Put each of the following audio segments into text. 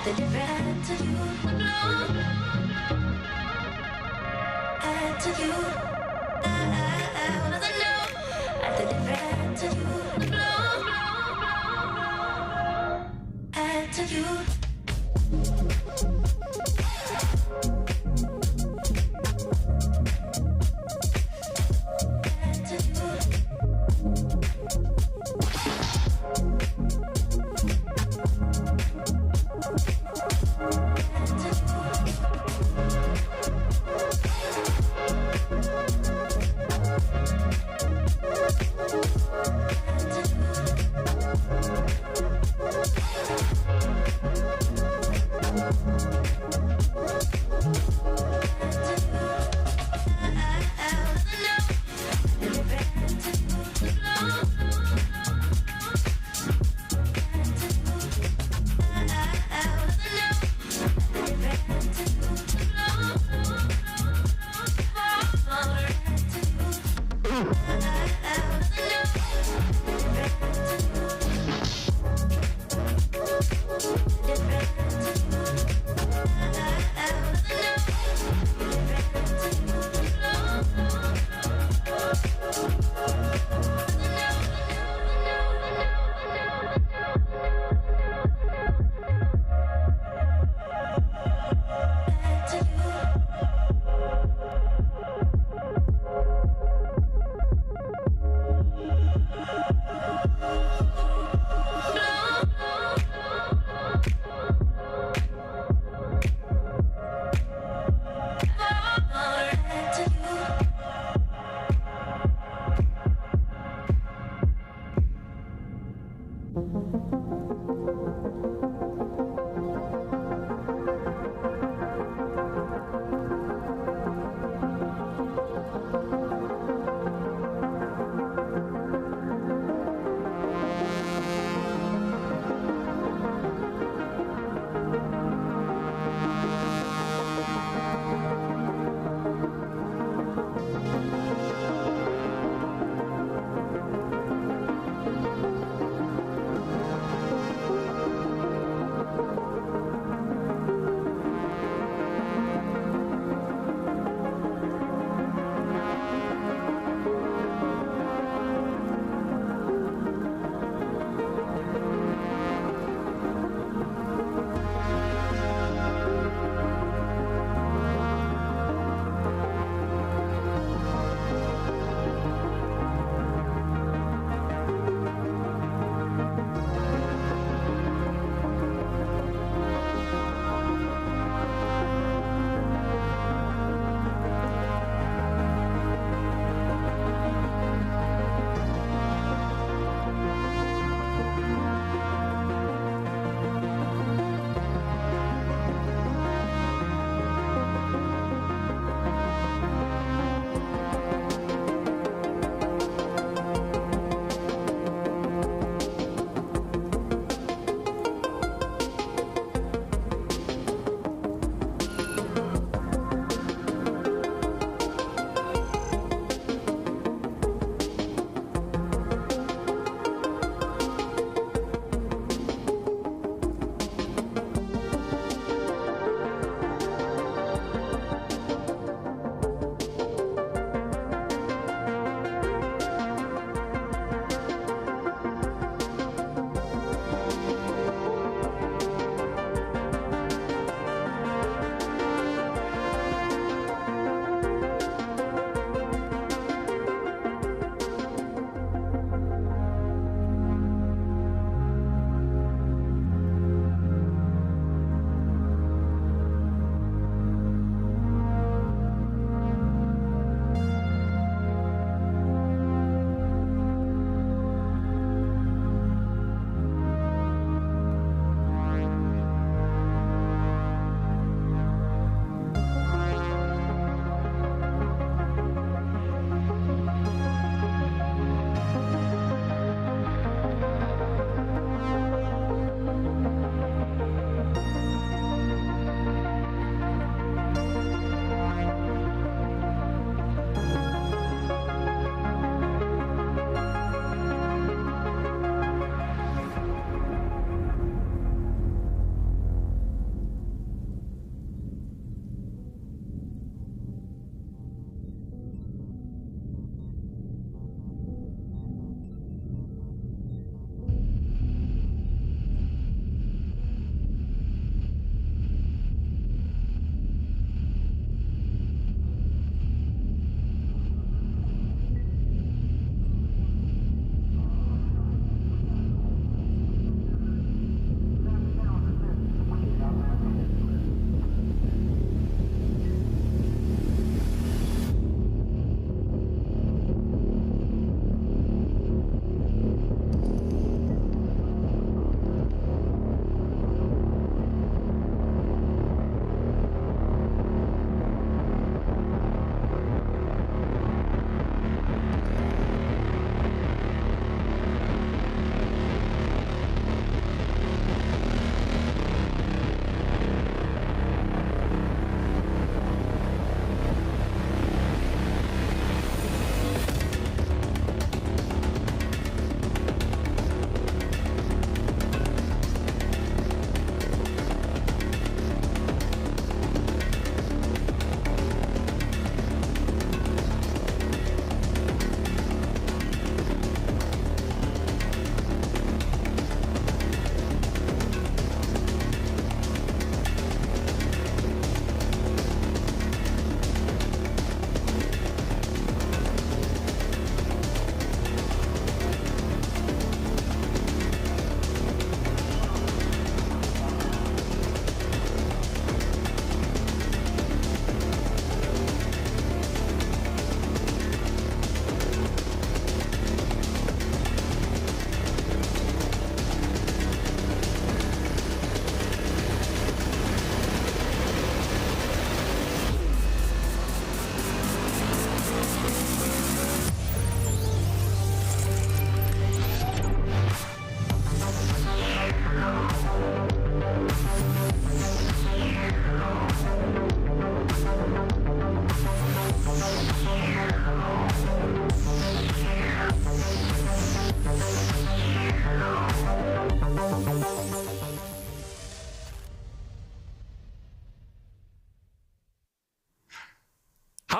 the different to you, the blue, and to you, the new, and the different to you, the blue, and to you.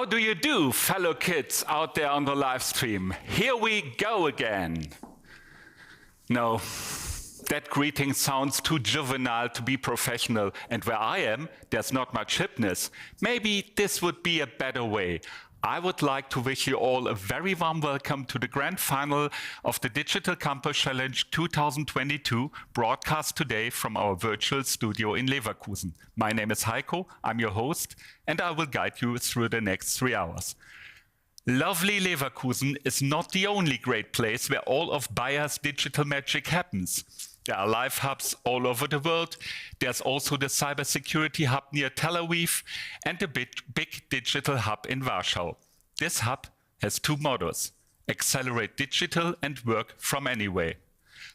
How do you do, fellow kids out there on the live stream? Here we go again. No, that greeting sounds too juvenile to be professional, and where I am, there's not much hipness. Maybe this would be a better way. I would like to wish you all a very warm welcome to the grand final of the Digital Campus Challenge 2022, broadcast today from our virtual studio in Leverkusen. My name is Heiko, I'm your host, and I will guide you through the next 3 hours. Lovely Leverkusen is not the only great place where all of Bayer's digital magic happens. There are live hubs all over the world. There's also the cybersecurity hub near Tel Aviv and the big digital hub in Warsaw. This hub has 2 mottos: accelerate digital and work from anywhere.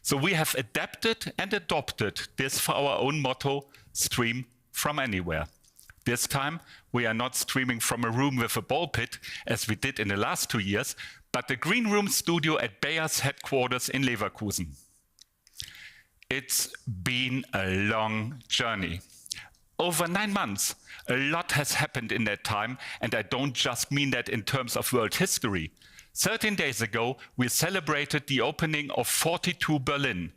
So we have adapted and adopted this for our own motto, stream from anywhere. This time, we are not streaming from a room with a ball pit, as we did in the last 2 years, but the Green Room studio at Bayer's headquarters in Leverkusen. It's been a long journey. Over 9 months, a lot has happened in that time, and I don't just mean that in terms of world history. 13 days ago, we celebrated the opening of 42 Berlin.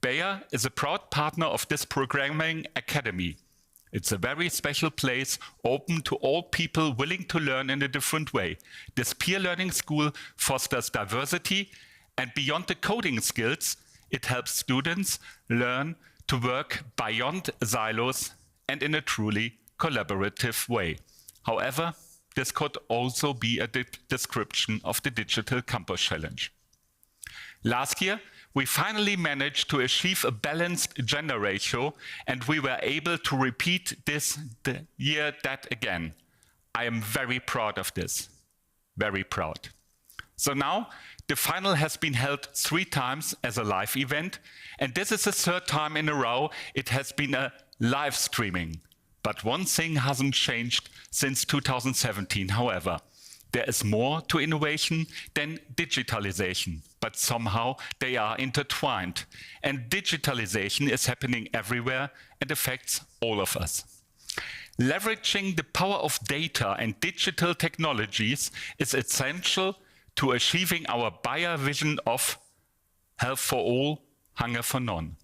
Bayer is a proud partner of this programming academy. It's a very special place, open to all people willing to learn in a different way. This peer learning school fosters diversity, and beyond the coding skills, it helps students learn to work beyond silos and in a truly collaborative way. However, this could also be a description of the Digital Campus Challenge. Last year, we finally managed to achieve a balanced gender ratio, and we were able to repeat this year that again. I am very proud of this, very proud. So now, the final has been held 3 times as a live event, and this is the 3rd time in a row it has been a live streaming. But one thing hasn't changed since 2017, however. There is more to innovation than digitalization, but somehow they are intertwined. And digitalization is happening everywhere and affects all of us. Leveraging the power of data and digital technologies is essential to achieving our Bayer vision of health for all, hunger for none.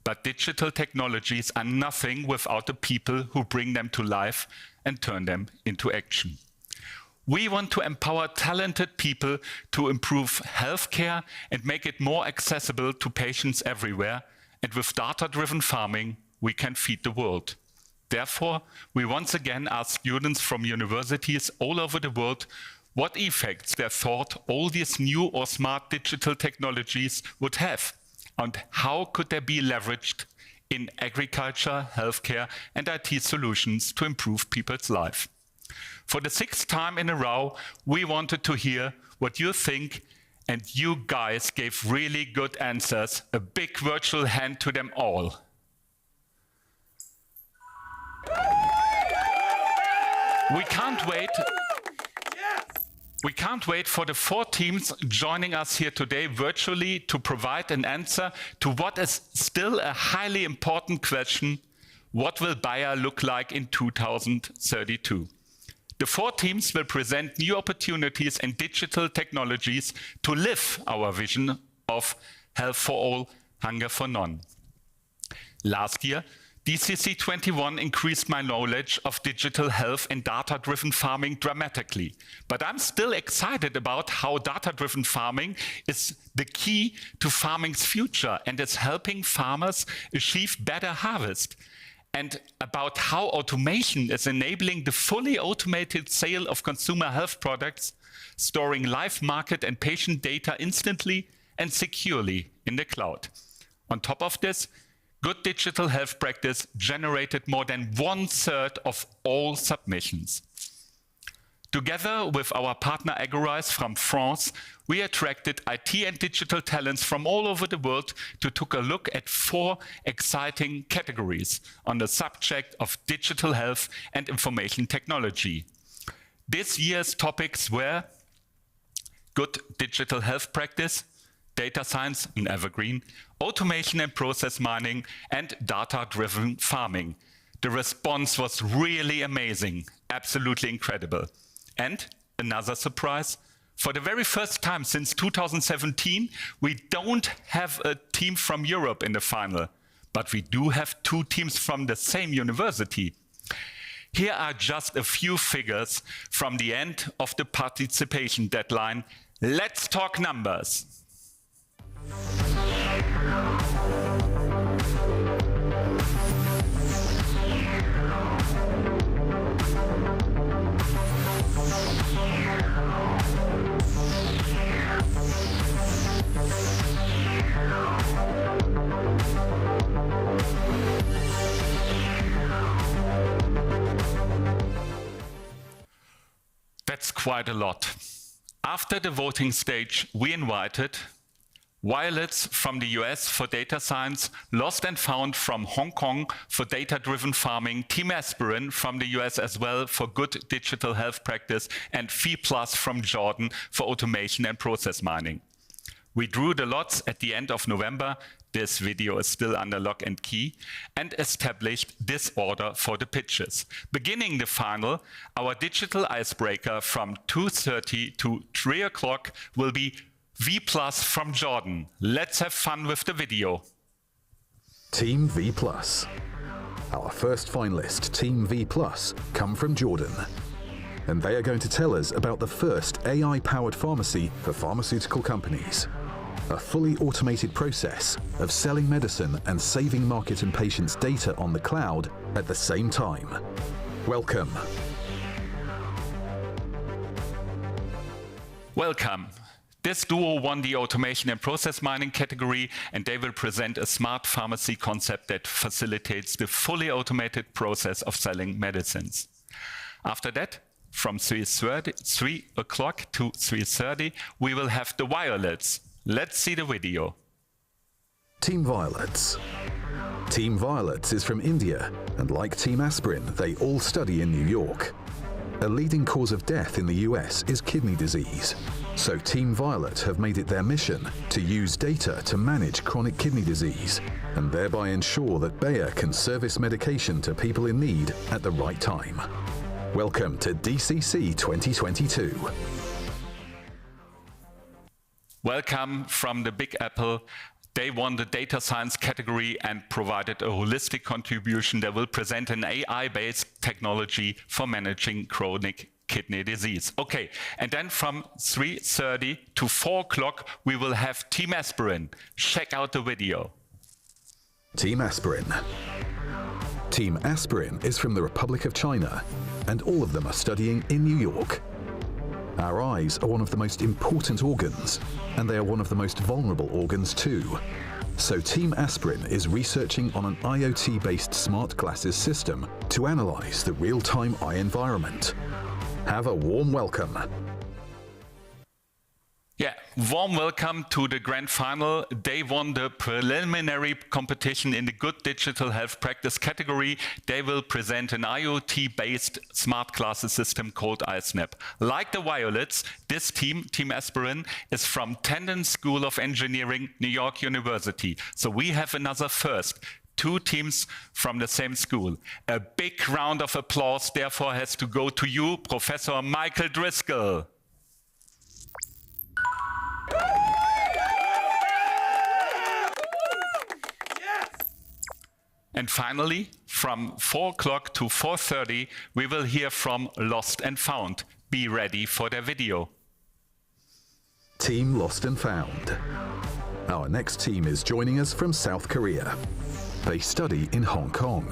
But digital technologies are nothing without the people who bring them to life and turn them into action. We want to empower talented people to improve healthcare and make it more accessible to patients everywhere. And with data-driven farming, we can feed the world. Therefore, we once again ask students from universities all over the world what effects they thought all these new or smart digital technologies would have, and how could they be leveraged in agriculture, healthcare, and IT solutions to improve people's life. For the 6th time in a row, we wanted to hear what you think, and you guys gave really good answers. A big virtual hand to them all. We can't wait. We can't wait for the 4 teams joining us here today virtually to provide an answer to what is still a highly important question: what will Bayer look like in 2032? The 4 teams will present new opportunities and digital technologies to live our vision of health for all, hunger for none. Last year, DCC 21 increased my knowledge of digital health and data-driven farming dramatically. But I'm still excited about how data-driven farming is the key to farming's future and is helping farmers achieve better harvest, and about how automation is enabling the fully automated sale of consumer health products, storing live market and patient data instantly and securely in the cloud. On top of this, good digital health practice generated more than 1/3 of all submissions. Together with our partner Agorize from France, we attracted IT and digital talents from all over the world to take a look at 4 exciting categories on the subject of digital health and information technology. This year's topics were good digital health practice, data science, an evergreen, automation and process mining, and data-driven farming. The response was really amazing, absolutely incredible. And another surprise, for the very first time since 2017, we don't have a team from Europe in the final, but we do have two teams from the same university. Here are just a few figures from the end of the participation deadline. Let's talk numbers. That's quite a lot. After the voting stage, we invited Violets from the US for data science, Lost and Found from Hong Kong for data-driven farming, Team Aspirin from the US as well for good digital health practice, and Vplus from Jordan for automation and process mining. We drew the lots at the end of November. This video is still under lock and key, and established this order for the pitches. Beginning the final, our digital icebreaker from 2:30 to 3 o'clock will be Vplus from Jordan. Let's have fun with the video. Team Vplus. Our first finalist, Team Vplus, come from Jordan. And they are going to tell us about the first AI-powered pharmacy for pharmaceutical companies. A fully automated process of selling medicine and saving market and patients' data on the cloud at the same time. Welcome. Welcome. This duo won the automation and process mining category, and they will present a smart pharmacy concept that facilitates the fully automated process of selling medicines. After that, from 3 o'clock to 3:30, we will have the Violets. Let's see the video. Team Violets. Team Violets is from India, and like Team Aspirin, they all study in New York. A leading cause of death in the US is kidney disease. So Team Violet have made it their mission to use data to manage chronic kidney disease, and thereby ensure that Bayer can service medication to people in need at the right time. Welcome to DCC 2022. Welcome from the Big Apple. They won the data science category and provided a holistic contribution that will present an AI-based technology for managing chronic kidney disease. Okay, and then from 3:30 to 4 o'clock, we will have Team Aspirin. Check out the video. Team Aspirin. Team Aspirin is from the Republic of China, and all of them are studying in New York. Our eyes are one of the most important organs, and they are one of the most vulnerable organs too. So Team Aspirin is researching on an IoT-based smart glasses system to analyze the real-time eye environment. Have a warm welcome. Yeah, warm welcome to the grand final. They won the preliminary competition in the Good Digital Health Practice category. They will present an IoT-based smart glasses system called iSnap. Like the Violets, this team, Team Aspirin, is from Tandon School of Engineering, New York University. So we have another first. Two teams from the same school. A big round of applause, therefore, has to go to you, Professor Michael Driscoll. And finally, from 4 o'clock to 4:30, we will hear from Lost and Found. Be ready for their video. Team Lost and Found. Our next team is joining us from South Korea. They study in Hong Kong.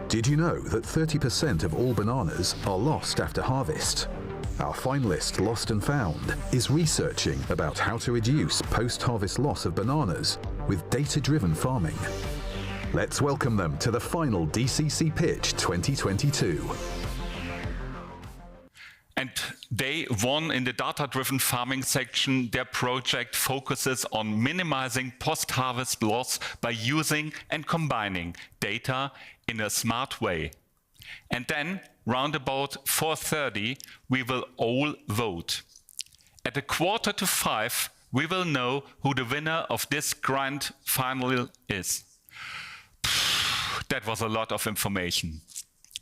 Did you know that 30% of all bananas are lost after harvest? Our finalist, Lost and Found, is researching about how to reduce post-harvest loss of bananas with data-driven farming. Let's welcome them to the final DCC Pitch 2022. And they won in the data-driven farming section. Their project focuses on minimizing post-harvest loss by using and combining data in a smart way. And then, round about 4:30, we will all vote. At 4:45, we will know who the winner of this grand final is. That was a lot of information.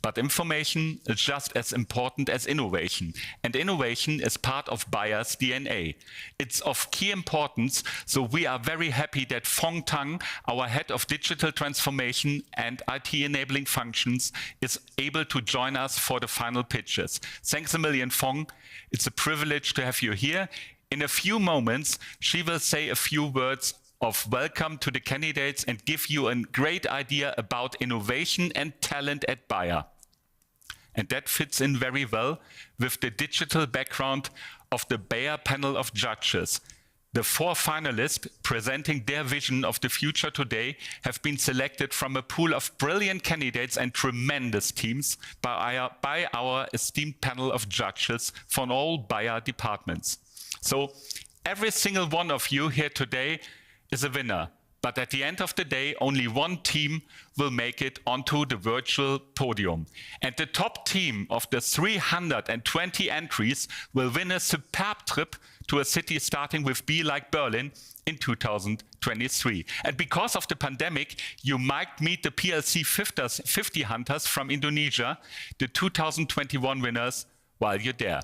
But information is just as important as innovation, and innovation is part of Bayer's DNA. It's of key importance, so we are very happy that Phoong Tang, our head of digital transformation and IT enabling functions, is able to join us for the final pitches. Thanks a million, Phoong. It's a privilege to have you here. In a few moments, she will say a few words of welcome to the candidates and give you a great idea about innovation and talent at Bayer. And that fits in very well with the digital background of the Bayer panel of judges. The 4 finalists presenting their vision of the future today have been selected from a pool of brilliant candidates and tremendous teams by our esteemed panel of judges from all Bayer departments. So every single one of you here today is a winner. But at the end of the day, only one team will make it onto the virtual podium. And the top team of the 320 entries will win a superb trip to a city starting with B like Berlin in 2023. And because of the pandemic, you might meet the PLC 50 hunters from Indonesia, the 2021 winners, while you're there.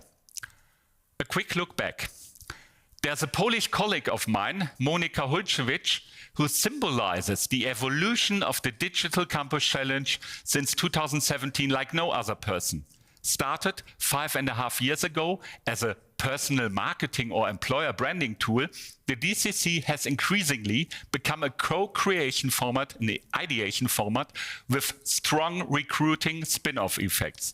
A quick look back. There's a Polish colleague of mine, Monika Hulczewicz, who symbolizes the evolution of the Digital Campus Challenge since 2017 like no other person. Started 5.5 years ago as a personal marketing or employer branding tool, the DCC has increasingly become a co-creation format, an ideation format, with strong recruiting spin-off effects.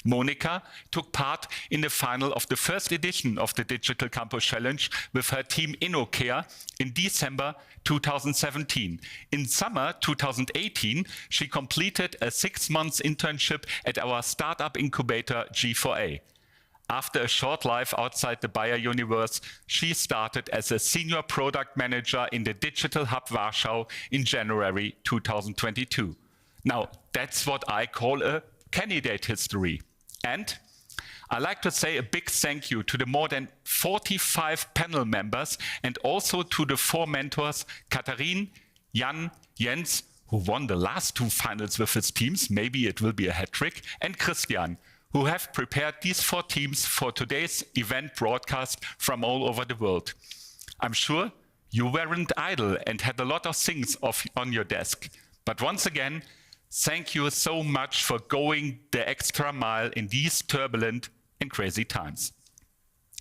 Monika took part in the final of the first edition of the Digital Campus Challenge with her team InnoCare in December 2017. In summer 2018, she completed a 6-month internship at our startup incubator G4A. After a short life outside the Bayer universe, she started as a senior product manager in the DigitalHub Warsaw in January 2022. Now, that's what I call a candidate history. And I'd like to say a big thank you to the more than 45 panel members and also to the 4 mentors, Katharin, Jan, Jens, who won the last 2 finals with his teams, maybe it will be a hat trick, and Christian, who have prepared these 4 teams for today's event broadcast from all over the world. I'm sure you weren't idle and had a lot of things on your desk. But once again, thank you so much for going the extra mile in these turbulent and crazy times.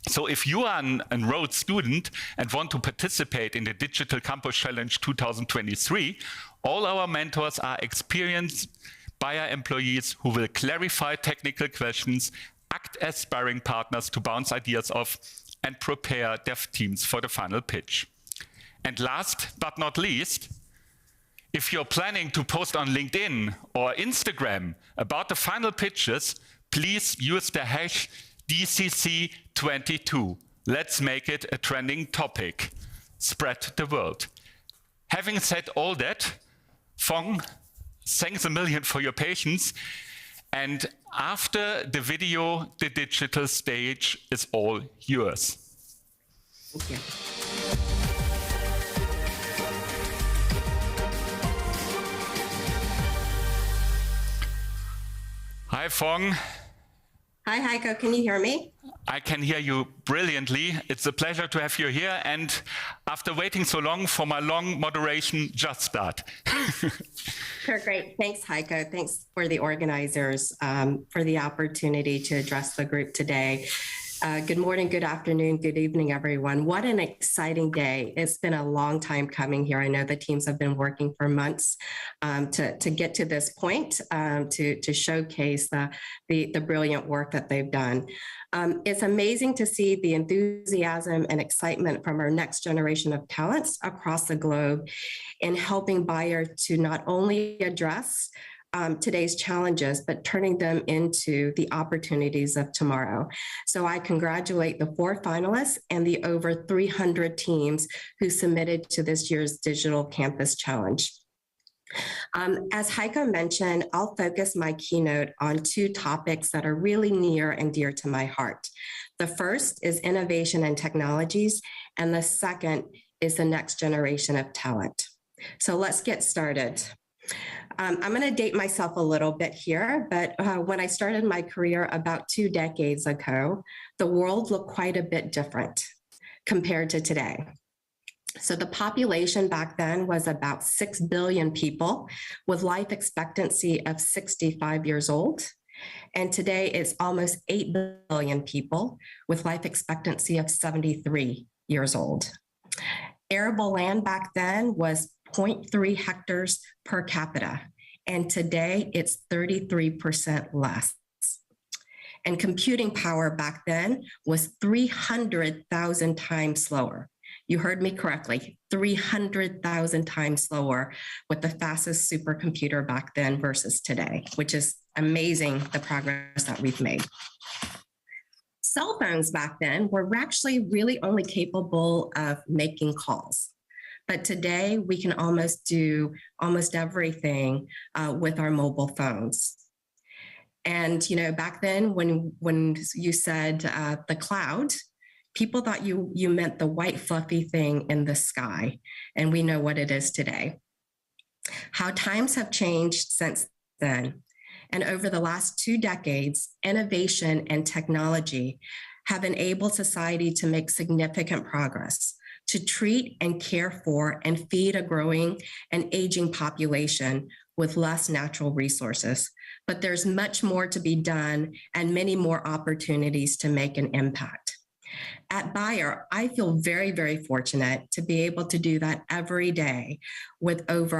So if you are an enrolled student and want to participate in the Digital Campus Challenge 2023, all our mentors are experienced Bayer employees who will clarify technical questions, act as sparring partners to bounce ideas off, and prepare dev teams for the final pitch. And last but not least, if you're planning to post on LinkedIn or Instagram about the final pitches, please use the hash DCC22. Let's make it a trending topic. Spread the word. Having said all that, Phoong, thanks a million for your patience. And after the video, the digital stage is all yours. Thank you. Hi, Phoong. Hi, Heiko. Can you hear me? I can hear you brilliantly. It's a pleasure to have you here. And after waiting so long for my long moderation, just start. Sure, great. Thanks, Heiko. Thanks for the organizers for the opportunity to address the group today. Good morning, good afternoon, good evening, everyone. What an exciting day. It's been a long time coming here. I know the teams have been working for months to get to this point, to showcase the brilliant work that they've done. It's amazing to see the enthusiasm and excitement from our next generation of talents across the globe in helping Bayer to not only address today's challenges, but turning them into the opportunities of tomorrow. So I congratulate the 4 finalists and the over 300 teams who submitted to this year's Digital Campus Challenge. As Heiko mentioned, I'll focus my keynote on 2 topics that are really near and dear to my heart. The first is innovation and technologies, and the second is the next generation of talent. So let's get started. I'm going to date myself a little bit here, but when I started my career about 2 decades ago, the world looked quite a bit different compared to today. So the population back then was about 6 billion people with life expectancy of 65 years old. And today it's almost 8 billion people with life expectancy of 73 years old. Arable land back then was 0.3 hectares per capita, and today it's 33% less. And computing power back then was 300,000 times slower. You heard me correctly, 300,000 times slower with the fastest supercomputer back then versus today, which is amazing, the progress that we've made. Cell phones back then were actually really only capable of making calls. But today we can almost do almost everything with our mobile phones. And back then when you said the cloud, people thought you meant the white fluffy thing in the sky, and we know what it is today. How times have changed since then. And over the last 2 decades, innovation and technology have enabled society to make significant progress, to treat and care for and feed a growing and aging population with less natural resources. But there's much more to be done and many more opportunities to make an impact. At Bayer, I feel very, very fortunate to be able to do that every day with over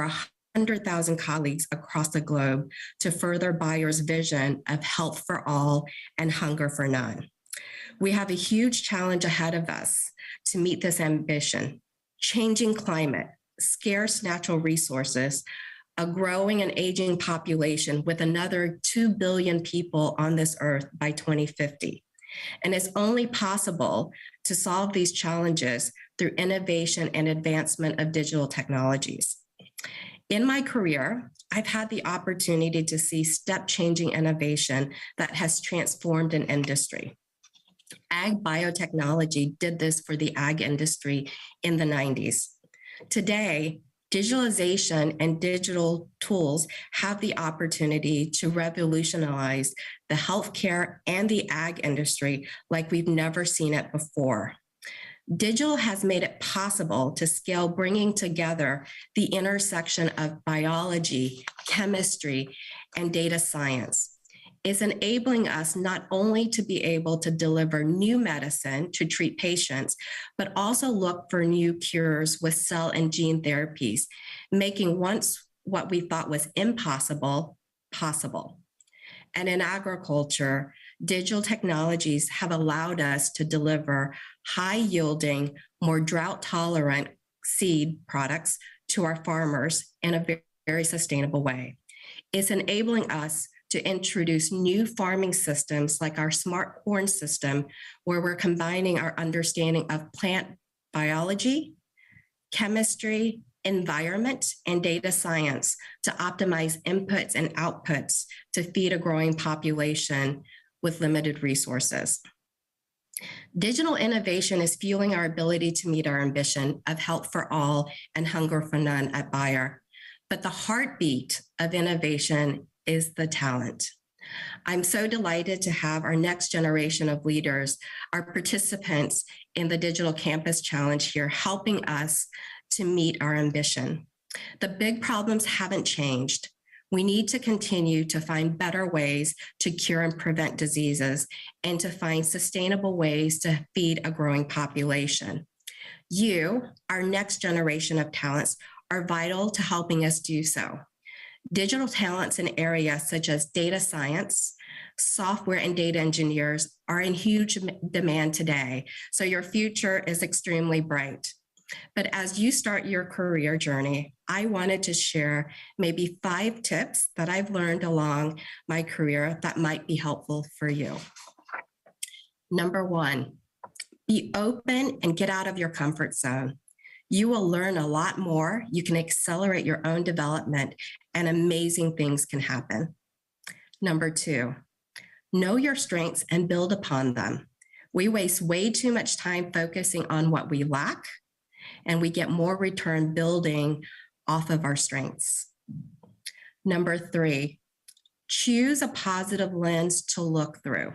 100,000 colleagues across the globe to further Bayer's vision of health for all and hunger for none. We have a huge challenge ahead of us to meet this ambition: changing climate, scarce natural resources, a growing and aging population with another 2 billion people on this earth by 2050. And it's only possible to solve these challenges through innovation and advancement of digital technologies. In my career, I've had the opportunity to see step-changing innovation that has transformed an industry. Ag biotechnology did this for the ag industry in the 90s. Today, digitalization and digital tools have the opportunity to revolutionize the healthcare and the ag industry like we've never seen it before. Digital has made it possible to scale, bringing together the intersection of biology, chemistry, and data science. It's enabling us not only to be able to deliver new medicine to treat patients, but also look for new cures with cell and gene therapies, making once what we thought was impossible, possible. And in agriculture, digital technologies have allowed us to deliver high-yielding, more drought-tolerant seed products to our farmers in a very, very sustainable way. It's enabling us to introduce new farming systems like our smart corn system, where we're combining our understanding of plant biology, chemistry, environment, and data science to optimize inputs and outputs to feed a growing population with limited resources. Digital innovation is fueling our ability to meet our ambition of health for all and hunger for none at Bayer. But the heartbeat of innovation is the talent. I'm so delighted to have our next generation of leaders, our participants in the Digital Campus Challenge here, helping us to meet our ambition. The big problems haven't changed. We need to continue to find better ways to cure and prevent diseases and to find sustainable ways to feed a growing population. You, our next generation of talents, are vital to helping us do so. Digital talents in areas such as data science, software, and data engineers are in huge demand today, so your future is extremely bright. But as you start your career journey, I wanted to share maybe 5 tips that I've learned along my career that might be helpful for you. Number 1, be open and get out of your comfort zone. You will learn a lot more. You can accelerate your own development, and amazing things can happen. Number 2, know your strengths and build upon them. We waste way too much time focusing on what we lack, and we get more return building off of our strengths. Number 3, choose a positive lens to look through.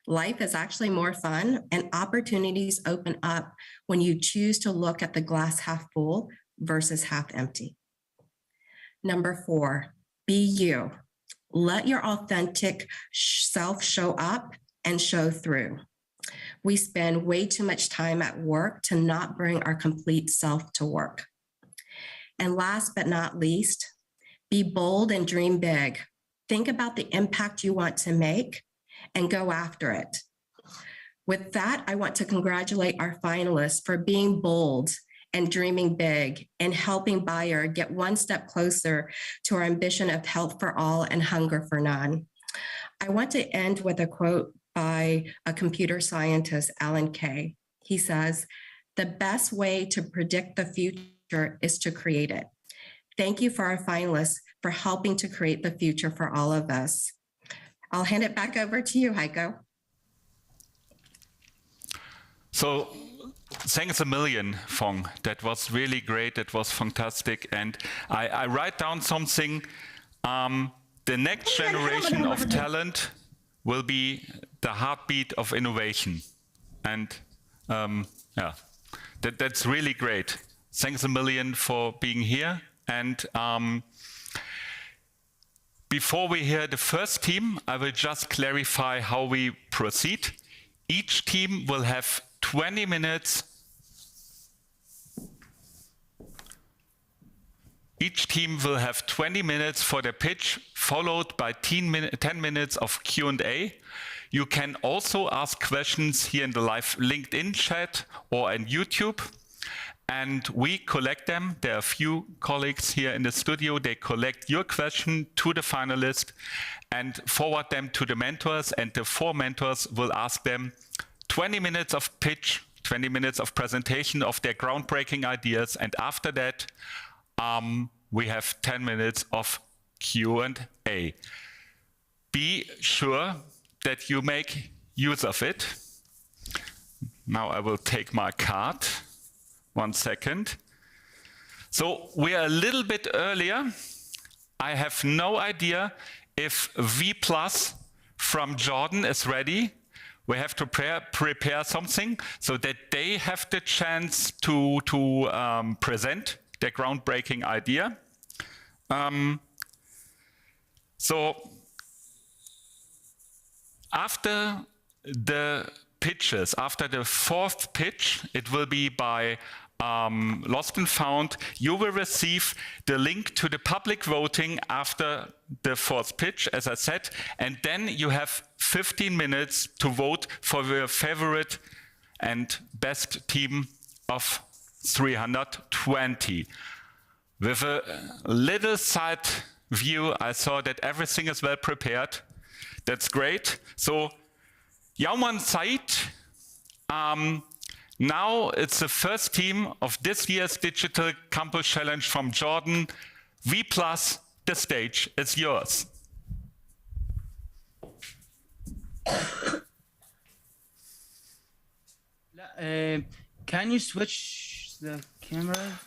Life is actually more fun and opportunities open up when you choose to look at the glass half full versus half empty. Number 4, be you. Let your authentic self show up and show through. We spend way too much time at work to not bring our complete self to work. And last but not least, be bold and dream big. Think about the impact you want to make and go after it. With that, I want to congratulate our finalists for being bold and dreaming big and helping Bayer get one step closer to our ambition of health for all and hunger for none. I want to end with a quote by a computer scientist, Alan Kay. He says, "The best way to predict the future is to create it." Thank you for our finalists for helping to create the future for all of us. I'll hand it back over to you, Heiko. So thanks a million, Phoong. That was really great. That was fantastic. And I write down something. The next generation of talent will be the heartbeat of innovation. And yeah, that's really great. Thanks a million for being here. And before we hear the first team, I will just clarify how we proceed. Each team will have 20 minutes. Each team will have 20 minutes for the pitch, followed by 10 minutes of Q&A. You can also ask questions here in the live LinkedIn chat or on YouTube. And we collect them. There are a few colleagues here in the studio. They collect your question to the finalist and forward them to the mentors. And the 4 mentors will ask them 20 minutes of pitch, 20 minutes of presentation of their groundbreaking ideas. And after that, we have 10 minutes of Q&A. Be sure that you make use of it. Now I will take my card. 1 second. So we are a little bit earlier. I have no idea if Vplus from Jordan is ready. We have to prepare something so that they have the chance to present their groundbreaking idea. So after the pitches, after the 4th pitch, it will be by Lost and Found. You will receive the link to the public voting after the 4th pitch, as I said, and then you have 15 minutes to vote for your favorite and best team of 320. With a little side view, I saw that everything is well prepared. That's great. So, Yauman Said, now it's the first team of this year's Digital Campus Challenge from Jordan. Vplus, the stage is yours. Can you switch the camera?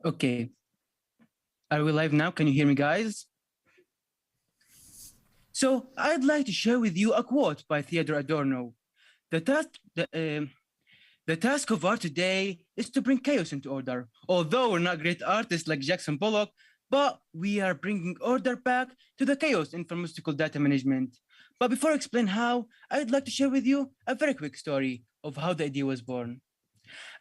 Okay. Are we live now? Can you hear me, guys? So I'd like to share with you a quote by Theodore Adorno. The task of art today is to bring chaos into order. Although we're not great artists like Jackson Pollock, but we are bringing order back to the chaos in pharmaceutical data management. But before I explain how, I'd like to share with you a very quick story of how the idea was born.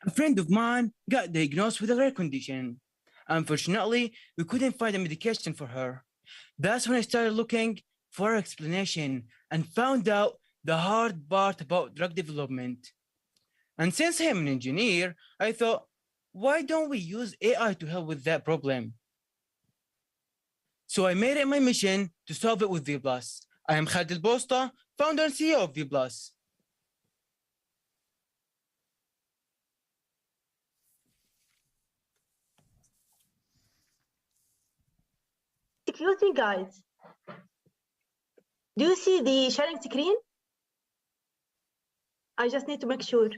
A friend of mine got diagnosed with a rare condition. Unfortunately, we couldn't find a medication for her. That's when I started looking for an explanation and found out the hard part about drug development. And since I'm an engineer, I thought, why don't we use AI to help with that problem? So I made it my mission to solve it with Vplus. I am Khalid Bosta, founder and CEO of Vplus. Excuse me, guys. Do you see the sharing screen? I just need to make sure.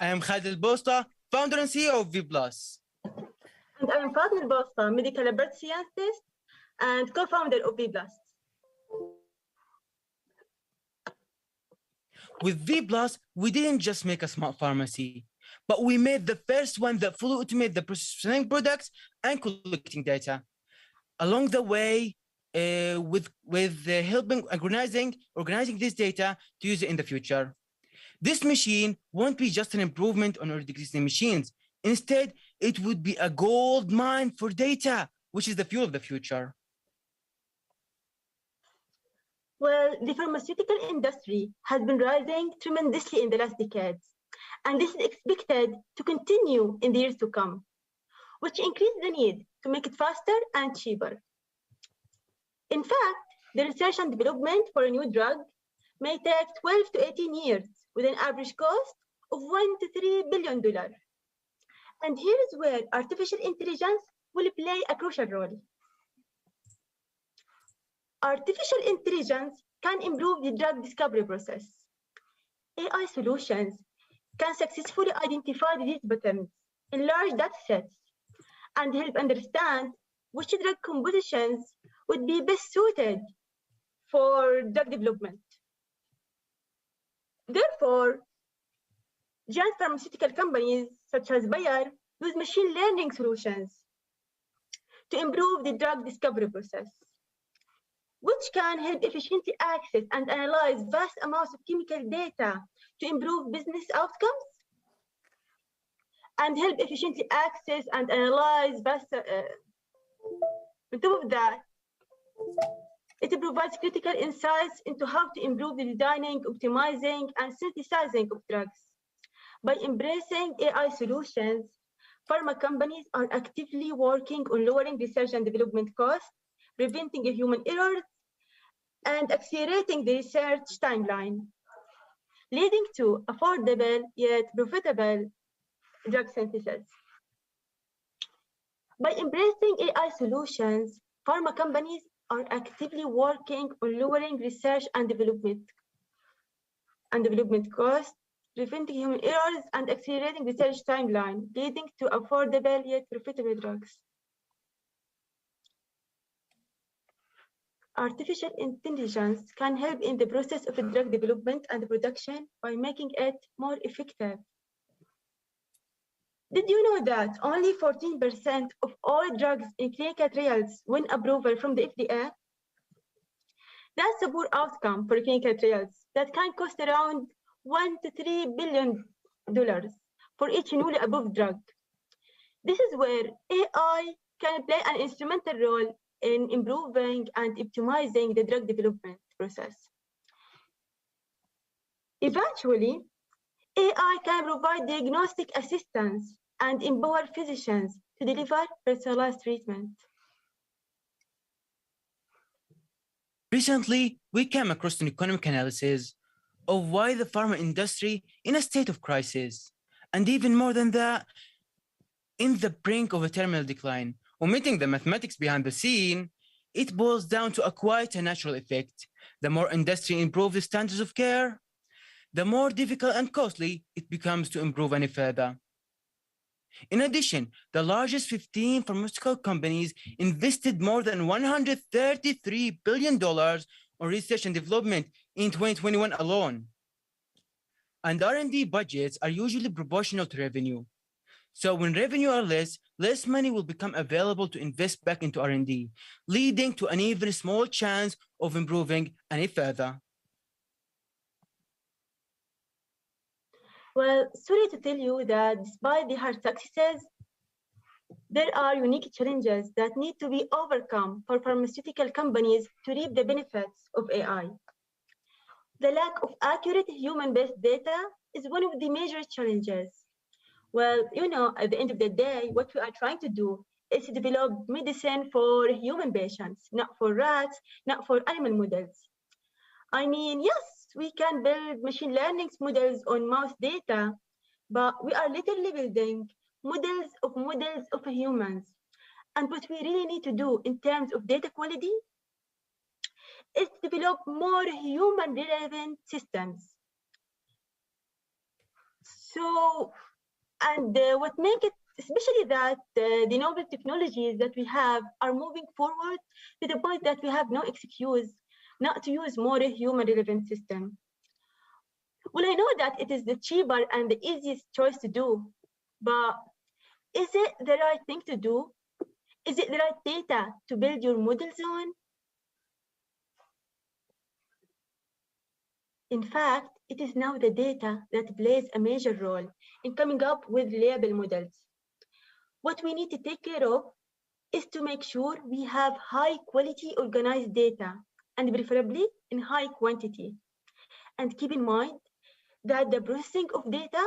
I am Khalid Bosta, founder and CEO of Vplus. And I am Fatima Bosta, medical birth scientist and co-founder of Vplus. With Vplus, we didn't just make a smart pharmacy, but we made the first one that fully automated the processing products and collecting data. Along the way, with helping organizing this data to use it in the future. This machine won't be just an improvement on our existing machines. Instead, it would be a gold mine for data, which is the fuel of the future. Well, the pharmaceutical industry has been rising tremendously in the last decades, and this is expected to continue in the years to come, which increases the need to make it faster and cheaper. In fact, the research and development for a new drug may take 12 to 18 years with an average cost of $1 to $3 billion. And here is where artificial intelligence will play a crucial role. Artificial intelligence can improve the drug discovery process. AI solutions can successfully identify disease patterns in large data sets and help understand which drug compositions would be best suited for drug development. Therefore, giant pharmaceutical companies such as Bayer use machine learning solutions to improve the drug discovery process, which can help efficiently access and analyze vast amounts of chemical data to improve business outcomes, and help efficiently access and analyze vast. On top of that, it provides critical insights into how to improve the designing, optimizing, and synthesizing of drugs. By embracing AI solutions, pharma companies are actively working on lowering research and development costs, preventing human errors, and accelerating the research timeline, leading to affordable yet profitable drug synthesis. By embracing AI solutions, pharma companies are actively working on lowering research and development costs, preventing human errors, and accelerating research timeline, leading to affordable yet profitable drugs. Artificial intelligence can help in the process of drug development and production by making it more effective. Did you know that only 14% of all drugs in clinical trials win approval from the FDA? That's a poor outcome for clinical trials that can cost around $1 to $3 billion for each newly approved drug. This is where AI can play an instrumental role in improving and optimizing the drug development process. Eventually, AI can provide diagnostic assistance and empower physicians to deliver personalized treatment. Recently, we came across an economic analysis of why the pharma industry in a state of crisis, and even more than that, in the brink of a terminal decline. Omitting the mathematics behind the scene, it boils down to quite a natural effect. The more industry improves the standards of care, the more difficult and costly it becomes to improve any further. In addition, the largest 15 pharmaceutical companies invested more than $133 billion on research and development in 2021 alone. And R&D budgets are usually proportional to revenue. So when revenue are less money will become available to invest back into R&D, leading to an even small chance of improving any further. Well, sorry to tell you that despite the hard successes, there are unique challenges that need to be overcome for pharmaceutical companies to reap the benefits of AI. The lack of accurate human-based data is one of the major challenges. Well, at the end of the day, what we are trying to do is to develop medicine for human patients, not for rats, not for animal models. I mean, yes, we can build machine learning models on mouse data, but we are literally building models of humans. And what we really need to do in terms of data quality is develop more human relevant systems. So, and what makes it especially that the novel technologies that we have are moving forward to the point that we have no excuse not to use more human relevant system. Well, I know that it is the cheaper and the easiest choice to do, but is it the right thing to do? Is it the right data to build your models on? In fact, it is now the data that plays a major role in coming up with reliable models. What we need to take care of is to make sure we have high quality organized data, and preferably in high quantity. And keep in mind that the processing of data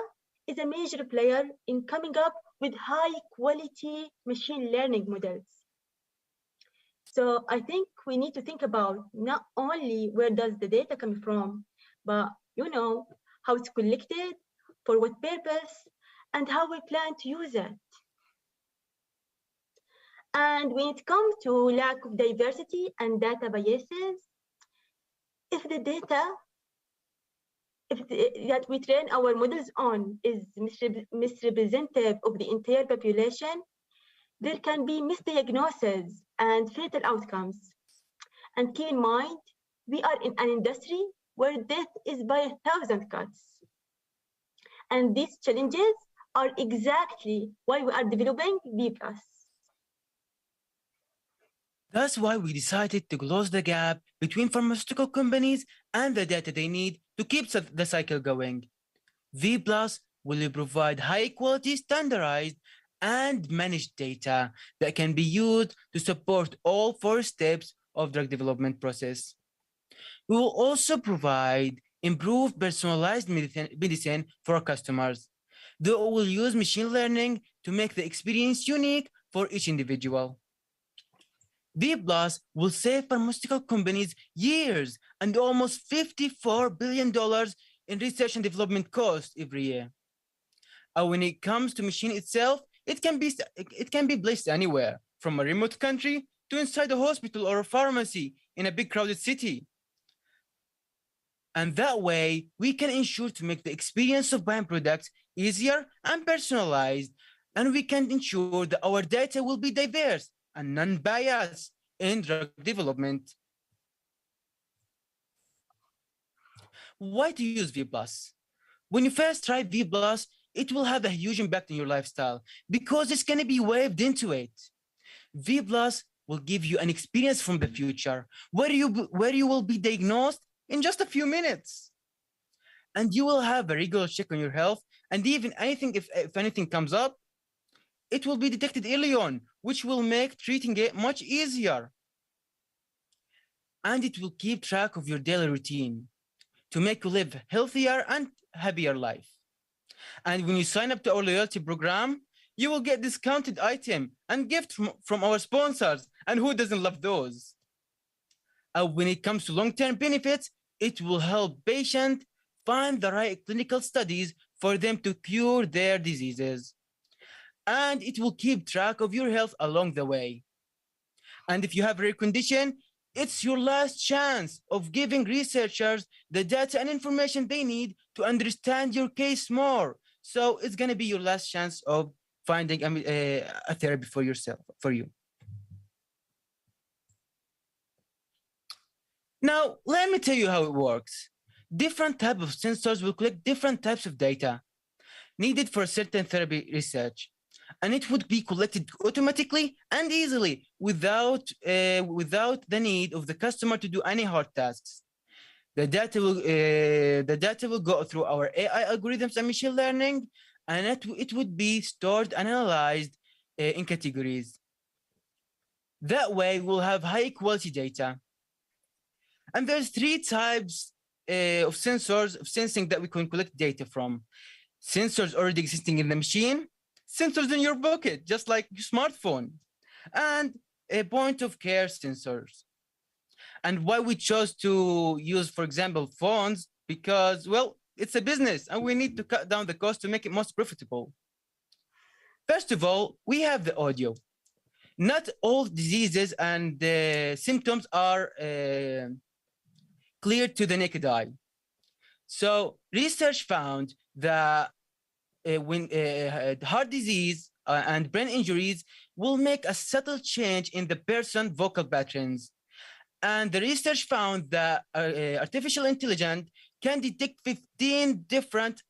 is a major player in coming up with high quality machine learning models. So I think we need to think about not only where does the data come from, but how it's collected, for what purpose, and how we plan to use it. And when it comes to lack of diversity and data biases, if the data that we train our models on is misrepresentative of the entire population, there can be misdiagnoses and fatal outcomes. And keep in mind, we are in an industry where death is by 1,000 cuts. And these challenges are exactly why we are developing Vplus. That's why we decided to close the gap between pharmaceutical companies and the data they need to keep the cycle going. Vplus will provide high-quality, standardized, and managed data that can be used to support all 4 steps of drug development process. We will also provide improved personalized medicine for our customers. They will use machine learning to make the experience unique for each individual. Vplus will save pharmaceutical companies years and almost $54 billion in research and development costs every year. And when it comes to machine itself, it can be placed anywhere, from a remote country to inside a hospital or a pharmacy in a big crowded city. And that way, we can ensure to make the experience of buying products easier and personalized, and we can ensure that our data will be diverse and non-biased in drug development. Why to use Vplus? When you first try Vplus, it will have a huge impact on your lifestyle because it's going to be waved into it. Vplus will give you an experience from the future where you will be diagnosed in just a few minutes. And you will have a regular check on your health, and even if anything comes up, it will be detected early on, which will make treating it much easier. And it will keep track of your daily routine to make you live a healthier and happier life. And when you sign up to our loyalty program, you will get discounted item and gift from our sponsors. And who doesn't love those? And when it comes to long-term benefits, it will help patients find the right clinical studies for them to cure their diseases. And it will keep track of your health along the way. And if you have a rare condition, it's your last chance of giving researchers the data and information they need to understand your case more. So it's going to be your last chance of finding a therapy for you. Now, let me tell you how it works. Different types of sensors will collect different types of data needed for certain therapy research. And it would be collected automatically and easily without the need of the customer to do any hard tasks. The data will go through our AI algorithms and machine learning, and it would be stored and analyzed in categories. That way, we'll have high quality data. And there's 3 types of sensing that we can collect data from. Sensors already existing in the machine, sensors in your pocket, just like your smartphone, and point-of-care sensors. And why we chose to use, for example, phones because, well, it's a business and we need to cut down the cost to make it most profitable. First of all, we have the audio. Not all diseases and symptoms are clear to the naked eye. So research found that when heart disease and brain injuries will make a subtle change in the person's vocal patterns. And the research found that artificial intelligence can detect 15 different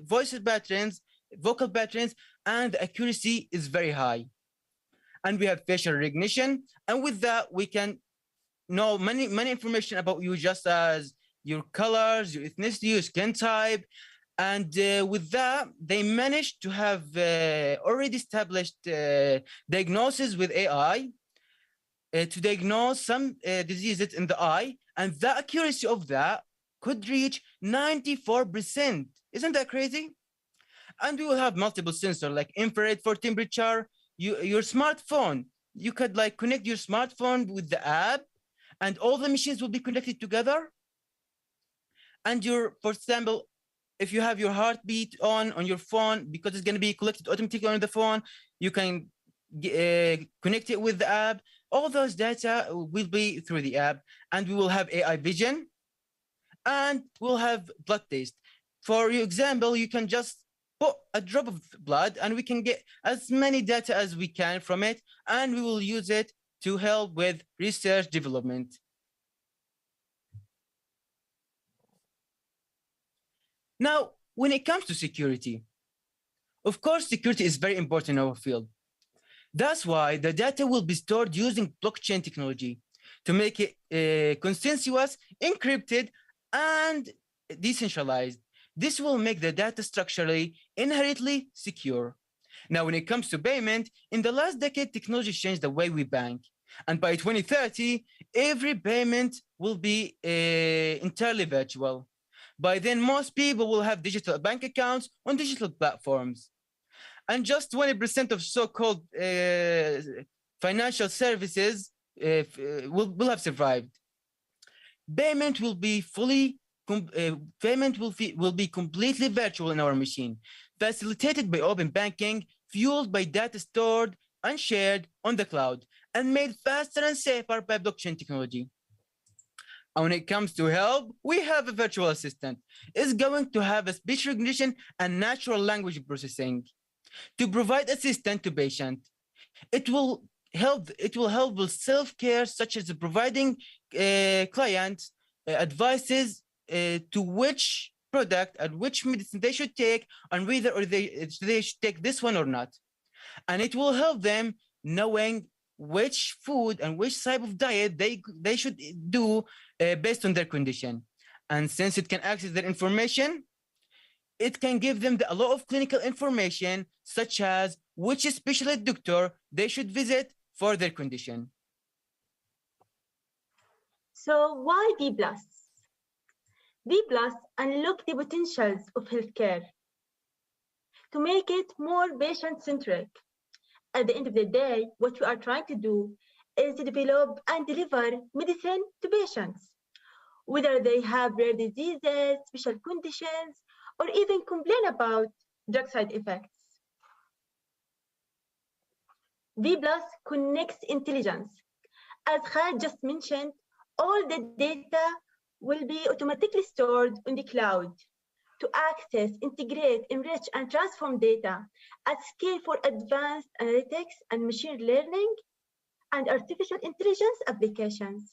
vocal patterns, and the accuracy is very high. And we have facial recognition, and with that we can know many information about you, just as your colors, your ethnicity, your skin type. And with that, they managed to have already established diagnosis with AI to diagnose some diseases in the eye, and the accuracy of that could reach 94%. Isn't that crazy? And we will have multiple sensors like infrared for temperature. Your smartphone, you could like connect your smartphone with the app, and all the machines will be connected together. And for example, if you have your heartbeat on your phone, because it's going to be collected automatically on the phone, you can connect it with the app. All those data will be through the app, and we will have AI vision, and we'll have blood test. For example, you can just put a drop of blood, and we can get as many data as we can from it, and we will use it to help with research development. Now, when it comes to security, of course, security is very important in our field. That's why the data will be stored using blockchain technology to make it consensuous, encrypted, and decentralized. This will make the data structurally inherently secure. Now, when it comes to payment, in the last decade, technology changed the way we bank. And by 2030, every payment will be entirely virtual. By then, most people will have digital bank accounts on digital platforms. And just 20% of so-called financial services will have survived. Payment will be completely virtual in our machine, facilitated by open banking, fueled by data stored and shared on the cloud, and made faster and safer by blockchain technology. And when it comes to help, we have a virtual assistant. It's going to have a speech recognition and natural language processing to provide assistance to patients. It will help with self-care, such as providing clients advices to which product and which medicine they should take, and whether or they should take this one or not. And it will help them knowing which food and which type of diet they should do based on their condition. And since it can access their information, it can give them a lot of clinical information, such as which specialist doctor they should visit for their condition. So why Vplus? Vplus unlock the potentials of healthcare to make it more patient-centric. At the end of the day, what we are trying to do is to develop and deliver medicine to patients, whether they have rare diseases, special conditions, or even complain about drug side effects. Vplus connects intelligence. As Khaled just mentioned, all the data will be automatically stored on the cloud to access, integrate, enrich, and transform data at scale for advanced analytics and machine learning and artificial intelligence applications.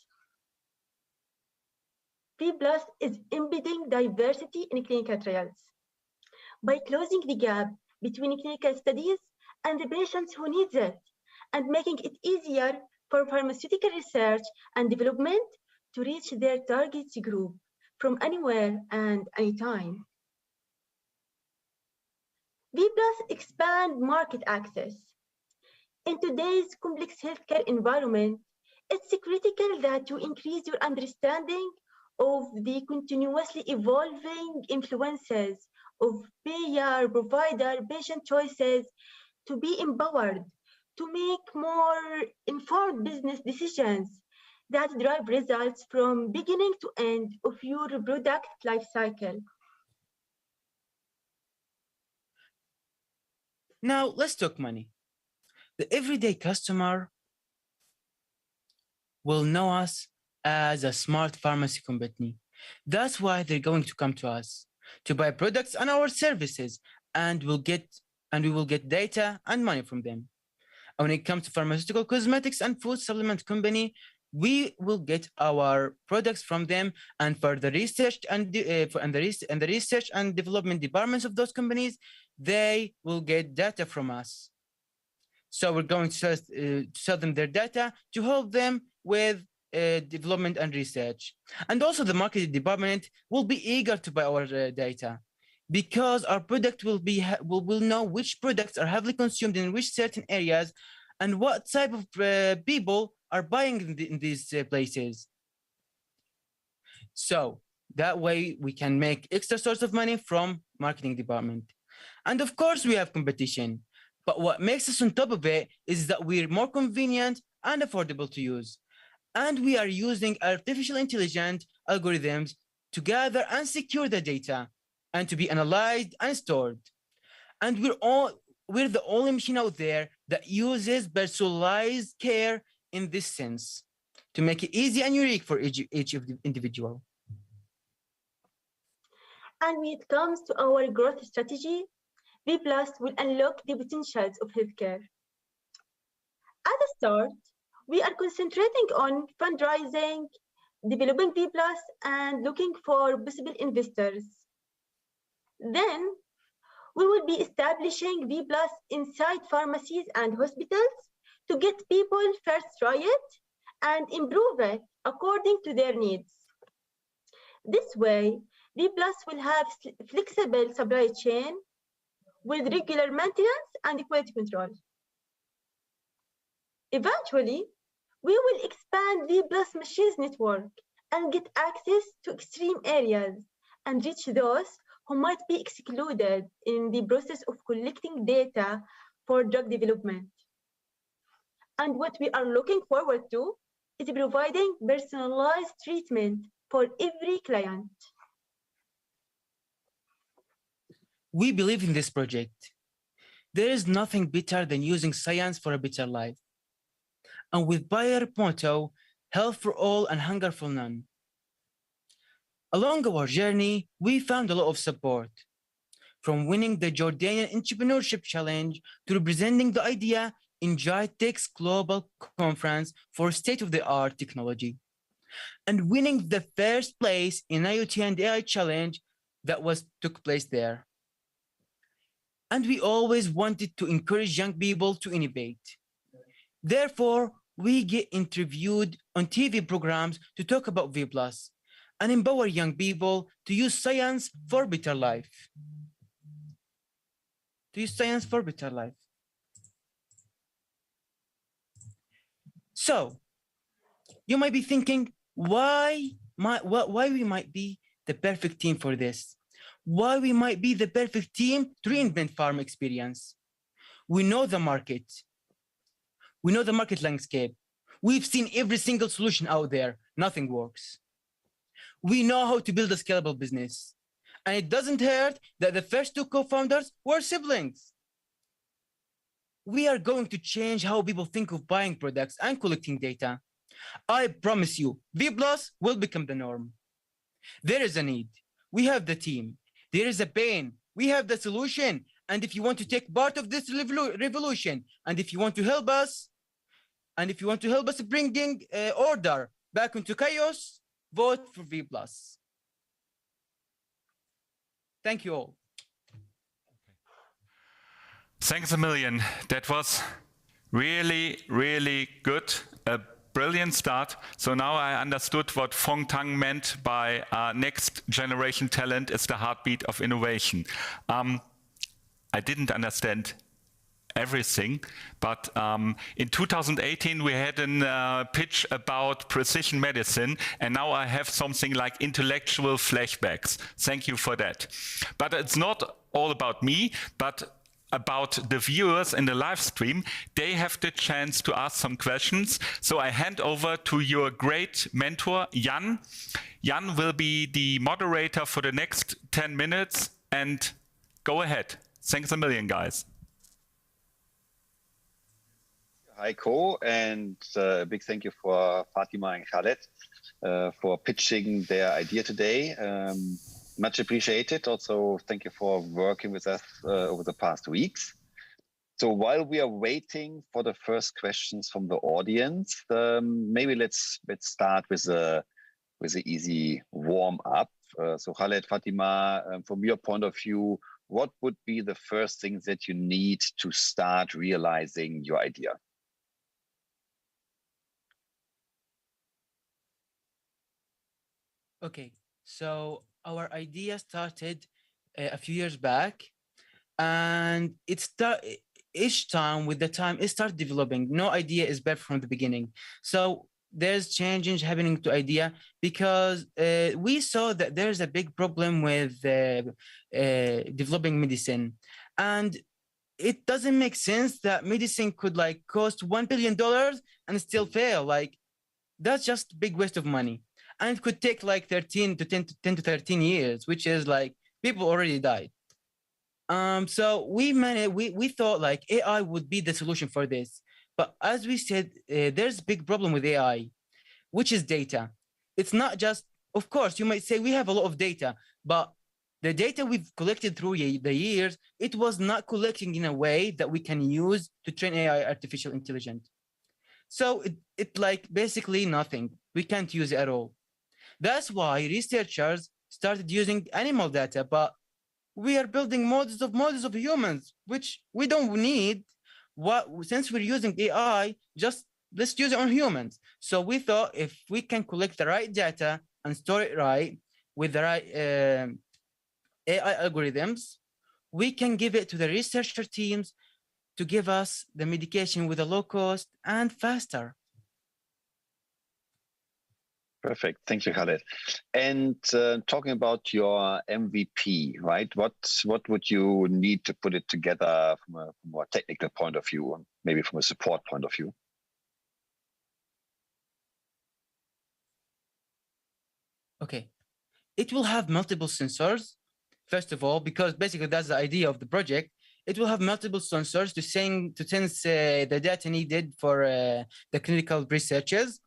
Vplus is embedding diversity in clinical trials by closing the gap between clinical studies and the patients who need it, and making it easier for pharmaceutical research and development to reach their target group from anywhere and anytime. Vplus expand market access. In today's complex healthcare environment, it's critical that you increase your understanding of the continuously evolving influences of payer, provider, patient choices to be empowered to make more informed business decisions that drive results from beginning to end of your product life cycle. Now let's talk money. The everyday customer will know us as a smart pharmacy company. That's why they're going to come to us to buy products and our services, and we will get data and money from them. And when it comes to pharmaceutical, cosmetics, and food supplement company, we will get our products from them, and for the research and the research and development departments of those companies, they will get data from us. So we're going to sell them their data to help them with development and research. And also the marketing department will be eager to buy our data, because our product will know which products are heavily consumed in which certain areas and what type of people are buying in these places. So that way we can make extra source of money from marketing department. And of course we have competition, but what makes us on top of it is that we're more convenient and affordable to use. And we are using artificial intelligence algorithms to gather and secure the data and to be analyzed and stored. And we're the only machine out there that uses personalized care in this sense to make it easy and unique for each of the individual. And when it comes to our growth strategy, Vplus will unlock the potentials of healthcare. At the start, we are concentrating on fundraising, developing Vplus, and looking for possible investors. Then, we will be establishing Vplus inside pharmacies and hospitals to get people first try it and improve it according to their needs. This way, Vplus will have flexible supply chain with regular maintenance and quality control. Eventually, we will expand Vplus machines network and get access to extreme areas and reach those who might be excluded in the process of collecting data for drug development. And what we are looking forward to is providing personalized treatment for every client. We believe in this project. There is nothing better than using science for a better life. And with Bayer motto, health for all and hunger for none. Along our journey, we found a lot of support, from winning the Jordanian Entrepreneurship Challenge to representing the idea in GITEC's Global Conference for State-of-the-Art Technology, and winning the first place in IoT and AI Challenge that took place there. And we always wanted to encourage young people to innovate. Therefore, we get interviewed on TV programs to talk about Vplus and empower young people to use science for better life. To use science for better life. So, you might be thinking, why we might be the perfect team for this? Why we might be the perfect team to reinvent farm experience? We know the market. We know the market landscape. We've seen every single solution out there. Nothing works. We know how to build a scalable business. And it doesn't hurt that the first two co-founders were siblings. We are going to change how people think of buying products and collecting data. I promise you, Vplus will become the norm. There is a need. We have the team. There is a pain. We have the solution. And if you want to take part of this revolution, and if you want to help us, bringing order back into chaos, vote for Vplus. Thank you all. Thanks a million. That was really, really good. A brilliant start. So now I understood what Phoong Tang meant by next generation talent is the heartbeat of innovation. I didn't understand everything, but in 2018 we had a pitch about precision medicine, and now I have something like intellectual flashbacks. Thank you for that. But it's not all about me, but about the viewers in the live stream. They have the chance to ask some questions. So I hand over to your great mentor, Jan. Jan will be the moderator for the next 10 minutes, and go ahead. Thanks a million, guys. Hi, Co, and a big thank you for Fatima and Khaled for pitching their idea today. Much appreciated. Also, thank you for working with us over the past weeks. So while we are waiting for the first questions from the audience, maybe let's start with an easy warm up. So Khaled, Fatima, from your point of view, what would be the first things that you need to start realizing your idea? Okay, so our idea started a few years back, and each time with the time it starts developing. No idea is bad from the beginning. So there's changes happening to idea because we saw that there's a big problem with developing medicine, and it doesn't make sense that medicine could like cost $1 billion and still fail. Like that's just a big waste of money. And it could take like 10 to 13 years, which is like people already died. So we thought like AI would be the solution for this. But as we said, there's a big problem with AI, which is data. It's not just, of course, you might say we have a lot of data, but the data we've collected through the years, it was not collecting in a way that we can use to train AI, artificial intelligence. So it like basically nothing. We can't use it at all. That's why researchers started using animal data, but we are building models of humans, which we don't need. Since we're using AI, just let's use it on humans. So we thought if we can collect the right data and store it right with the right AI algorithms, we can give it to the researcher teams to give us the medication with a low cost and faster. Perfect. Thank you, Khaled. And talking about your MVP, right? What would you need to put it together from a more technical point of view, maybe from a support point of view? Okay. It will have multiple sensors, first of all, because basically that's the idea of the project. It will have multiple sensors to sense the data needed for the clinical researches.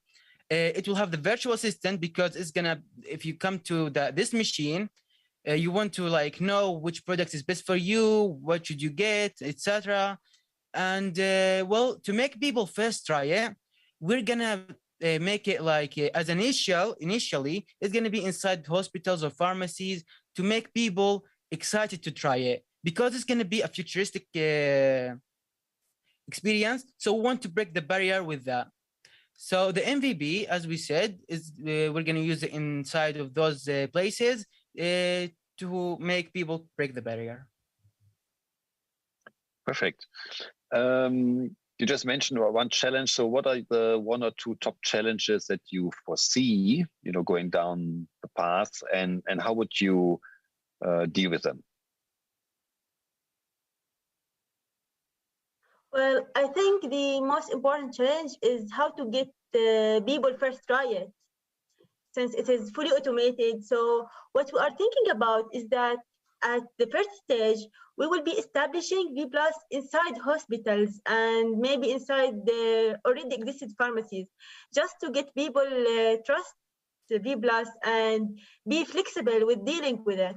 It will have the virtual assistant because it's gonna, if you come to this machine, you want to like know which product is best for you, what should you get, etc. And well, to make people first try it, we're gonna make it like as initially, it's gonna be inside hospitals or pharmacies to make people excited to try it because it's gonna be a futuristic experience. So we want to break the barrier with that. So the MVP, as we said, is we're going to use it inside of those places to make people break the barrier. Perfect. You just mentioned one challenge. So what are the one or two top challenges that you foresee, going down the path, and how would you deal with them? Well, I think the most important challenge is how to get people first try it, since it is fully automated. So what we are thinking about is that at the first stage, we will be establishing Vplus inside hospitals and maybe inside the already existing pharmacies, just to get people trust the Vplus and be flexible with dealing with it.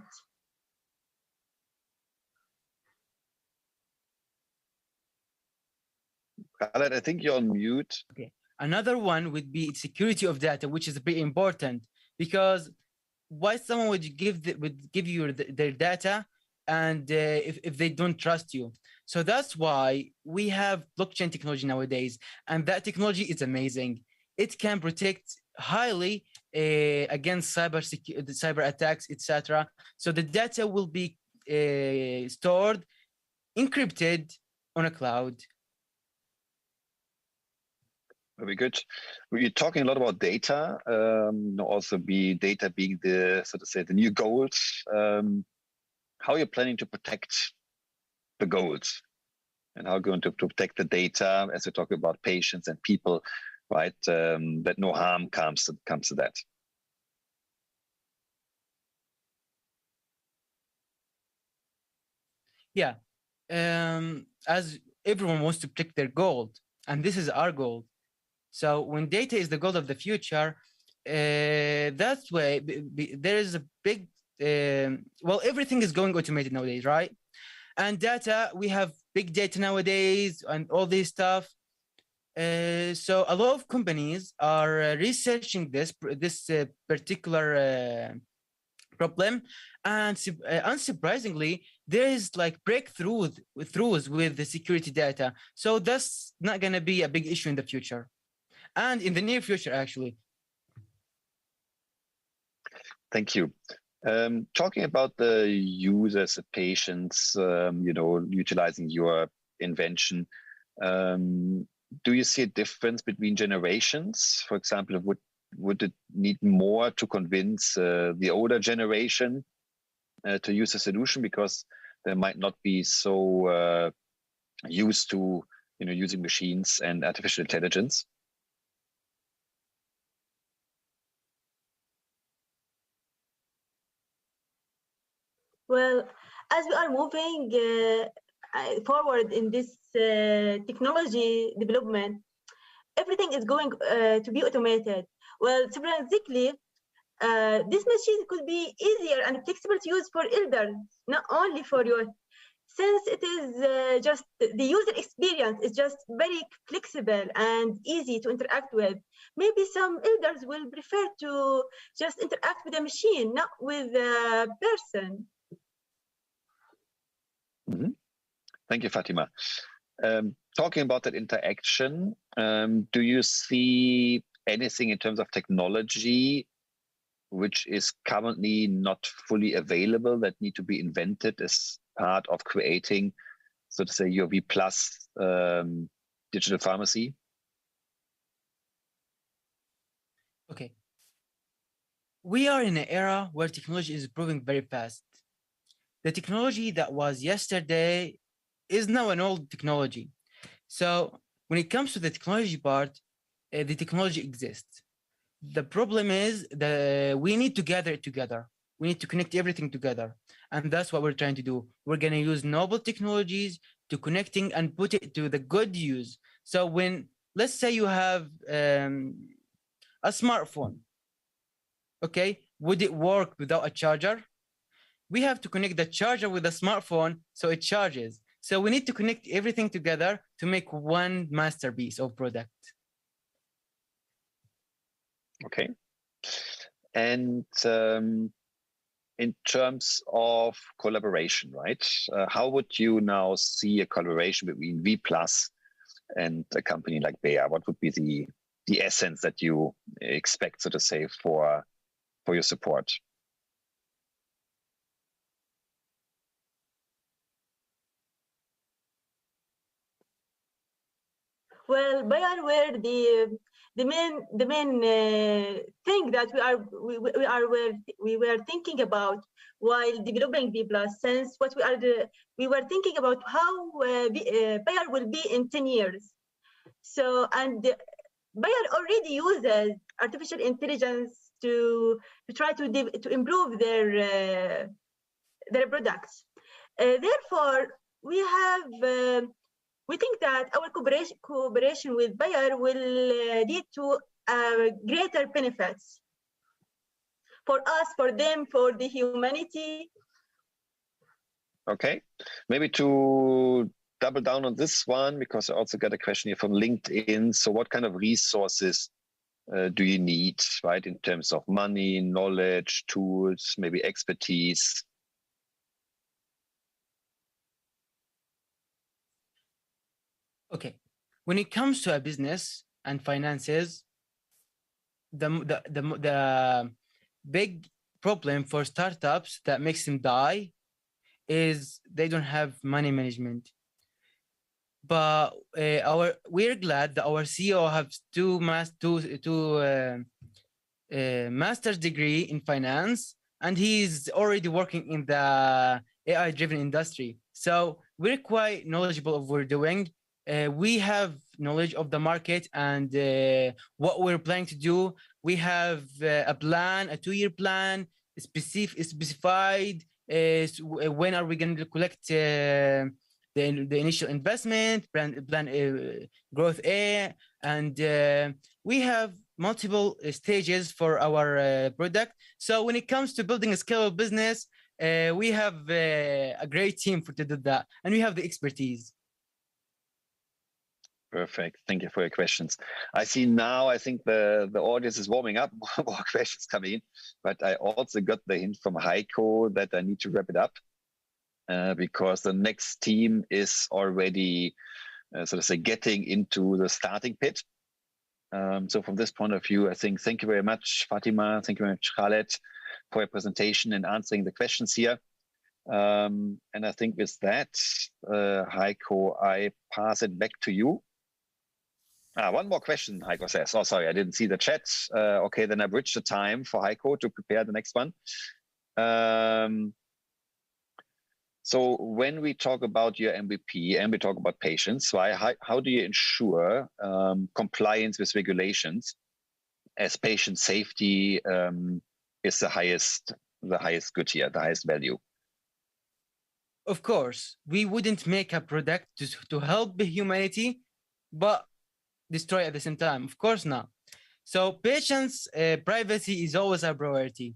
Khaled, I think you're on mute. Okay. Another one would be security of data, which is pretty important because why someone would give you their data and if they don't trust you. So that's why we have blockchain technology nowadays, and that technology is amazing. It can protect highly against cyber attacks, etc. So the data will be stored, encrypted on a cloud. Very good. We're talking a lot about data, also data being the, so to say, the new gold. How are you planning to protect the goals, and how going to protect the data as we talk about patients and people, right? That no harm comes to that. Yeah, as everyone wants to protect their gold, and this is our goal. So when data is the goal of the future, that's why there is a big, well, everything is going automated nowadays, right? And data, we have big data nowadays and all this stuff. So a lot of companies are researching this particular problem, and unsurprisingly, there is like breakthroughs with the security data. So that's not going to be a big issue in the future, and in the near future, actually. Thank you. Talking about the users, the patients, utilizing your invention, do you see a difference between generations? For example, would it need more to convince the older generation to use the solution because they might not be so used to using machines and artificial intelligence? Well, as we are moving forward in this technology development, everything is going to be automated. Well, theoretically, this machine could be easier and flexible to use for elders, not only for youth. Since it is just the user experience is just very flexible and easy to interact with, maybe some elders will prefer to just interact with a machine, not with a person. Mm-hmm. Thank you, Fatima. Talking about that interaction, do you see anything in terms of technology which is currently not fully available that need to be invented as part of creating, so to say, your Vplus digital pharmacy? Okay. We are in an era where technology is improving very fast. The technology that was yesterday is now an old technology. So when it comes to the technology part, the technology exists. The problem is that we need to gather it together. We need to connect everything together. And that's what we're trying to do. We're going to use novel technologies to connecting and put it to the good use. So when, let's say you have a smartphone, okay, would it work without a charger? We have to connect the charger with the smartphone so it charges. So we need to connect everything together to make one masterpiece of product. Okay. And in terms of collaboration, right? How would you now see a collaboration between Vplus and a company like Bayer? What would be the essence that you expect, so to say, for your support? Well, Bayer were the main thing that we were thinking about while developing Vplus. Since what we were thinking about how Bayer will be in 10 years. So and Bayer already uses artificial intelligence to try to improve their products. Therefore, we think that our cooperation with Bayer will lead to greater benefits for us, for them, for the humanity. Okay, maybe to double down on this one, because I also got a question here from LinkedIn. So what kind of resources do you need, right, in terms of money, knowledge, tools, maybe expertise? Okay, when it comes to a business and finances, the big problem for startups that makes them die is they don't have money management. But we're glad that our CEO has two master's degree in finance, and he's already working in the AI-driven industry. So we're quite knowledgeable of what we're doing. We have knowledge of the market and what we're planning to do. We have a plan, a 2-year plan, specified when are we going to collect the initial investment, plan growth A, and we have multiple stages for our product. So when it comes to building a scalable business, we have a great team to do that, and we have the expertise. Perfect. Thank you for your questions. I see now, I think the audience is warming up, more questions coming in, but I also got the hint from Heiko that I need to wrap it up because the next team is already, so to say, getting into the starting pit. So from this point of view, I think, thank you very much, Fatima. Thank you very much, Khaled, for your presentation and answering the questions here. And I think with that, Heiko, I pass it back to you. One more question, Heiko says. Oh, sorry, I didn't see the chat. Okay, then I bridged the time for Heiko to prepare the next one. So when we talk about your MVP and we talk about patients, how do you ensure compliance with regulations as patient safety is the highest good here, the highest value? Of course, we wouldn't make a product to help the humanity, but destroy at the same time. Of course not. So patients' privacy is always our priority.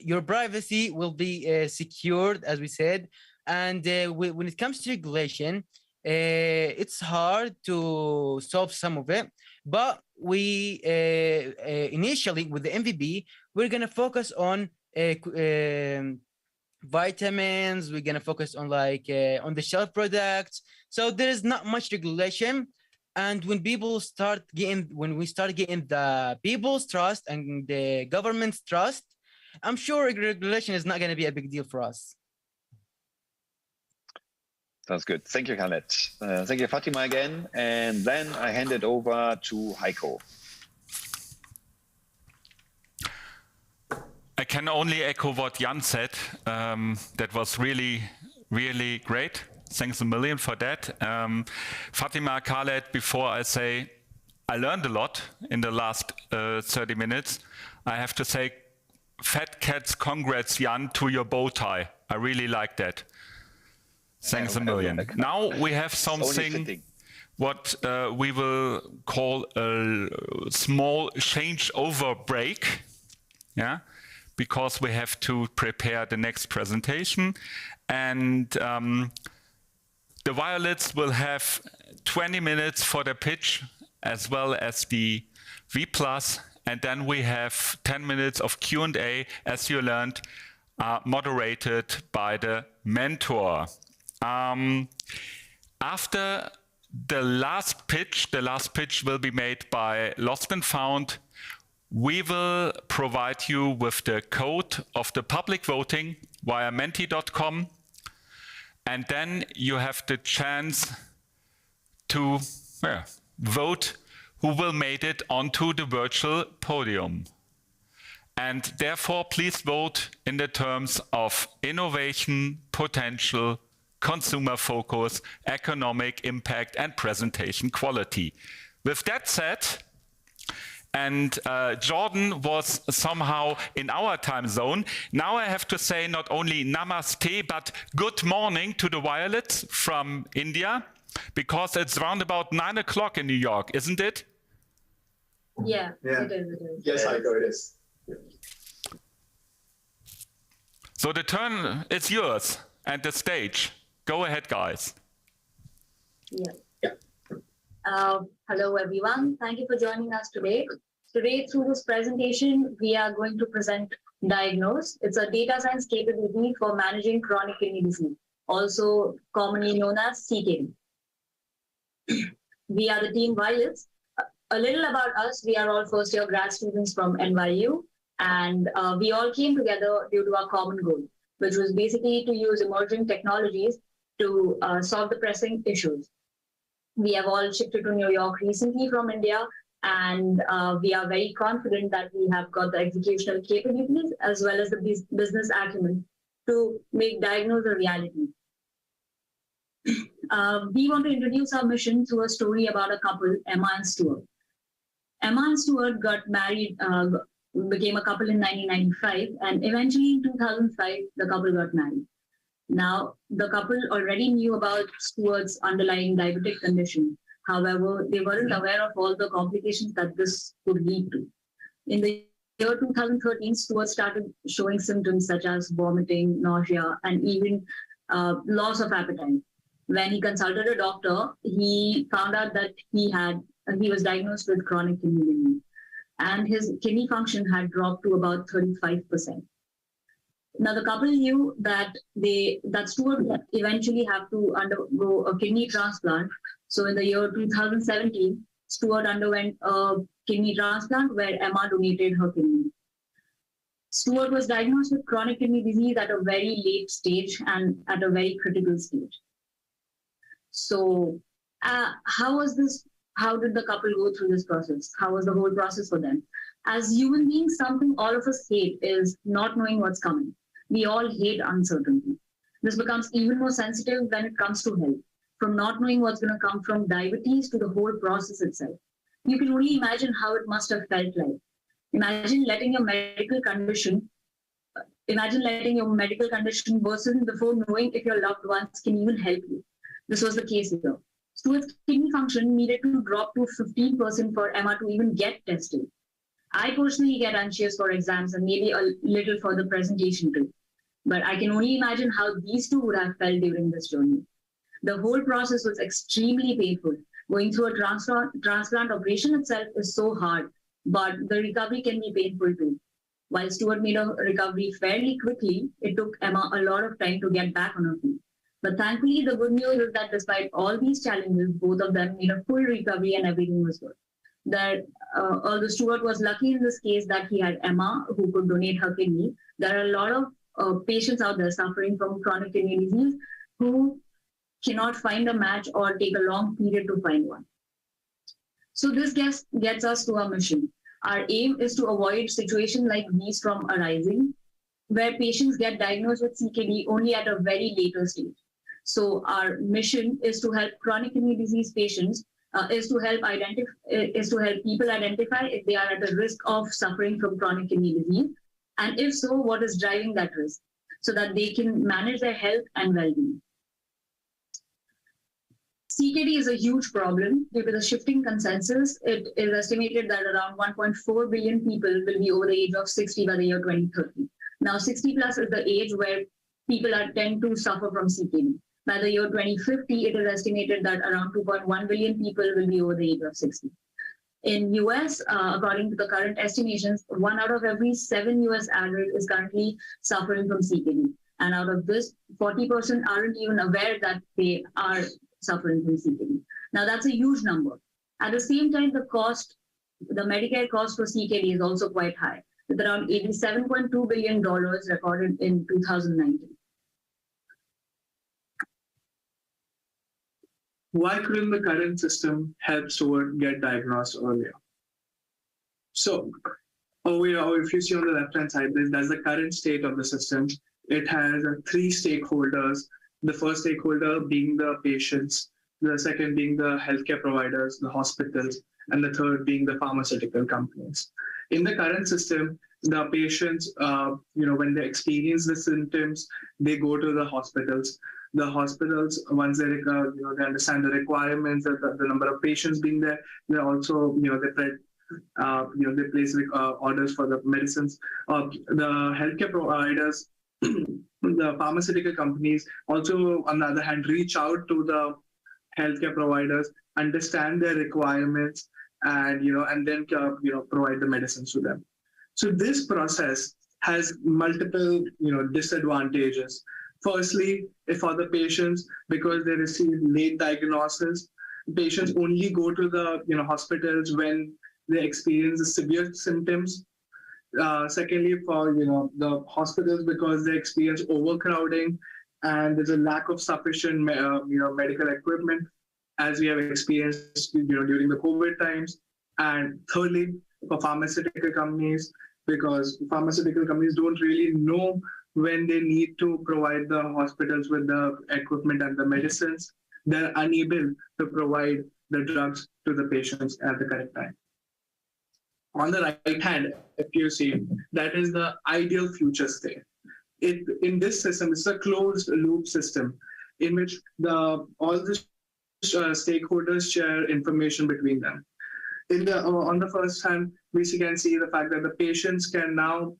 Your privacy will be secured, as we said. And when it comes to regulation, it's hard to solve some of it. But we initially, with the MVP, we're going to focus on vitamins. We're going to focus on on the shelf products. So there's not much regulation. And when we start getting the people's trust and the government's trust, I'm sure regulation is not going to be a big deal for us. Sounds good. Thank you, Khaled. Thank you, Fatima, again. And then I hand it over to Heiko. I can only echo what Jan said. That was really, really great. Thanks a million for that. Fatima, Khaled, before I say, I learned a lot in the last 30 minutes. I have to say, Fat Cats, congrats, Jan, to your bow tie. I really like that. Thanks a million. Now we have something what we will call a small changeover break, yeah, because we have to prepare the next presentation. And the Violets will have 20 minutes for the pitch, as well as the Vplus, and then we have 10 minutes of Q&A, as you learned, moderated by the mentor. After the last pitch will be made by Lost and Found. We will provide you with the code of the public voting via menti.com. And then you have the chance to vote who will make it onto the virtual podium. And therefore, please vote in the terms of innovation, potential, consumer focus, economic impact, and presentation quality. With that said, and Jordan was somehow in our time zone. Now I have to say not only namaste, but good morning to the Violets from India, because it's around about 9 o'clock in New York, isn't it? Yeah. It is. Yes, Heiko, it is. So the turn is yours and the stage. Go ahead, guys. Yeah. Hello, everyone. Thank you for joining us today. Today, through this presentation, we are going to present Diagnose. It's a data science capability for managing chronic kidney disease, also commonly known as CKD. We are the team Violets. A little about us, we are all first-year grad students from NYU, and we all came together due to our common goal, which was basically to use emerging technologies to solve the pressing issues. We have all shifted to New York recently from India, and we are very confident that we have got the executional capabilities as well as the business acumen to make Diagnose a reality. We want to introduce our mission through a story about a couple, Emma and Stuart. Emma and Stuart got married, became a couple in 1995, and eventually in 2005, the couple got married. Now, the couple already knew about Stuart's underlying diabetic condition. However, they weren't aware of all the complications that this could lead to. In the year 2013, Stuart started showing symptoms such as vomiting, nausea, and even loss of appetite. When he consulted a doctor, he found out that he was diagnosed with chronic kidney disease, and his kidney function had dropped to about 35%. Now, the couple knew that Stuart would eventually have to undergo a kidney transplant. So in the year 2017, Stuart underwent a kidney transplant where Emma donated her kidney. Stuart was diagnosed with chronic kidney disease at a very late stage and at a very critical stage. So how did the couple go through this process? How was the whole process for them? As human beings, something all of us hate is not knowing what's coming. We all hate uncertainty. This becomes even more sensitive when it comes to health, from not knowing what's going to come from diabetes to the whole process itself. You can only imagine how it must have felt like. Imagine letting your medical condition worsen before knowing if your loved ones can even help you. This was the case here. Stuart's kidney function needed to drop to 15% for Emma to even get tested. I personally get anxious for exams and maybe a little for the presentation too. But I can only imagine how these two would have felt during this journey. The whole process was extremely painful. Going through a transplant operation itself is so hard, but the recovery can be painful too. While Stuart made a recovery fairly quickly, it took Emma a lot of time to get back on her feet. But thankfully, the good news is that despite all these challenges, both of them made a full recovery and everything was good. Although Stuart was lucky in this case that he had Emma who could donate her kidney, there are a lot of patients out there suffering from chronic kidney disease who cannot find a match or take a long period to find one. So this gets us to our mission. Our aim is to avoid situations like these from arising, where patients get diagnosed with CKD only at a very later stage. So our mission is to help chronic kidney disease patients, is to help people identify if they are at a risk of suffering from chronic kidney disease, and if so, what is driving that risk, so that they can manage their health and well-being. CKD is a huge problem due to the shifting consensus. It is estimated that around 1.4 billion people will be over the age of 60 by the year 2030. Now, 60 plus is the age where people tend to suffer from CKD. By the year 2050, it is estimated that around 2.1 billion people will be over the age of 60. In US, according to the current estimations, 1 out of every 7 US adults is currently suffering from CKD. And out of this, 40% aren't even aware that they are suffering from CKD. Now, that's a huge number. At the same time, the Medicare cost for CKD is also quite high, with around $87.2 billion recorded in 2019. Why couldn't the current system help Stuart get diagnosed earlier? So, if you see on the left-hand side, that's the current state of the system. It has 3 stakeholders. The first stakeholder being the patients, the second being the healthcare providers, the hospitals, and the third being the pharmaceutical companies. In the current system, the patients, when they experience the symptoms, they go to the hospitals. The hospitals, once they understand the requirements, the number of patients being there, they also, they place orders for the medicines. The healthcare providers, the pharmaceutical companies also, on the other hand, reach out to the healthcare providers, understand their requirements, and then provide the medicines to them. So this process has multiple disadvantages. Firstly, for the patients, because they receive late diagnosis, patients only go to the hospitals when they experience severe symptoms. Secondly, for the hospitals, because they experience overcrowding and there's a lack of sufficient medical equipment, as we have experienced during the COVID times. And thirdly, for pharmaceutical companies, because pharmaceutical companies don't really know when they need to provide the hospitals with the equipment and the medicines, they're unable to provide the drugs to the patients at the correct time. On the right hand, if you see, that is the ideal future state. In this system, it's a closed loop system in which all the stakeholders share information between them. On the first hand, we can see the fact that the patients can now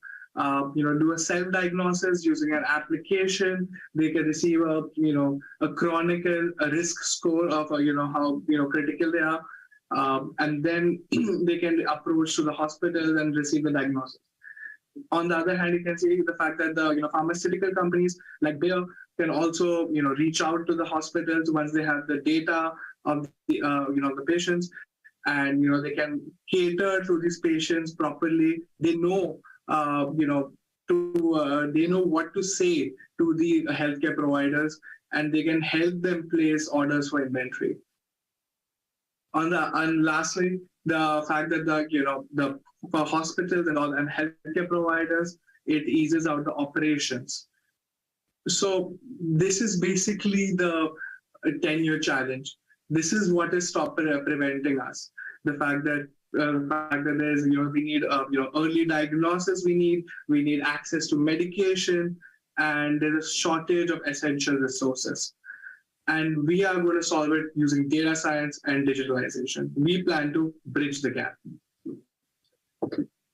do a self-diagnosis using an application. They can receive a risk score of how critical they are, and then they can approach to the hospital and receive the diagnosis. On the other hand, you can see the fact that the pharmaceutical companies like Bayer can also reach out to the hospitals once they have the data of the patients, and they can cater to these patients properly. They know they know what to say to the healthcare providers, and they can help them place orders for inventory. And lastly, the fact that for hospitals and healthcare providers, it eases out the operations. So this is basically the 10-year challenge. This is what is preventing us. The fact that there's we need early diagnosis, we need access to medication, and there's a shortage of essential resources. And we are going to solve it using data science and digitalization. We plan to bridge the gap.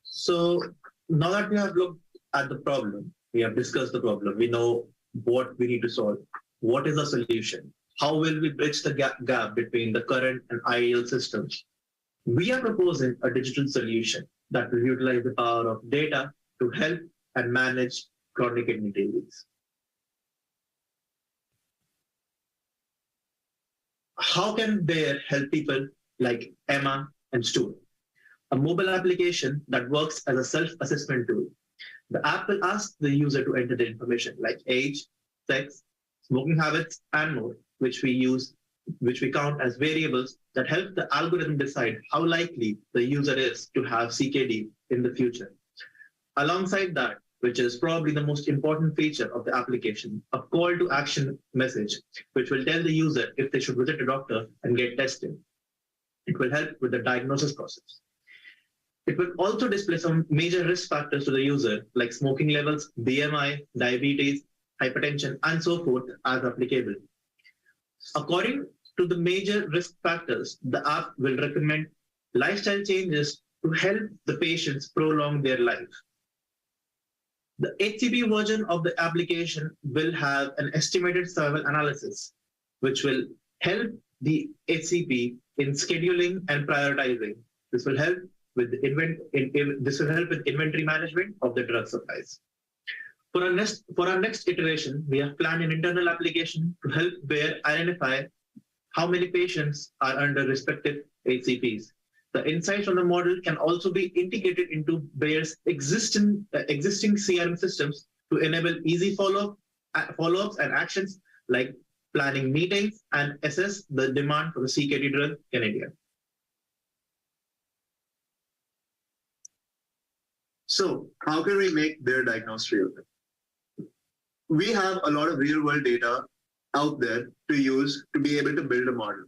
So now that we have looked at the problem, we have discussed the problem, we know what we need to solve. What is the solution? How will we bridge the gap between the current and ideal systems? We are proposing a digital solution that will utilize the power of data to help and manage chronic kidney disease. How can Bayer help people like Emma and Stuart? A mobile application that works as a self-assessment tool. The app will ask the user to enter the information like age, sex, smoking habits, and more, which we count as variables that help the algorithm decide how likely the user is to have CKD in the future. Alongside that, which is probably the most important feature of the application, a call to action message, which will tell the user if they should visit a doctor and get tested. It will help with the diagnosis process. It will also display some major risk factors to the user, like smoking levels, BMI, diabetes, hypertension, and so forth as applicable. According to the major risk factors, the app will recommend lifestyle changes to help the patients prolong their life. The HCP version of the application will have an estimated survival analysis, which will help the HCP in scheduling and prioritizing. This will help with inventory management of the drug supplies. For our next iteration, we have planned an internal application to help Bayer identify how many patients are under respective HCPs. The insights from the model can also be integrated into Bayer's existing CRM systems to enable easy follow-ups and actions like planning meetings and assess the demand for the CKD drug in India. So how can we make Bayer diagnosis real? We have a lot of real-world data out there to use to be able to build a model.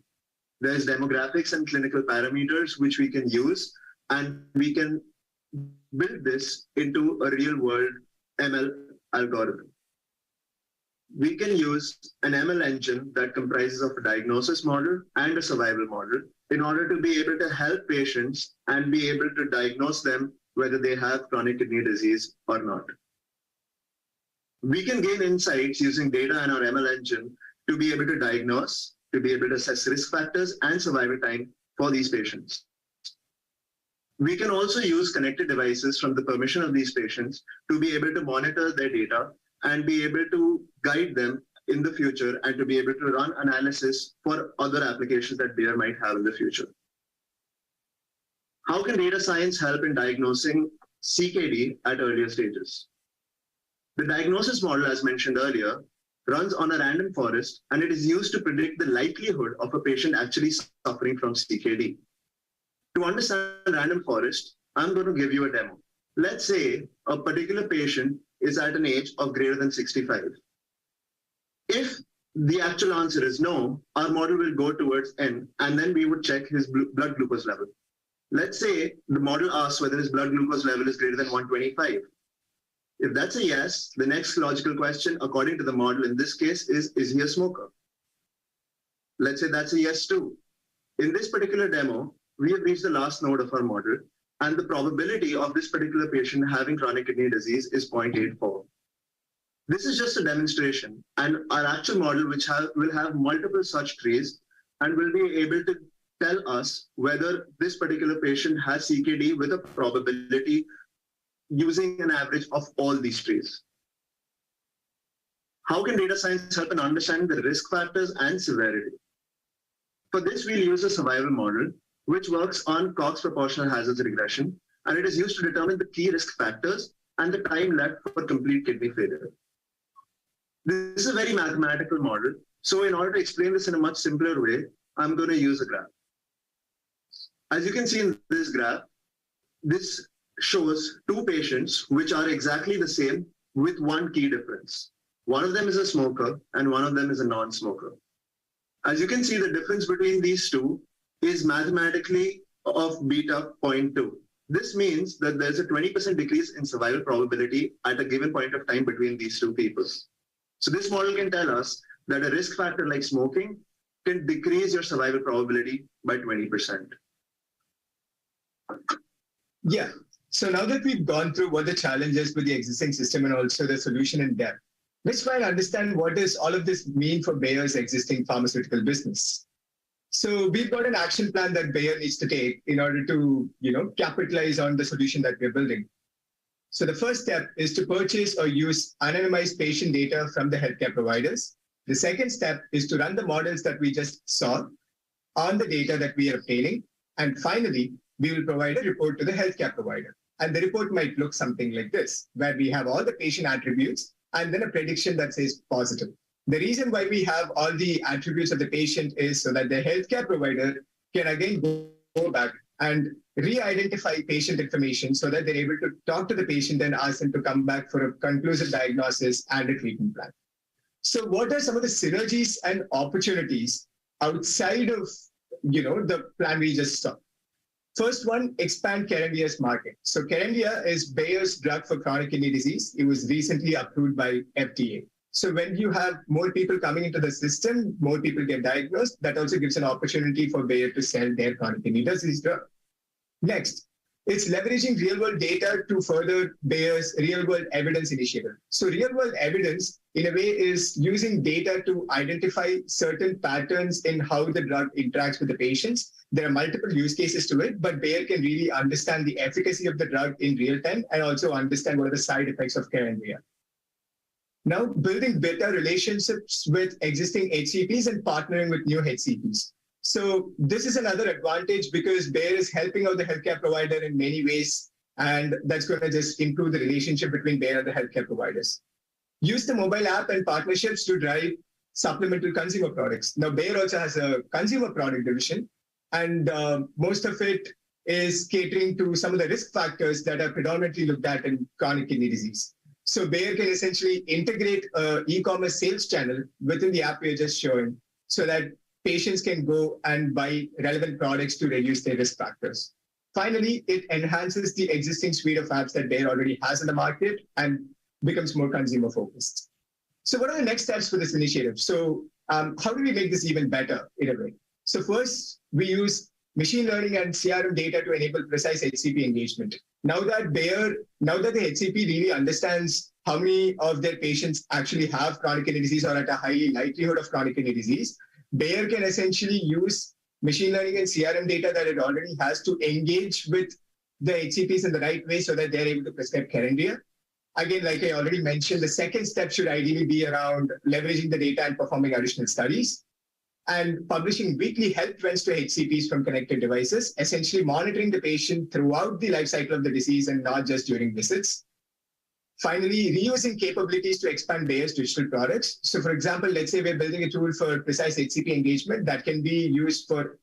There's demographics and clinical parameters which we can use, and we can build this into a real-world ML algorithm. We can use an ML engine that comprises of a diagnosis model and a survival model in order to be able to help patients and be able to diagnose them whether they have chronic kidney disease or not. We can gain insights using data in our ML engine to be able to diagnose, to be able to assess risk factors and survival time for these patients. We can also use connected devices from the permission of these patients to be able to monitor their data and be able to guide them in the future and to be able to run analysis for other applications that Bayer might have in the future. How can data science help in diagnosing CKD at earlier stages? The diagnosis model, as mentioned earlier, runs on a random forest, and it is used to predict the likelihood of a patient actually suffering from CKD. To understand random forest, I'm going to give you a demo. Let's say a particular patient is at an age of greater than 65? If the actual answer is no, our model will go towards N, and then we would check his blood glucose level. Let's say the model asks whether his blood glucose level is greater than 125. If that's a yes, the next logical question, according to the model in this case, is he a smoker? Let's say that's a yes too. In this particular demo, we have reached the last node of our model, and the probability of this particular patient having chronic kidney disease is 0.84. This is just a demonstration, and our actual model, which will have multiple such trees, and will be able to tell us whether this particular patient has CKD with a probability using an average of all these trees. How can data science help in understanding the risk factors and severity? For this, we'll use a survival model, which works on Cox proportional hazards regression, and it is used to determine the key risk factors and the time left for complete kidney failure. This is a very mathematical model. So in order to explain this in a much simpler way, I'm going to use a graph. As you can see in this graph, this shows two patients which are exactly the same with one key difference. One of them is a smoker and one of them is a non-smoker. As you can see, the difference between these two is mathematically of beta 0.2. This means that there's a 20% decrease in survival probability at a given point of time between these two people. So this model can tell us that a risk factor like smoking can decrease your survival probability by 20%. Yeah. So now that we've gone through what the challenge is with the existing system and also the solution in depth, let's try and understand what does all of this mean for Bayer's existing pharmaceutical business. So we've got an action plan that Bayer needs to take in order to, capitalize on the solution that we're building. So the first step is to purchase or use anonymized patient data from the healthcare providers. The second step is to run the models that we just saw on the data that we are obtaining. And finally, we will provide a report to the healthcare provider. And the report might look something like this, where we have all the patient attributes and then a prediction that says positive. The reason why we have all the attributes of the patient is so that the healthcare provider can again go back and re-identify patient information so that they're able to talk to the patient and ask them to come back for a conclusive diagnosis and a treatment plan. So what are some of the synergies and opportunities outside of, the plan we just saw? First one, expand Kerendia's market. So Kerendia is Bayer's drug for chronic kidney disease. It was recently approved by FDA. So when you have more people coming into the system, more people get diagnosed, that also gives an opportunity for Bayer to sell their chronic kidney disease drug. Next, it's leveraging real-world data to further Bayer's real-world evidence initiative. So real-world evidence, in a way, is using data to identify certain patterns in how the drug interacts with the patients. There are multiple use cases to it, but Bayer can really understand the efficacy of the drug in real time and also understand what are the side effects of Kerendia. Now, building better relationships with existing HCPs and partnering with new HCPs. So this is another advantage because Bayer is helping out the healthcare provider in many ways, and that's going to just improve the relationship between Bayer and the healthcare providers. Use the mobile app and partnerships to drive supplemental consumer products. Now, Bayer also has a consumer product division, and most of it is catering to some of the risk factors that are predominantly looked at in chronic kidney disease. So Bayer can essentially integrate an e-commerce sales channel within the app we are just showing so that patients can go and buy relevant products to reduce their risk factors. Finally, it enhances the existing suite of apps that Bayer already has in the market and becomes more consumer focused. So what are the next steps for this initiative? So how do we make this even better in a way? So first, we use machine learning and CRM data to enable precise HCP engagement. Now that the HCP really understands how many of their patients actually have chronic kidney disease or at a high likelihood of chronic kidney disease, Bayer can essentially use machine learning and CRM data that it already has to engage with the HCPs in the right way so that they're able to prescribe Kerendia. Again, like I already mentioned, the second step should ideally be around leveraging the data and performing additional studies and publishing weekly health trends to HCPs from connected devices, essentially monitoring the patient throughout the life cycle of the disease and not just during visits. Finally, reusing capabilities to expand Bayer's digital products. So for example, let's say we're building a tool for precise HCP engagement that can be used for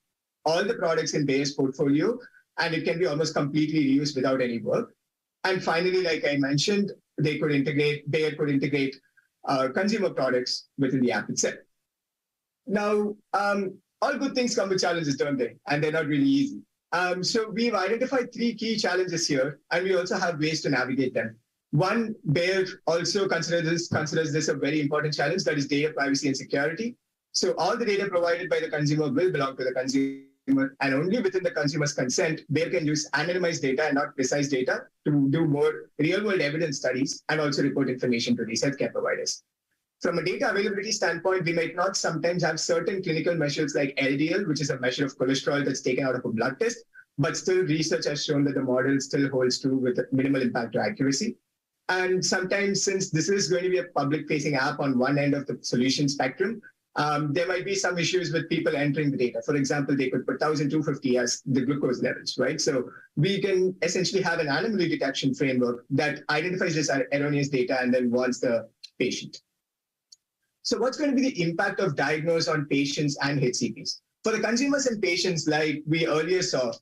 all the products in Bayer's portfolio, and it can be almost completely reused without any work. And finally, like I mentioned, Bayer could integrate consumer products within the app itself. Now, all good things come with challenges, don't they? And they're not really easy. So we've identified 3 key challenges here, and we also have ways to navigate them. One, Bayer also considers this a very important challenge, that is data privacy and security. So all the data provided by the consumer will belong to the consumer, and only within the consumer's consent, Bayer can use anonymized data and not precise data to do more real-world evidence studies and also report information to these healthcare providers. From a data availability standpoint, we might not sometimes have certain clinical measures like LDL, which is a measure of cholesterol that's taken out of a blood test, but still research has shown that the model still holds true with minimal impact to accuracy. And sometimes, since this is going to be a public-facing app on one end of the solution spectrum, there might be some issues with people entering the data. For example, they could put 1,250 as the glucose levels, right? So we can essentially have an anomaly detection framework that identifies this erroneous data and then warns the patient. So what's going to be the impact of diagnose on patients and HCPs? For the consumers and patients, like we earlier saw,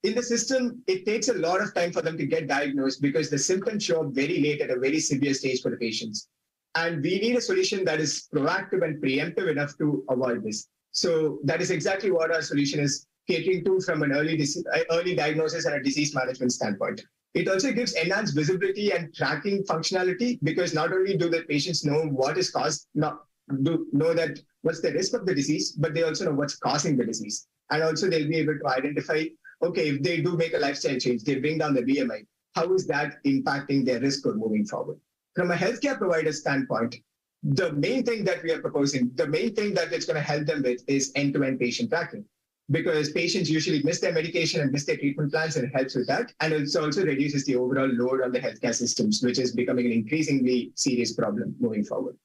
in the system, it takes a lot of time for them to get diagnosed because the symptoms show up very late at a very severe stage for the patients. And we need a solution that is proactive and preemptive enough to avoid this. So that is exactly what our solution is catering to from an early diagnosis and a disease management standpoint. It also gives enhanced visibility and tracking functionality because not only do the patients know what is caused, know that what's the risk of the disease, but they also know what's causing the disease. And also they'll be able to identify, okay, if they do make a lifestyle change, they bring down the BMI, how is that impacting their risk score moving forward? From a healthcare provider standpoint, the main thing that we are proposing, the main thing that it's going to help them with is end-to-end patient tracking. Because patients usually miss their medication and miss their treatment plans, and it helps with that. And it also reduces the overall load on the healthcare systems, which is becoming an increasingly serious problem moving forward.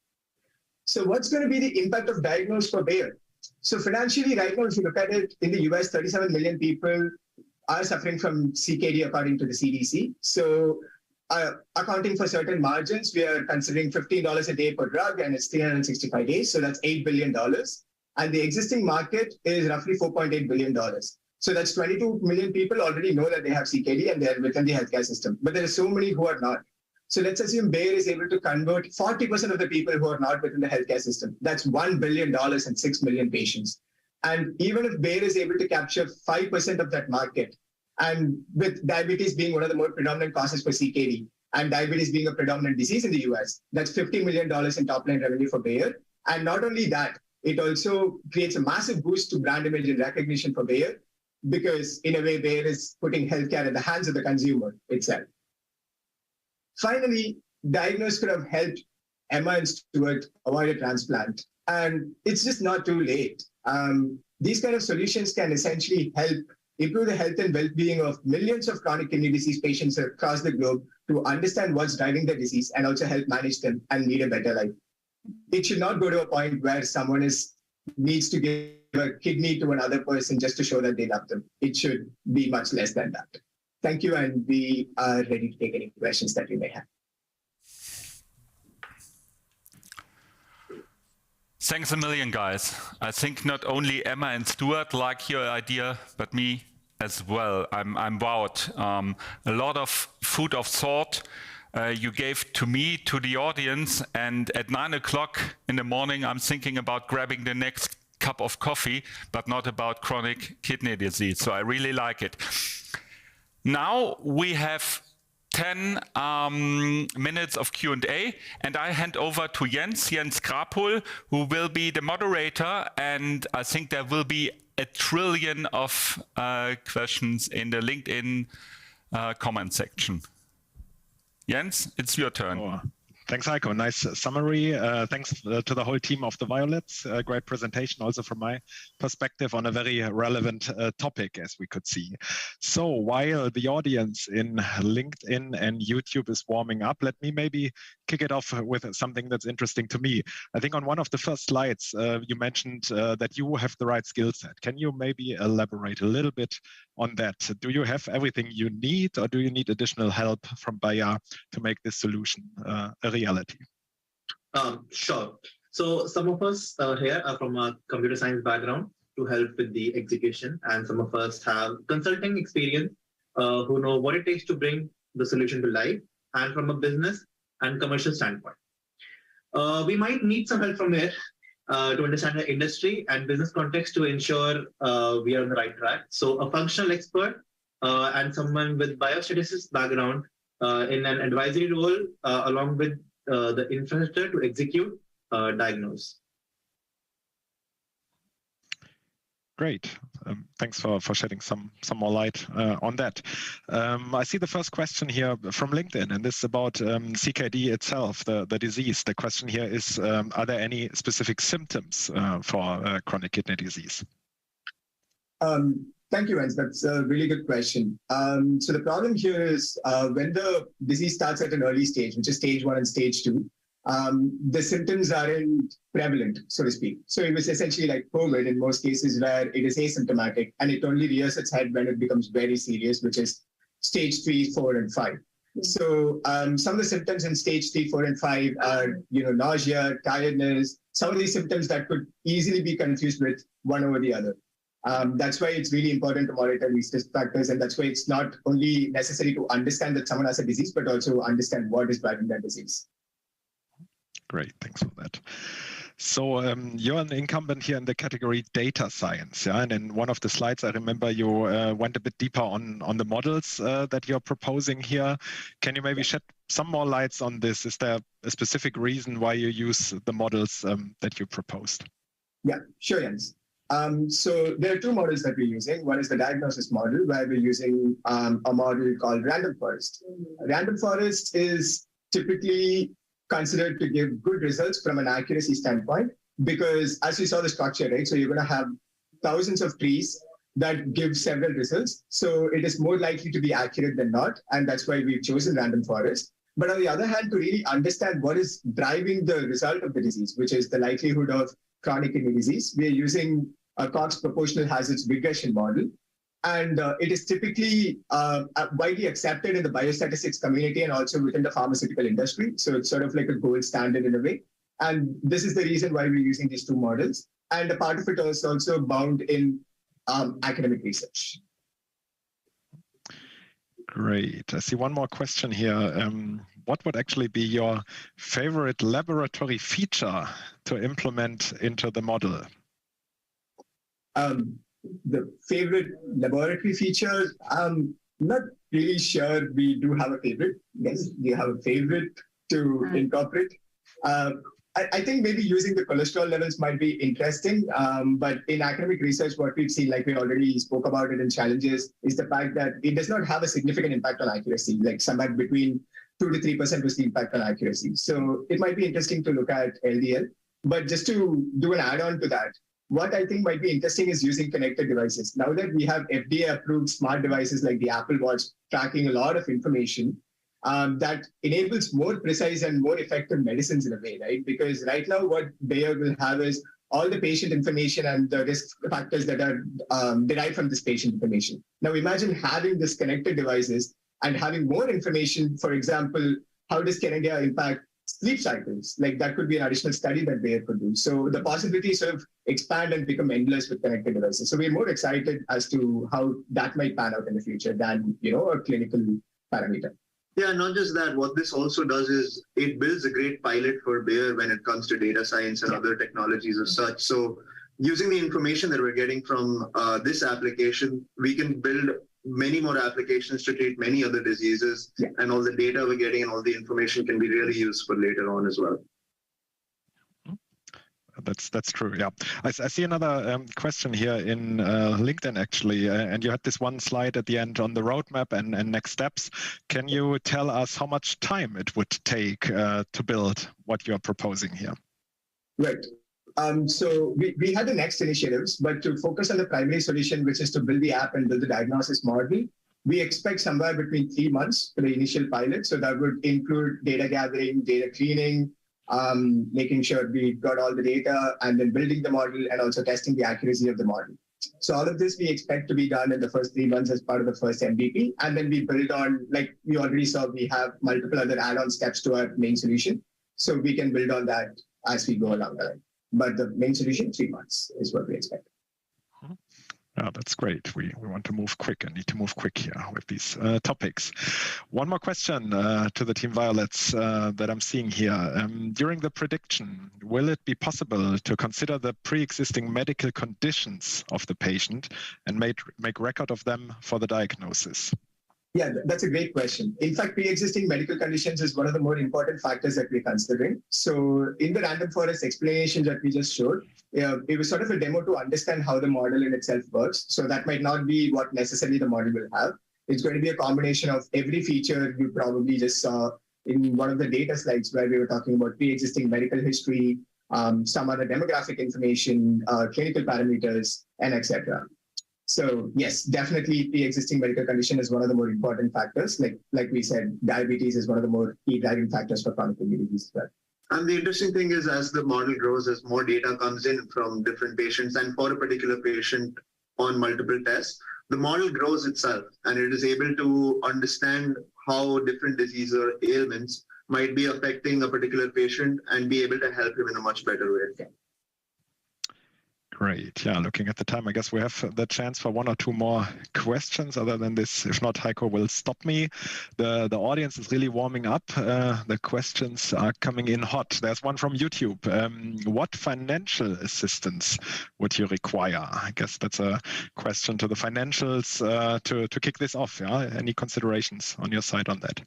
So what's going to be the impact of diagnosis for Bayer? So financially, right now, if you look at it, in the US, 37 million people are suffering from CKD according to the CDC. So accounting for certain margins, we are considering $15 a day per drug, and it's 365 days. So that's $8 billion. And the existing market is roughly $4.8 billion. So that's 22 million people already know that they have CKD and they're within the healthcare system. But there are so many who are not. So let's assume Bayer is able to convert 40% of the people who are not within the healthcare system. That's $1 billion and 6 million patients. And even if Bayer is able to capture 5% of that market, and with diabetes being one of the more predominant causes for CKD, and diabetes being a predominant disease in the US, that's $50 million in top-line revenue for Bayer. And not only that, it also creates a massive boost to brand image and recognition for Bayer, because in a way, Bayer is putting healthcare in the hands of the consumer itself. Finally, Diagnose could have helped Emma and Stuart avoid a transplant. And it's just not too late. These kind of solutions can essentially help improve the health and well-being of millions of chronic kidney disease patients across the globe to understand what's driving the disease and also help manage them and lead a better life. It should not go to a point where someone needs to give a kidney to another person just to show that they love them. It should be much less than that. Thank you, and we are ready to take any questions that you may have. Thanks a million, guys. I think not only Emma and Stuart like your idea, but me as well. I'm wowed. A lot of food of thought you gave to me, to the audience, and at 9 o'clock in the morning, I'm thinking about grabbing the next cup of coffee, but not about chronic kidney disease. So I really like it. Now we have 10 minutes of Q&A, and I hand over to Jens Krapul, who will be the moderator, and I think there will be a trillion of questions in the LinkedIn comment section. Jens, it's your turn. Oh, thanks, Heiko. Nice summary. Thanks to the whole team of the Violets. Great presentation also from my perspective on a very relevant topic, as we could see. So while the audience in LinkedIn and YouTube is warming up, let me maybe kick it off with something that's interesting to me. I think on one of the first slides, you mentioned that you have the right skill set. Can you maybe elaborate a little bit on that? Do you have everything you need, or do you need additional help from Bayer to make this solution a reality? Sure. So some of us here are from a computer science background to help with the execution, and some of us have consulting experience who know what it takes to bring the solution to life, and from a business and commercial standpoint. We might need some help from there to understand the industry and business context to ensure we are on the right track. So a functional expert and someone with biostatistics background in an advisory role along with the infrastructure to execute, diagnose. Great. Thanks for shedding some more light on that. I see the first question here from LinkedIn, and this is about CKD itself, the disease. The question here is, are there any specific symptoms for chronic kidney disease? Thank you, Jens. That's a really good question. So the problem here is when the disease starts at an early stage, which is stage 1 and stage 2, the symptoms aren't prevalent, so to speak. So it was essentially like COVID in most cases where it is asymptomatic and it only rears its head when it becomes very serious, which is stage 3, 4, and 5. So some of the symptoms in stage 3, 4, and 5 are, nausea, tiredness, some of these symptoms that could easily be confused with one over the other. That's why it's really important to monitor these risk factors, and that's why it's not only necessary to understand that someone has a disease, but also understand what is driving that disease. Great, thanks for that. So you're an incumbent here in the category data science, yeah? And in one of the slides, I remember you went a bit deeper on the models that you're proposing here. Can you maybe shed some more lights on this? Is there a specific reason why you use the models that you proposed? Yeah, sure, Jens. So there are two models that we're using. One is the diagnosis model, where we're using a model called random forest. Random forest is typically considered to give good results from an accuracy standpoint, because as you saw the structure, right? So you're going to have thousands of trees that give several results. So it is more likely to be accurate than not. And that's why we've chosen random forest. But on the other hand, to really understand what is driving the result of the disease, which is the likelihood of chronic kidney disease, we are using a Cox proportional hazards regression model. And it is typically widely accepted in the biostatistics community and also within the pharmaceutical industry. So it's sort of like a gold standard in a way. And this is the reason why we're using these two models. And a part of it is also bound in academic research. Great. I see one more question here. What would actually be your favorite laboratory feature to implement into the model? The favorite laboratory feature, I'm not really sure we do have a favorite. Yes, we have a favorite to incorporate. I think maybe using the cholesterol levels might be interesting, but in academic research, what we've seen, like we already spoke about it in challenges, is the fact that it does not have a significant impact on accuracy, like somewhere between 2 to 3% was the impact on accuracy. So it might be interesting to look at LDL, but just to do an add-on to that, what I think might be interesting is using connected devices. Now that we have FDA-approved smart devices like the Apple Watch tracking a lot of information, that enables more precise and more effective medicines in a way, right? Because right now what Bayer will have is all the patient information and the risk factors that are derived from this patient information. Now imagine having this connected devices and having more information. For example, how does Canada impact sleep cycles? Like that could be an additional study that Bayer could do. So the possibilities sort of expand and become endless with connected devices. So we're more excited as to how that might pan out in the future than, a clinical parameter. Yeah, not just that, what this also does is it builds a great pilot for Bayer when it comes to data science and other technologies as such. So using the information that we're getting from this application, we can build many more applications to treat many other diseases, and all the data we're getting and all the information can be really useful later on as well. That's true. Yeah, I see another question here in LinkedIn actually, and you had this one slide at the end on the roadmap and next steps. Can you tell us how much time it would take to build what you're proposing here? Right. So we had the next initiatives, but to focus on the primary solution, which is to build the app and build the diagnosis model, we expect somewhere between 3 months for the initial pilot. So that would include data gathering, data cleaning, making sure we got all the data, and then building the model and also testing the accuracy of the model. So all of this we expect to be done in the first 3 months as part of the first MVP. And then we build on, like we already saw, we have multiple other add-on steps to our main solution. So we can build on that as we go along the line. But the main solution, 3 months is what we expect. Yeah, that's great. We want to move quick and need to move quick here with these topics. One more question to the Team Violets that I'm seeing here. During the prediction, will it be possible to consider the pre-existing medical conditions of the patient and make record of them for the diagnosis? Yeah, that's a great question. In fact, pre-existing medical conditions is one of the more important factors that we're considering. So in the random forest explanation that we just showed, it was sort of a demo to understand how the model in itself works. So that might not be what necessarily the model will have. It's going to be a combination of every feature you probably just saw in one of the data slides where we were talking about pre-existing medical history, some other demographic information, clinical parameters, and etc. So yes, definitely pre-existing medical condition is one of the more important factors. Like we said, diabetes is one of the more key driving factors for chronic kidney disease as well. And the interesting thing is, as the model grows, as more data comes in from different patients and for a particular patient on multiple tests, the model grows itself and it is able to understand how different diseases or ailments might be affecting a particular patient and be able to help him in a much better way. Great. Yeah, looking at the time, I guess we have the chance for one or two more questions. Other than this, if not, Heiko will stop me. The audience is really warming up. The questions are coming in hot. There's one from YouTube. What financial assistance would you require? I guess that's a question to the financials to kick this off. Yeah? Any considerations on your side on that?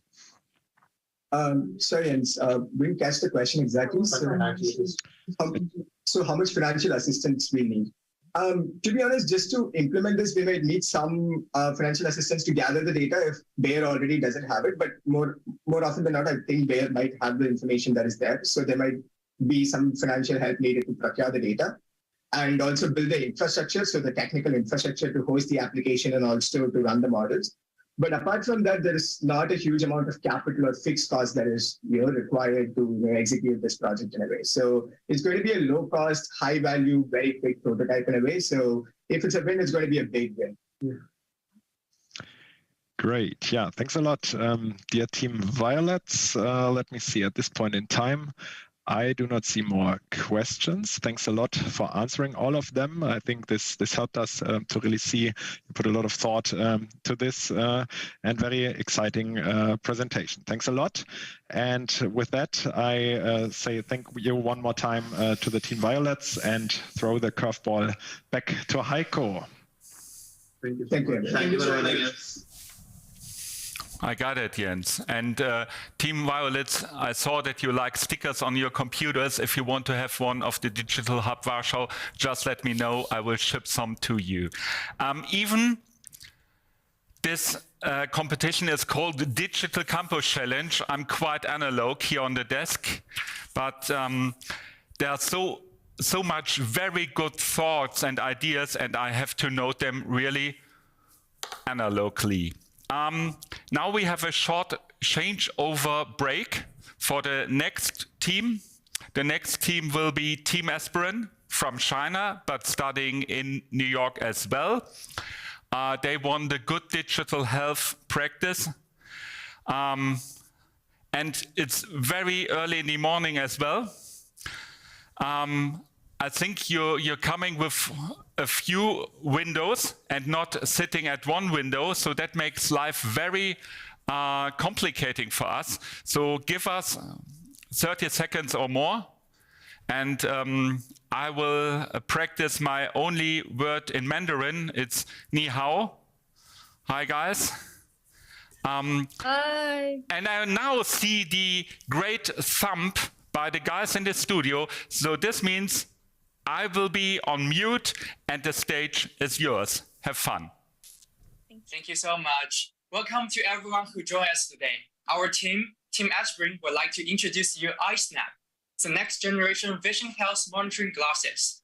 Sorry, Jens, we didn't catch the question exactly. So how much financial assistance we need? To be honest, just to implement this, we might need some financial assistance to gather the data if Bayer already doesn't have it. But more often than not, I think Bayer might have the information that is there. So there might be some financial help needed to procure the data and also build the infrastructure, so the technical infrastructure to host the application and also to run the models. But apart from that, there is not a huge amount of capital or fixed cost that is required to execute this project in a way. So it's going to be a low cost, high value, very quick prototype in a way. So if it's a win, it's going to be a big win. Yeah. Great. Yeah, thanks a lot, dear Team Violets. Let me see at this point in time. I do not see more questions. Thanks a lot for answering all of them. I think this helped us to really see, you put a lot of thought to this and very exciting presentation. Thanks a lot. And with that, I say thank you one more time to the Team Violets and throw the curveball back to Heiko. Thank you. Thank you. Thank you for joining us. I got it, Jens. And Team Violets, I saw that you like stickers on your computers. If you want to have one of the DigitalHub Warsaw, just let me know. I will ship some to you. Even this competition is called the Digital Campus Challenge. I'm quite analog here on the desk, but there are so much very good thoughts and ideas, and I have to note them really analogically. Now we have a short changeover break for the next team. The next team will be Team Aspirin from China, but studying in New York as well. They won the Good Digital Health Practice. And it's very early in the morning as well. I think you're coming with a few windows and not sitting at one window, so that makes life very complicating for us. So give us 30 seconds or more, and I will practice my only word in Mandarin. It's ni hao. Hi, guys. Hi. And I now see the great thump by the guys in the studio, so this means I will be on mute and the stage is yours. Have fun. Thank you so much. Welcome to everyone who joined us today. Our team, Team Aspirin, would like to introduce you iSnap. It's the next generation vision health monitoring glasses.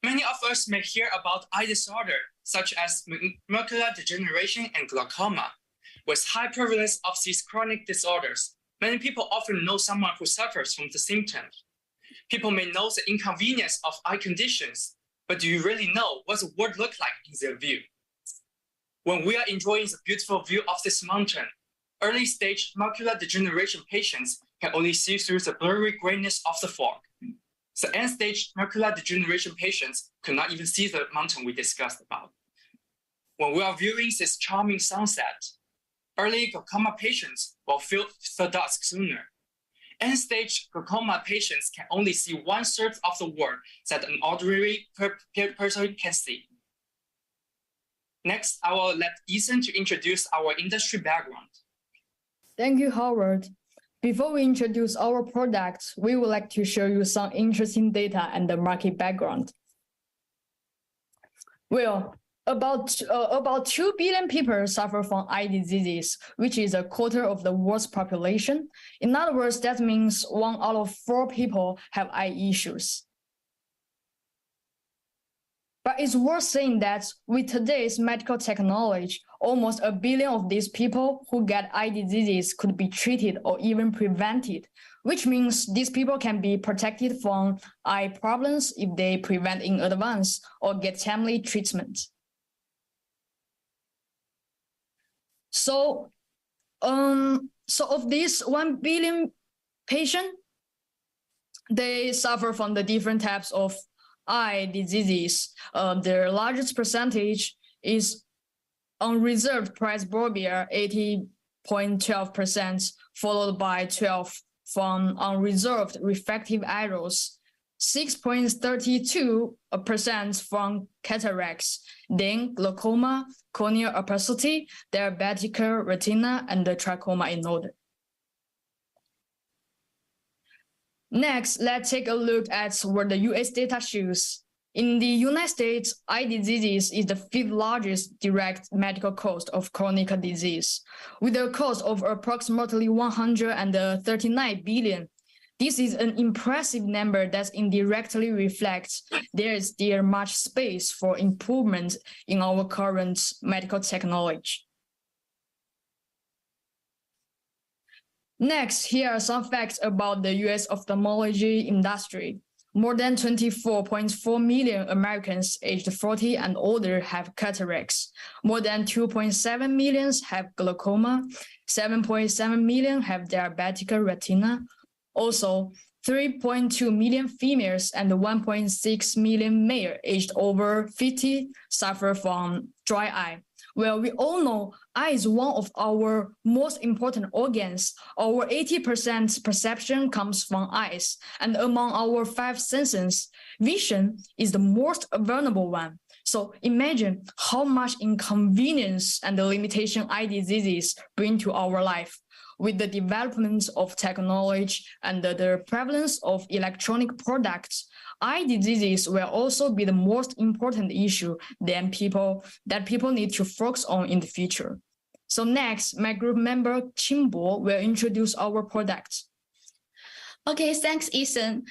Many of us may hear about eye disorder, such as macular degeneration and glaucoma. With high prevalence of these chronic disorders, many people often know someone who suffers from the symptoms. People may know the inconvenience of eye conditions, but do you really know what the world looks like in their view? When we are enjoying the beautiful view of this mountain, early-stage macular degeneration patients can only see through the blurry grayness of the fog. So end-stage macular degeneration patients could not even see the mountain we discussed about. When we are viewing this charming sunset, early glaucoma patients will feel the dusk sooner. End-stage glaucoma patients can only see 1/3 of the world that an ordinary person can see. Next, I will let Ethan to introduce our industry background. Thank you, Howard. Before we introduce our products, we would like to show you some interesting data and the market background. Well, about 2 billion people suffer from eye diseases, which is 1/4 of the world's population. In other words, that means 1 out of 4 people have eye issues. But it's worth saying that with today's medical technology, almost 1 billion of these people who get eye diseases could be treated or even prevented, which means these people can be protected from eye problems if they prevent in advance or get timely treatment. So of these 1 billion patients, they suffer from the different types of eye diseases. The largest percentage is unreserved presbyopia, 80.12%, followed by 12 from unreserved refractive errors, 6.32% from cataracts, then glaucoma, corneal opacity, diabetic retina, and the trachoma in order. Next, let's take a look at what the US data shows. In the United States, eye diseases is the 5th largest direct medical cost of chronic disease, with a cost of approximately $139 billion. This is an impressive number that indirectly reflects there is still much space for improvement in our current medical technology. Next, here are some facts about the US ophthalmology industry. More than 24.4 million Americans aged 40 and older have cataracts. More than 2.7 million have glaucoma. 7.7 million have diabetic retina. Also, 3.2 million females and 1.6 million males aged over 50 suffer from dry eye. Well, we all know eye is one of our most important organs. Our 80% perception comes from eyes, and among our 5 senses, vision is the most vulnerable one. So imagine how much inconvenience and the limitation eye diseases bring to our life. With the development of technology and the prevalence of electronic products, eye diseases will also be the most important issue that people need to focus on in the future. So next, my group member Qingbo will introduce our product. Okay, thanks, Ethan.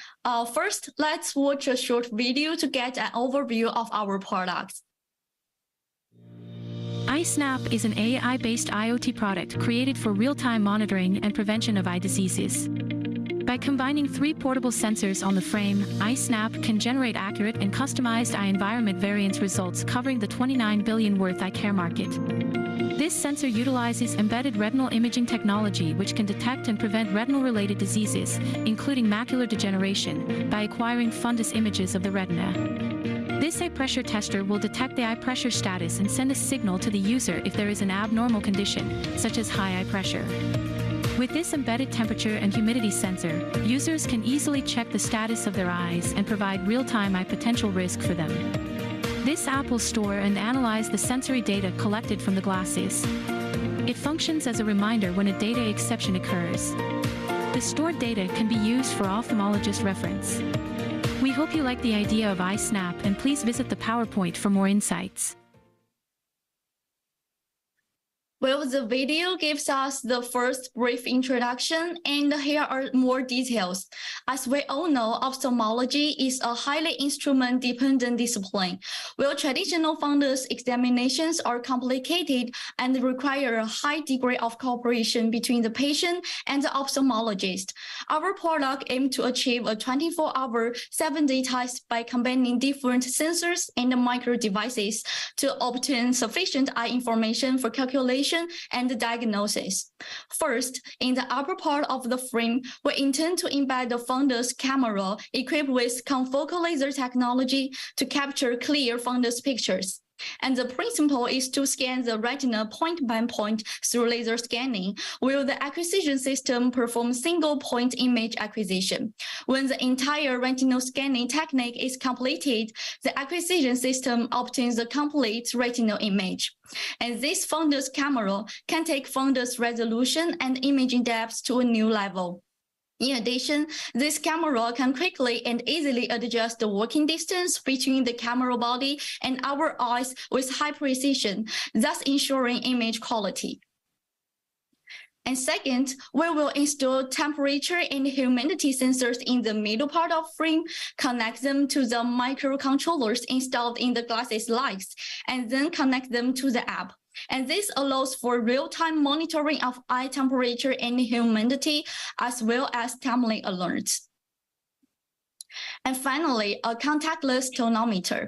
First, let's watch a short video to get an overview of our product. iSnap is an AI-based IoT product created for real-time monitoring and prevention of eye diseases. By combining 3 portable sensors on the frame, iSnap can generate accurate and customized eye environment variance results covering the 29 billion worth eye care market. This sensor utilizes embedded retinal imaging technology which can detect and prevent retinal-related diseases, including macular degeneration, by acquiring fundus images of the retina. This eye pressure tester will detect the eye pressure status and send a signal to the user if there is an abnormal condition, such as high eye pressure. With this embedded temperature and humidity sensor, users can easily check the status of their eyes and provide real-time eye potential risk for them. This app will store and analyze the sensory data collected from the glasses. It functions as a reminder when a data exception occurs. The stored data can be used for ophthalmologist reference. We hope you like the idea of iSnap, and please visit the PowerPoint for more insights. Well, the video gives us the first brief introduction, and here are more details. As we all know, ophthalmology is a highly instrument-dependent discipline, where traditional fundus examinations are complicated and require a high degree of cooperation between the patient and the ophthalmologist. Our product aims to achieve a 24-hour, 7-day test by combining different sensors and micro devices to obtain sufficient eye information for calculation interpretation and diagnosis. First, in the upper part of the frame, we intend to embed the fundus camera equipped with confocal laser technology to capture clear fundus pictures. And the principle is to scan the retina point by point through laser scanning, while the acquisition system performs single point image acquisition. When the entire retinal scanning technique is completed, the acquisition system obtains the complete retinal image. And this fundus camera can take fundus resolution and imaging depth to a new level. In addition, this camera can quickly and easily adjust the working distance between the camera body and our eyes with high precision, thus ensuring image quality. And second, we will install temperature and humidity sensors in the middle part of frame, connect them to the microcontrollers installed in the glasses lights, and then connect them to the app. And this allows for real-time monitoring of eye temperature and humidity, as well as timely alerts. And finally, a contactless tonometer.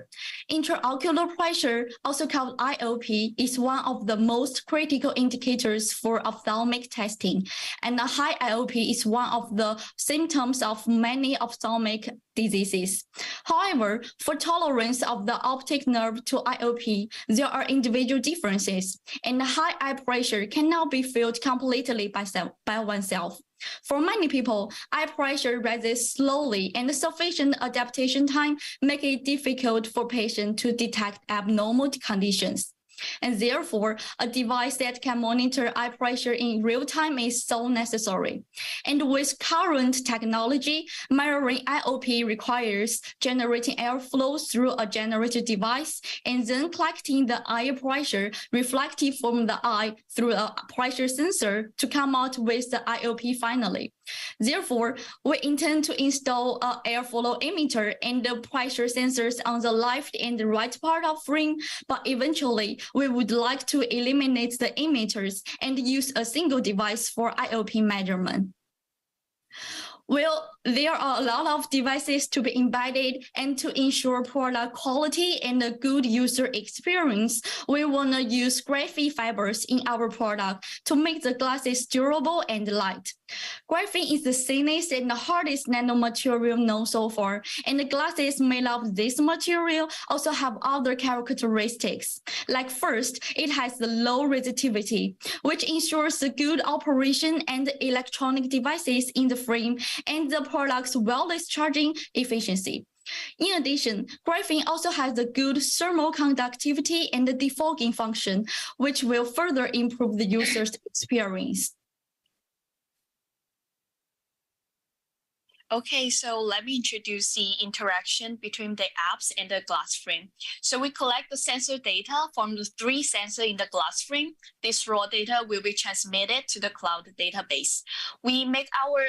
Intraocular pressure, also called IOP, is one of the most critical indicators for ophthalmic testing. And a high IOP is one of the symptoms of many ophthalmic diseases. However, for tolerance of the optic nerve to IOP, there are individual differences, and high eye pressure cannot be felt completely by oneself. For many people, eye pressure rises slowly, and sufficient adaptation time make it difficult for patients to detect abnormal conditions. And therefore, a device that can monitor eye pressure in real time is so necessary. And with current technology, measuring IOP requires generating airflow through a generator device and then collecting the eye pressure reflected from the eye through a pressure sensor to come out with the IOP finally. Therefore, we intend to install an airflow emitter and the pressure sensors on the left and the right part of frame, but eventually we would like to eliminate the emitters and use a single device for IOP measurement. Well, there are a lot of devices to be embedded, and to ensure product quality and a good user experience, we want to use graphene fibers in our product to make the glasses durable and light. Graphene is the thinnest and the hardest nanomaterial known so far, and the glasses made of this material also have other characteristics. Like first, it has the low resistivity, which ensures the good operation and electronic devices in the frame and the product's wireless charging efficiency. In addition, graphene also has the good thermal conductivity and the defogging function, which will further improve the user's experience. Okay, so let me introduce the interaction between the apps and the glass frame. So we collect the sensor data from the 3 sensors in the glass frame. This raw data will be transmitted to the cloud database. We make our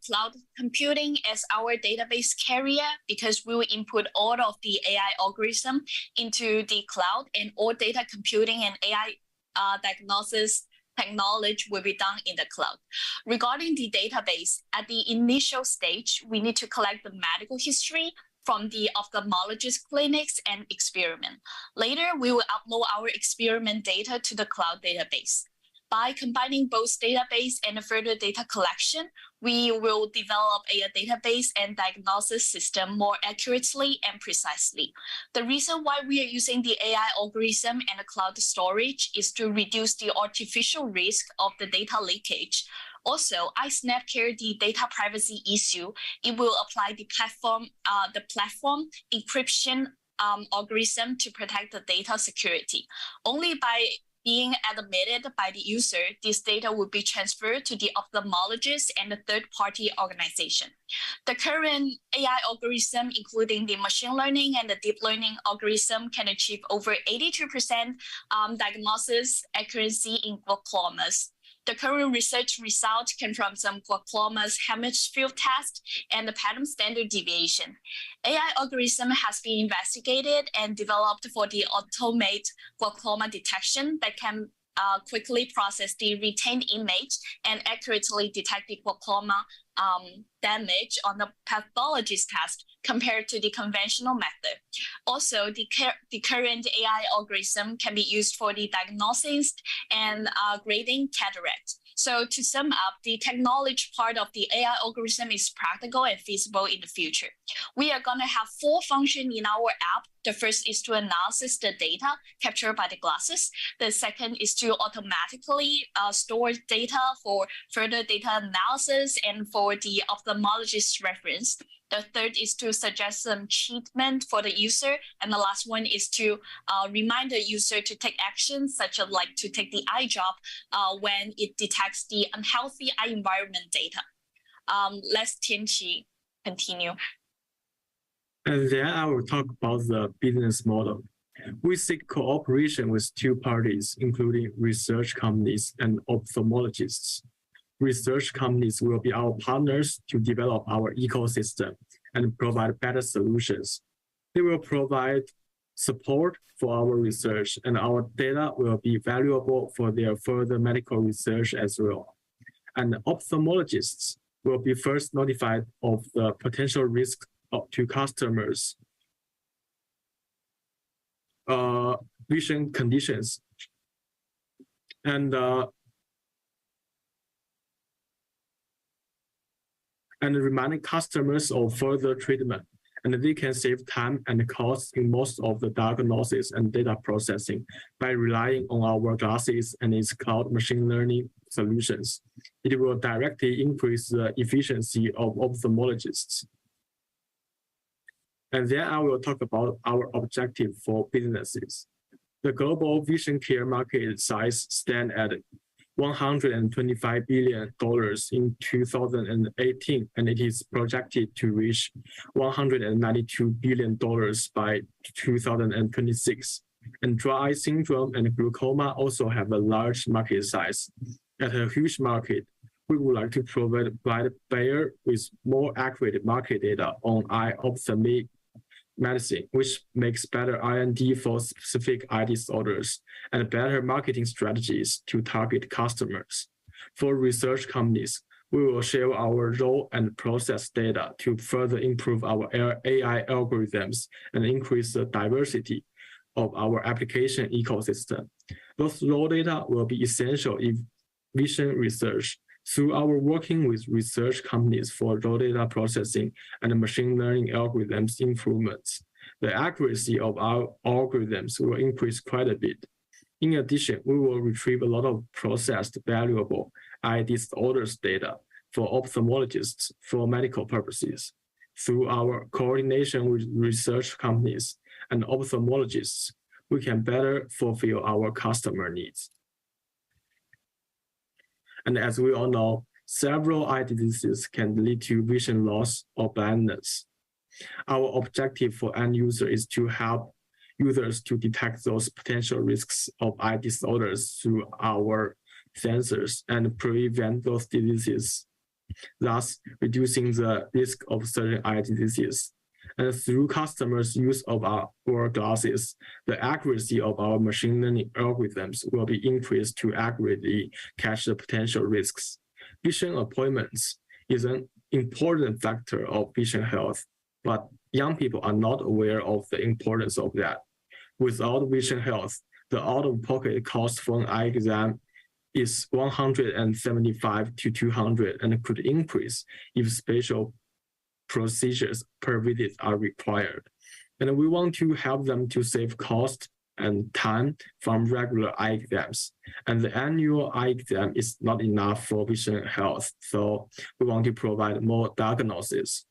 cloud computing as our database carrier because we will input all of the AI algorithm into the cloud, and all data computing and AI diagnosis technology will be done in the cloud. Regarding the database, at the initial stage, we need to collect the medical history from the ophthalmologist clinics and experiment. Later, we will upload our experiment data to the cloud database. By combining both database and further data collection, we will develop a database and diagnosis system more accurately and precisely. The reason why we are using the AI algorithm and the cloud storage is to reduce the artificial risk of the data leakage. Also, iSnap carries the data privacy issue. It will apply the platform encryption algorithm to protect the data security. Only by being admitted by the user, this data will be transferred to the ophthalmologist and the third-party organization. The current AI algorithm, including the machine learning and the deep learning algorithm, can achieve over 82% diagnosis accuracy in glaucomas. The current research results came from some glaucoma's hemisphere test and the pattern standard deviation. AI algorithm has been investigated and developed for the automate glaucoma detection that can quickly process the retained image and accurately detect the glaucoma damage on the pathologist test compared to the conventional method. Also, the current AI algorithm can be used for the diagnosis and grading cataract. So to sum up, the technology part of the AI algorithm is practical and feasible in the future. We are going to have 4 functions in our app. The first is to analyze the data captured by the glasses. The second is to automatically store data for further data analysis and for the ophthalmologist's reference. The third is to suggest some treatment for the user. And the last one is to remind the user to take action, such as like to take the eye drop when it detects the unhealthy eye environment data. Let's Tianqi continue. And then I will talk about the business model. We seek cooperation with 2 parties, including research companies and ophthalmologists. Research companies will be our partners to develop our ecosystem and provide better solutions. They will provide support for our research, and our data will be valuable for their further medical research as well. And ophthalmologists will be first notified of the potential risk to customers' vision conditions. And reminding customers of further treatment, and they can save time and costs in most of the diagnosis and data processing by relying on our glasses and its cloud machine learning solutions. It will directly increase the efficiency of ophthalmologists. And then I will talk about our objective for businesses. The global vision care market size stands at $125 billion in 2018, and it is projected to reach $192 billion by 2026. And dry eye syndrome and glaucoma also have a large market size. At a huge market, we would like to provide Bayer with more accurate market data on eye ophthalmic medicine, which makes better R&D for specific eye disorders and better marketing strategies to target customers. For research companies, we will share our raw and process data to further improve our AI algorithms and increase the diversity of our application ecosystem. Those raw data will be essential in vision research. Through our working with research companies for raw data processing and machine learning algorithms improvements, the accuracy of our algorithms will increase quite a bit. In addition, we will retrieve a lot of processed valuable eye disorders data for ophthalmologists for medical purposes. Through our coordination with research companies and ophthalmologists, we can better fulfill our customer needs. And as we all know, several eye diseases can lead to vision loss or blindness. Our objective for end user is to help users to detect those potential risks of eye disorders through our sensors and prevent those diseases, thus reducing the risk of certain eye diseases. And through customers' use of our glasses, the accuracy of our machine learning algorithms will be increased to accurately catch the potential risks. Vision appointments is an important factor of vision health, but young people are not aware of the importance of that. Without vision health, the out-of-pocket cost for an eye exam is $175 to $200 and could increase if special procedures per visit are required. And we want to help them to save cost and time from regular eye exams. And the annual eye exam is not enough for vision health, so we want to provide more diagnosis.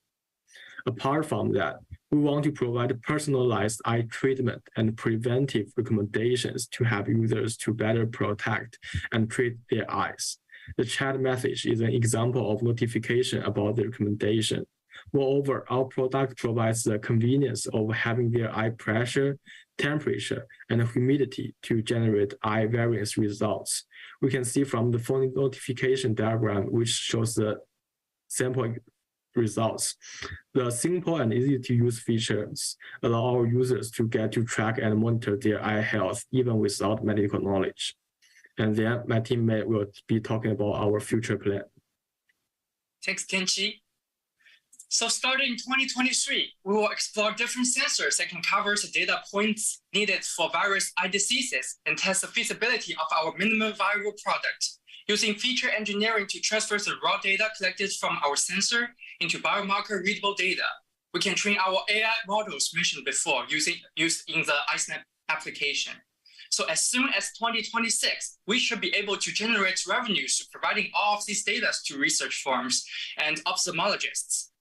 Apart from that, we want to provide personalized eye treatment and preventive recommendations to help users to better protect and treat their eyes. The chat message is an example of notification about the recommendation. Moreover, our product provides the convenience of having their eye pressure, temperature, and humidity to generate eye variance results. We can see from the phone notification diagram, which shows the sample results. The simple and easy to use features allow our users to get to track and monitor their eye health even without medical knowledge. and then my teammate will be talking about our future plan. Thanks, Kenchi. So starting in 2023, we will explore different sensors that can cover the data points needed for various eye diseases and test the feasibility of our minimum viable product. Using feature engineering to transfer the raw data collected from our sensor into biomarker readable data, we can train our AI models mentioned before used in the iSnap application. So as soon as 2026, we should be able to generate revenues to providing all of these data to research firms and ophthalmologists.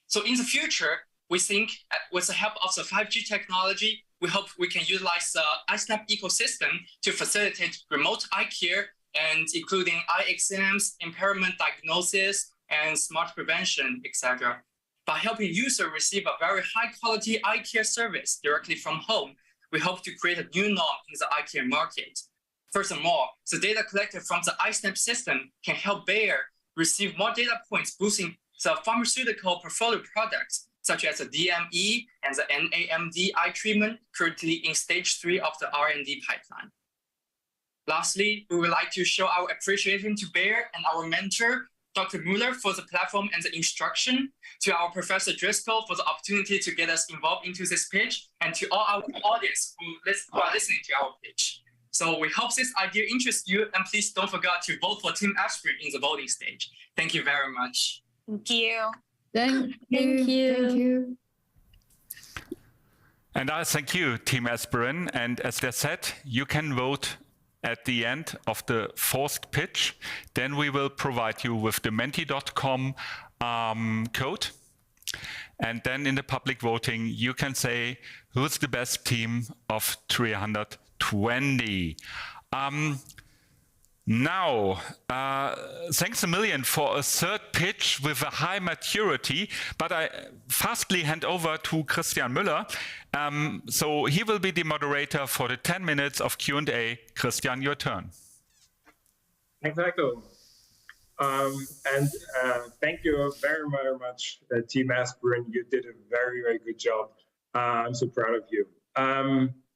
So in the future, we think with the help of the 5G technology, we hope we can utilize the iSnap ecosystem to facilitate remote eye care and including eye exams, impairment diagnosis, and smart prevention, etc. By helping users receive a very high quality eye care service directly from home, we hope to create a new norm in the eye care market. Furthermore, the data collected from the iSnap system can help Bayer receive more data points, boosting the pharmaceutical portfolio products, such as the DME and the NAMD eye treatment, currently in stage 3 of the R&D pipeline. Lastly, we would like to show our appreciation to Bayer and our mentor, Dr. Mueller, for the platform and the instruction, to our Professor Driscoll for the opportunity to get us involved into this pitch, and to all our audience who are listening to our pitch. So we hope this idea interests you, and please don't forget to vote for Team Aspirin in the voting stage. Thank you very much. Thank you. Thank you. And I thank you, Team Aspirin. And as they said, you can vote at the end of the forced pitch. Then we will provide you with the menti.com code. And then in the public voting, you can say who's the best team of 320. Now, thanks a million for a third pitch with a high maturity, but I fastly hand over to Christian Müller. So he will be the moderator for the 10 minutes of Q&A. Christian, your turn. Thanks, Heiko. And thank you very, very much, Team Aspirin. You did a very, very good job. I'm so proud of you.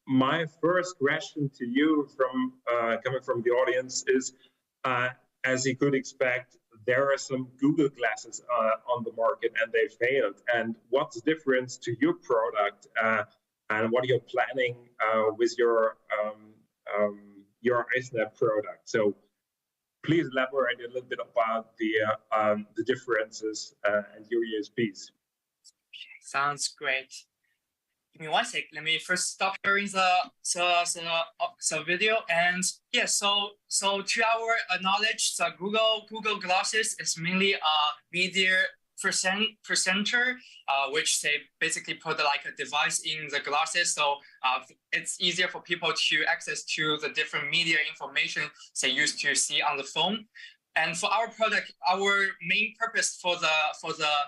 My first question to you from coming from the audience is, as you could expect, there are some Google glasses on the market and they failed. And what's the difference to your product and what are you planning with your iSnap product? So please elaborate a little bit about the differences and your USPs. Sounds great. Give me 1 sec. Let me first stop sharing the video. And yeah, so to our knowledge, the Google glasses is mainly a media presenter, which they basically put like a device in the glasses, so it's easier for people to access to the different media information they used to see on the phone. And for our product, our main purpose for the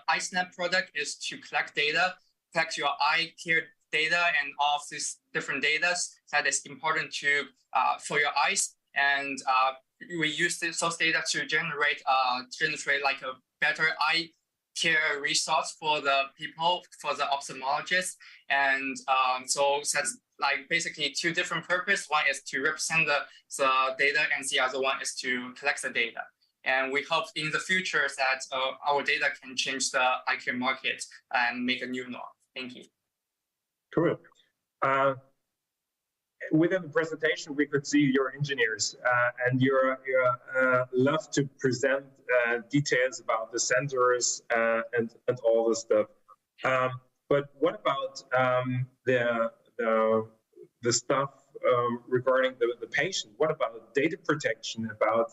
iSnap product is to collect data, collect your eye care data and all of these different data that is important to for your eyes. And we use those data to generate like a better eye care resource for the people, for the ophthalmologists. And so that's like basically two different purposes. One is to represent the data, and the other one is to collect the data. And we hope in the future that our data can change the eye care market and make a new norm. Thank you. Cool. Within the presentation, we could see your engineers and you love to present details about the sensors and all this stuff. But what about the stuff regarding the patient? What about data protection? About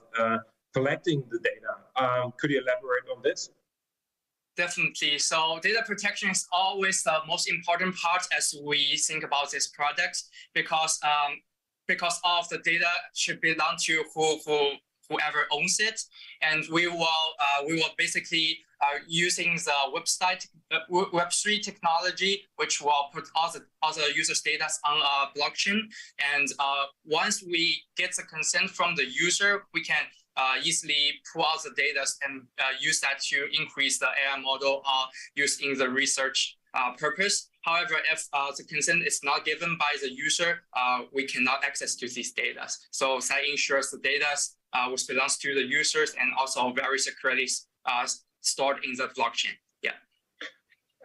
collecting the data? Could you elaborate on this? Definitely. So data protection is always the most important part as we think about this product, because all of the data should belong to whoever owns it, and we will basically using the Web3 technology, which will put all the users' data on a blockchain. And once we get the consent from the user, we can easily pull out the data and use that to increase the AI model used in the research purpose. However, if the consent is not given by the user, we cannot access to these data. So that ensures the data which belongs to the users and also very securely stored in the blockchain. Yeah.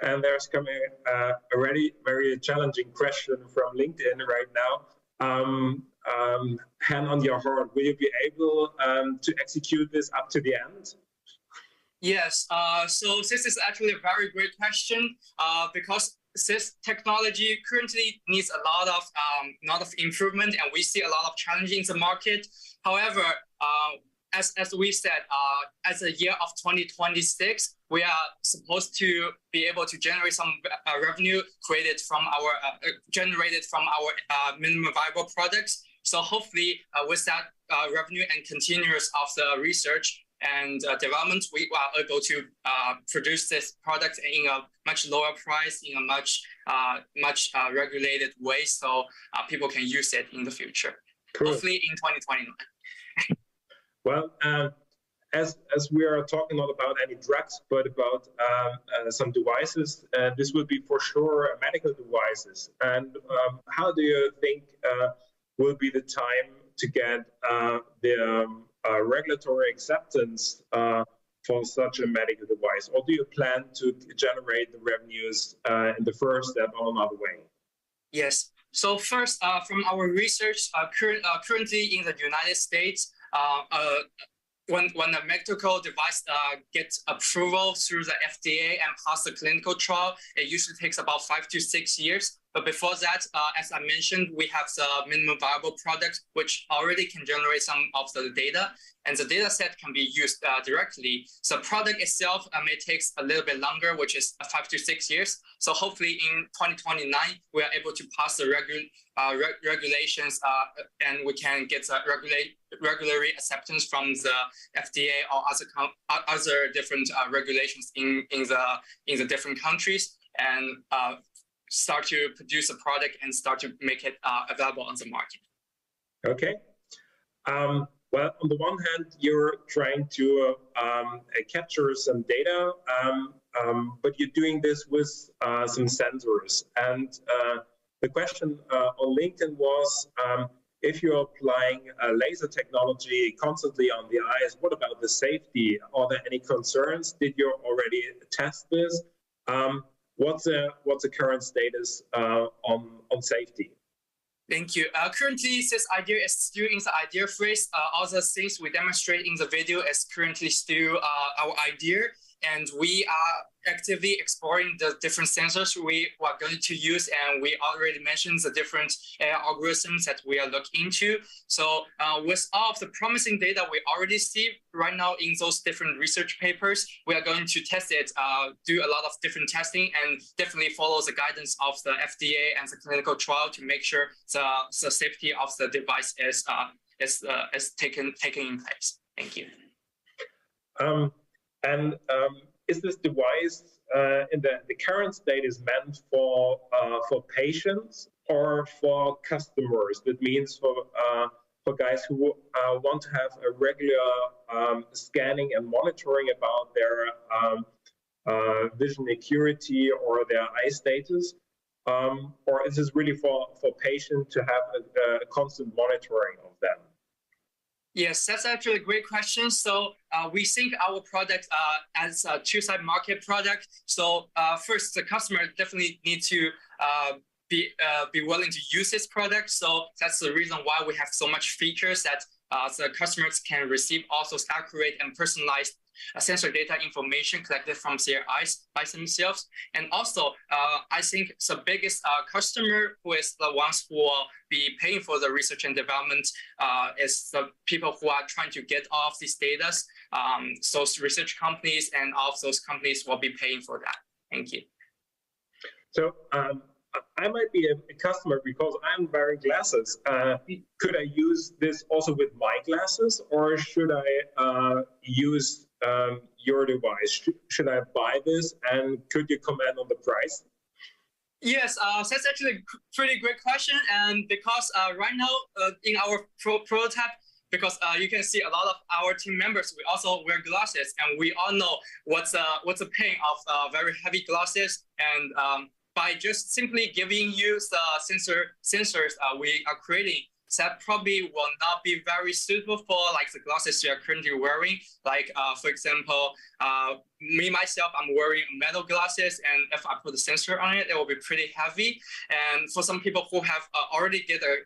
And there's coming a very challenging question from LinkedIn right now. Hand on your heart, will you be able to execute this up to the end? Yes, so this is actually a very great question because this technology currently needs a lot of improvement, and we see a lot of challenges in the market. However, as we said, as a year of 2026, we are supposed to be able to generate some revenue generated from our minimum viable products. So hopefully, with that revenue and continuous of the research and development, we are able to produce this product in a much lower price, in a much regulated way, so people can use it in the future. Cool. Hopefully in 2029. Well, as we are talking not about any drugs, but about some devices, this will be for sure medical devices. And how do you think will be the time to get the regulatory acceptance for such a medical device? Or do you plan to generate the revenues in the first step or another way? Yes. So first, from our research, currently in the United States, when a medical device gets approval through the FDA and pass the clinical trial, it usually takes about 5 to 6 years. But before that, as I mentioned, we have the minimum viable product, which already can generate some of the data, and the data set can be used directly. So the product itself may take a little bit longer, which is 5 to 6 years. So hopefully in 2029, we are able to pass the regulations and we can get the regulatory acceptance from the FDA or other different regulations in the different countries, and start to produce a product and start to make it available on the market. Okay. Well, on the one hand, you're trying to capture some data, but you're doing this with some sensors. And the question on LinkedIn was, if you're applying laser technology constantly on the eyes, what about the safety? Are there any concerns? Did you already test this? What's the current status on safety? Thank you. Currently, this idea is still in the idea phase. All the things we demonstrate in the video is currently still our idea, and we are actively exploring the different sensors we are going to use, and we already mentioned the different algorithms that we are looking into. So with all of the promising data we already see right now in those different research papers, we are going to test it, do a lot of different testing, and definitely follow the guidance of the FDA and the clinical trial to make sure the safety of the device is taken in place. Thank you. Is this device in the current state is meant for patients or for customers? That means for guys who want to have a regular scanning and monitoring about their vision acuity or their eye status, or is this really for patients to have a constant monitoring of them? Yes, that's actually a great question. So we think our product as a two-side market product. So first, the customer definitely need to be willing to use this product. So that's the reason why we have so much features that the customers can receive also accurate and personalized sensor data information collected from their eyes by themselves. And also, I think the biggest customer who is the ones who will be paying for the research and development is the people who are trying to get all of these data. So research companies and all of those companies will be paying for that. Thank you. So I might be a customer because I'm wearing glasses. Could I use this also with my glasses, or should I use your device? Should I buy this, and could you comment on the price? Yes, that's actually a pretty great question, and because right now in our prototype, because you can see a lot of our team members, we also wear glasses, and we all know what's the pain of very heavy glasses, and by just simply giving you the sensors we are creating, that probably will not be very suitable for like the glasses you are currently wearing. Like for example, me myself, I'm wearing metal glasses, and if I put a sensor on it, it will be pretty heavy. And for some people who have already get a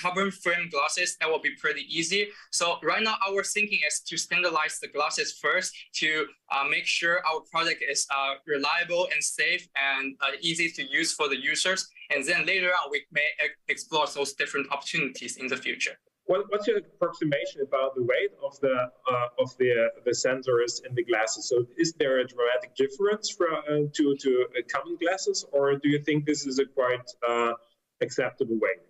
carbon frame glasses, that will be pretty easy. So right now our thinking is to standardize the glasses first to make sure our product is reliable and safe and easy to use for the users. And then later on, we may explore those different opportunities in the future. What's your approximation about the weight of the sensors in the glasses? So is there a dramatic difference to common glasses, or do you think this is a quite acceptable weight?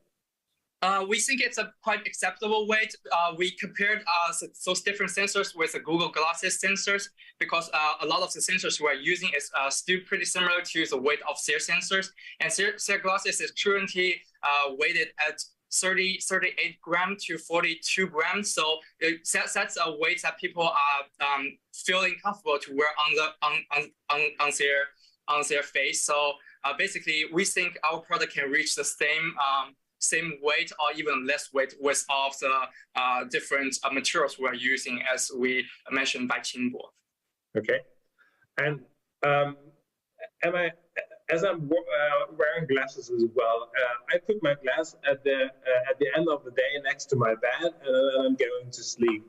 We think it's a quite acceptable weight. We compared those different sensors with the Google Glasses sensors, because a lot of the sensors we're using is still pretty similar to the weight of their sensors. And their glasses is currently weighted at 38 grams to 42 grams. So that's a weight that people are feeling comfortable to wear on their face. So basically, we think our product can reach the same weight or even less weight with all of the different materials we're using, as we mentioned by Qingbo. Okay, and as I'm wearing glasses as well, I put my glass at the end of the day next to my bed, and then I'm going to sleep.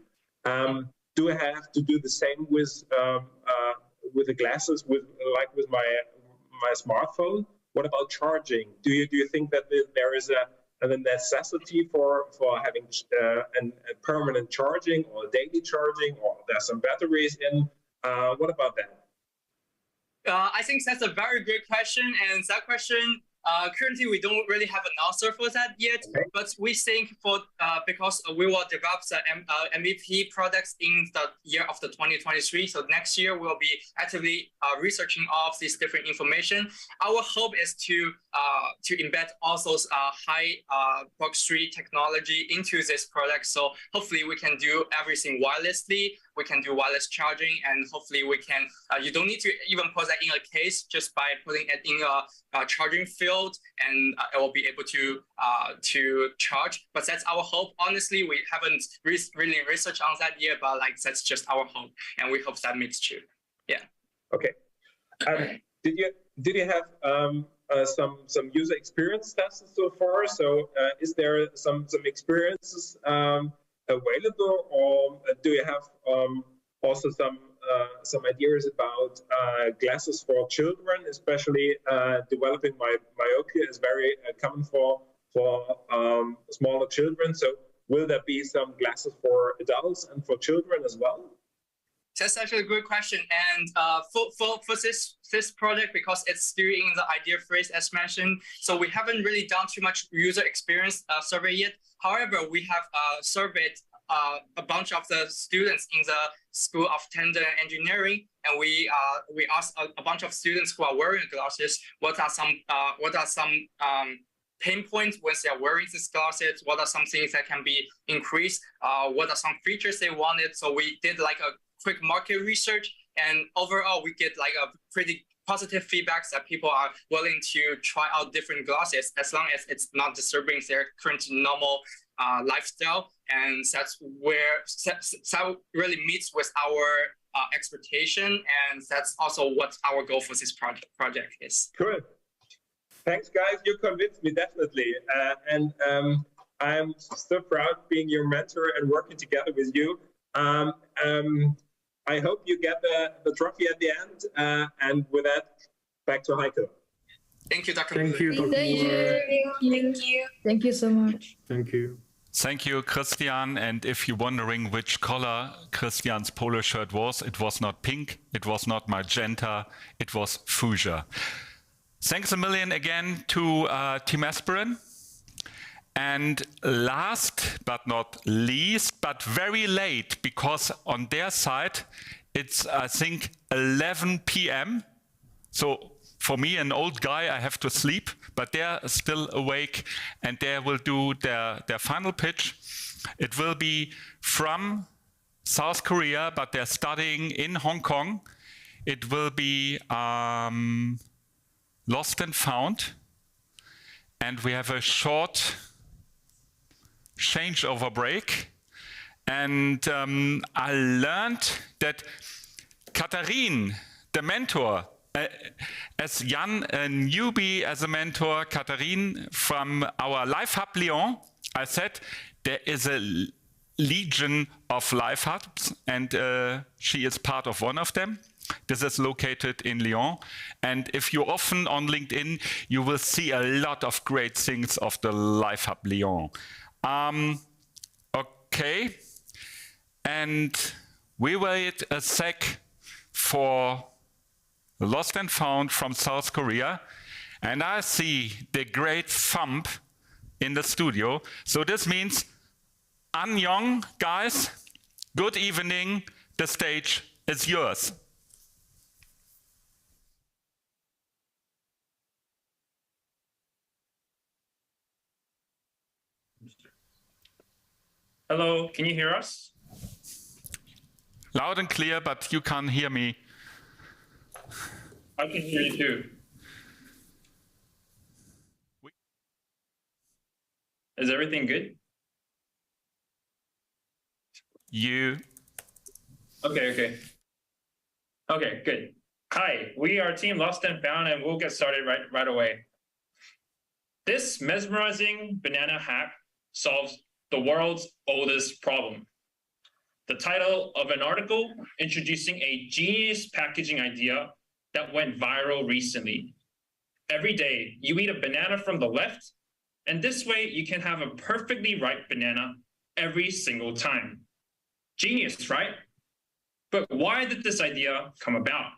Do I have to do the same with the glasses, with my smartphone? What about charging? Do you think that there is a necessity for having a permanent charging or daily charging, or there's some batteries in? What about that? I think that's a very good question, and that question currently we don't really have an answer for that yet. Okay. But we think because we will develop the MVP products in the year of the 2023. So next year we'll be actively researching all of these different information. Our hope is to embed all those high box 3 technology into this product. So hopefully we can do everything wirelessly. We can do wireless charging, and hopefully we can. You don't need to even put that in a case, just by putting it in a charging field, and it will be able to charge. But that's our hope. Honestly, we haven't really researched on that yet, but like that's just our hope, and we hope that makes true. Yeah. Okay. Did you have some user experience tests so far? So is there some experiences available, or do you have also some ideas about glasses for children, especially developing myopia is very common for smaller children. So will there be some glasses for adults and for children as well? That's actually a good question. And for this project, because it's still in the idea phase as mentioned, so we haven't really done too much user experience survey yet. However, we have surveyed a bunch of the students in the School of Tender Engineering, and we asked a bunch of students who are wearing glasses what are some pain points when they are wearing these glasses, what are some things that can be increased, what are some features they wanted. So we did like a quick market research, and overall we get like a pretty positive feedbacks that people are willing to try out different glasses as long as it's not disturbing their current normal lifestyle. And that's where that really meets with our expectation, and that's also what our goal for this project is. Good. Thanks, guys. You convinced me, definitely. And I'm so proud being your mentor and working together with you. I hope you get the trophy at the end. And with that, back to Heiko. Thank you, Dr. Thank you, Dr. Thank you. Thank you so much. Thank you. Thank you, Christian. And if you're wondering which color Christian's polo shirt was, it was not pink, it was not magenta, it was fuchsia. Thanks a million again to Team Aspirin. And last but not least, but very late, because on their side, it's, I think, 11 p.m. So for me, an old guy, I have to sleep, but they're still awake, and they will do their final pitch. It will be from South Korea, but they're studying in Hong Kong. It will be lost and found, and we have a short changeover break. And I learned that Katharine, the mentor, as Jan, a newbie as a mentor, Katharine from our DigitalHub Lyon, I said there is a legion of DigitalHubs, and she is part of one of them. This is located in Lyon. And if you're often on LinkedIn, you will see a lot of great things of the DigitalHub Lyon. Okay. And we wait a sec for Lost and Found from South Korea. And I see the great thump in the studio. So this means, Annyeong, guys. Good evening. The stage is yours. Hello, can you hear us? Loud and clear, but you can't hear me. I can hear you too. Is everything good? Okay, good. Hi, we are Team Lost and Found, and we'll get started right away. This mesmerizing banana hack solves the world's oldest problem. The title of an article introducing a genius packaging idea that went viral recently. Every day, you eat a banana from the left, and this way you can have a perfectly ripe banana every single time. Genius, right? But why did this idea come about?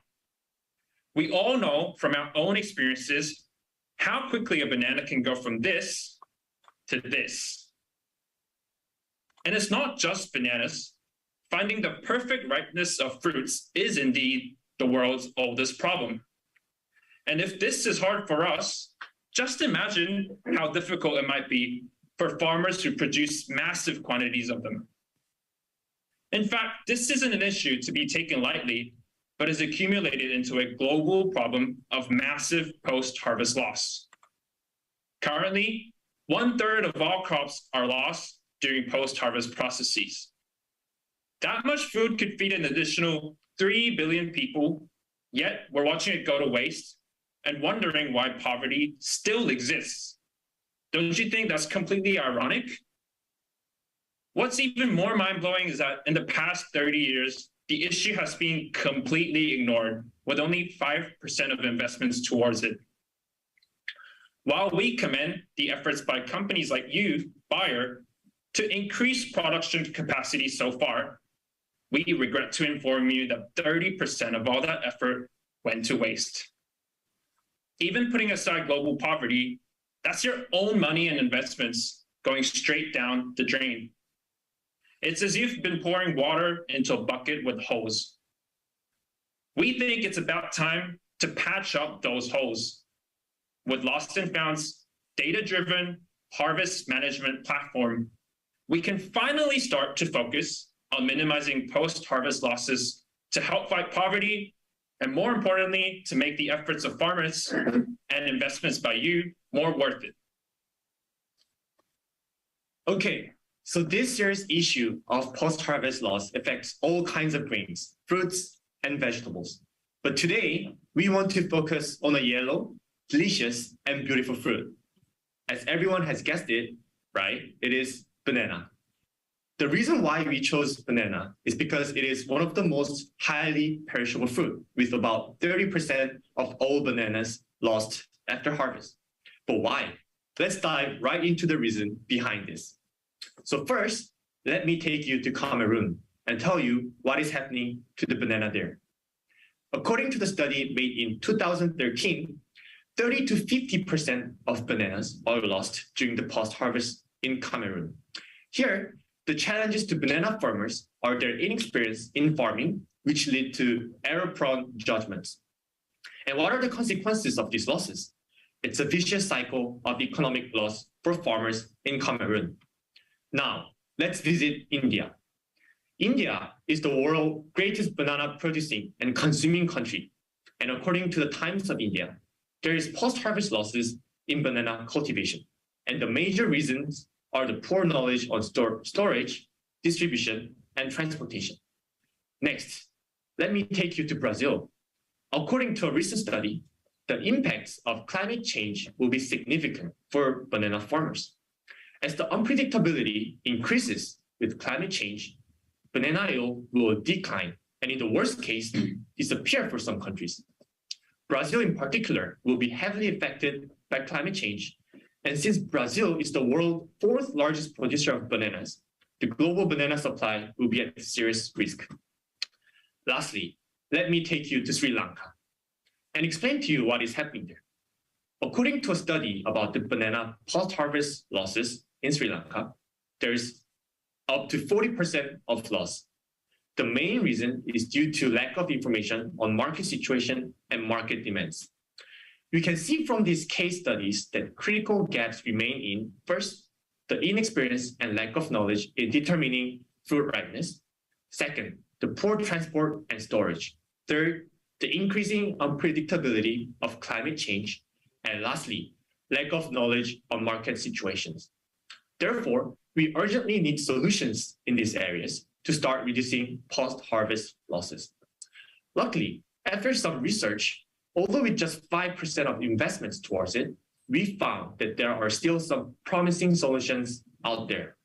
We all know from our own experiences how quickly a banana can go from this to this. And it's not just bananas. Finding the perfect ripeness of fruits is indeed the world's oldest problem. And if this is hard for us, just imagine how difficult it might be for farmers who produce massive quantities of them. In fact, this isn't an issue to be taken lightly, but is accumulated into a global problem of massive post-harvest loss. Currently, 1/3 of all crops are lost during post-harvest processes. That much food could feed an additional 3 billion people, yet we're watching it go to waste and wondering why poverty still exists. Don't you think that's completely ironic? What's even more mind-blowing is that in the past 30 years, the issue has been completely ignored, with only 5% of investments towards it. While we commend the efforts by companies like you, Bayer, to increase production capacity so far, we regret to inform you that 30% of all that effort went to waste. Even putting aside global poverty, that's your own money and investments going straight down the drain. It's as if you've been pouring water into a bucket with hose. We think it's about time to patch up those holes. With Lost and Found's data-driven harvest management platform, we can finally start to focus on minimizing post-harvest losses to help fight poverty, and more importantly, to make the efforts of farmers and investments by you more worth it. Okay, so this year's issue of post-harvest loss affects all kinds of grains, fruits, and vegetables. But today, we want to focus on a yellow, delicious, and beautiful fruit. As everyone has guessed it, right? It is banana. The reason why we chose banana is because it is one of the most highly perishable fruit, with about 30% of all bananas lost after harvest. But why? Let's dive right into the reason behind this. So first, let me take you to Cameroon and tell you what is happening to the banana there. According to the study made in 2013, 30 to 50% of bananas are lost during the post-harvest in Cameroon. Here, the challenges to banana farmers are their inexperience in farming, which lead to error-prone judgments. And what are the consequences of these losses? It's a vicious cycle of economic loss for farmers in Cameroon. Now, let's visit India. India is the world's greatest banana producing and consuming country. And according to the Times of India, there is post-harvest losses in banana cultivation, and the major reasons are the poor knowledge on storage, distribution, and transportation. Next, let me take you to Brazil. According to a recent study, the impacts of climate change will be significant for banana farmers. As the unpredictability increases with climate change, banana yield will decline and in the worst case, disappear for some countries. Brazil in particular will be heavily affected by climate change. And since Brazil is the world's fourth largest producer of bananas, the global banana supply will be at serious risk. Lastly, let me take you to Sri Lanka and explain to you what is happening there. According to a study about the banana post-harvest losses in Sri Lanka, there's up to 40% of loss. The main reason is due to lack of information on market situation and market demands. You can see from these case studies that critical gaps remain in, first, the inexperience and lack of knowledge in determining fruit ripeness. Second, the poor transport and storage. Third, the increasing unpredictability of climate change. And lastly, lack of knowledge on market situations. Therefore, we urgently need solutions in these areas to start reducing post-harvest losses. Luckily, after some research, although with just 5% of investments towards it, we found that there are still some promising solutions out there.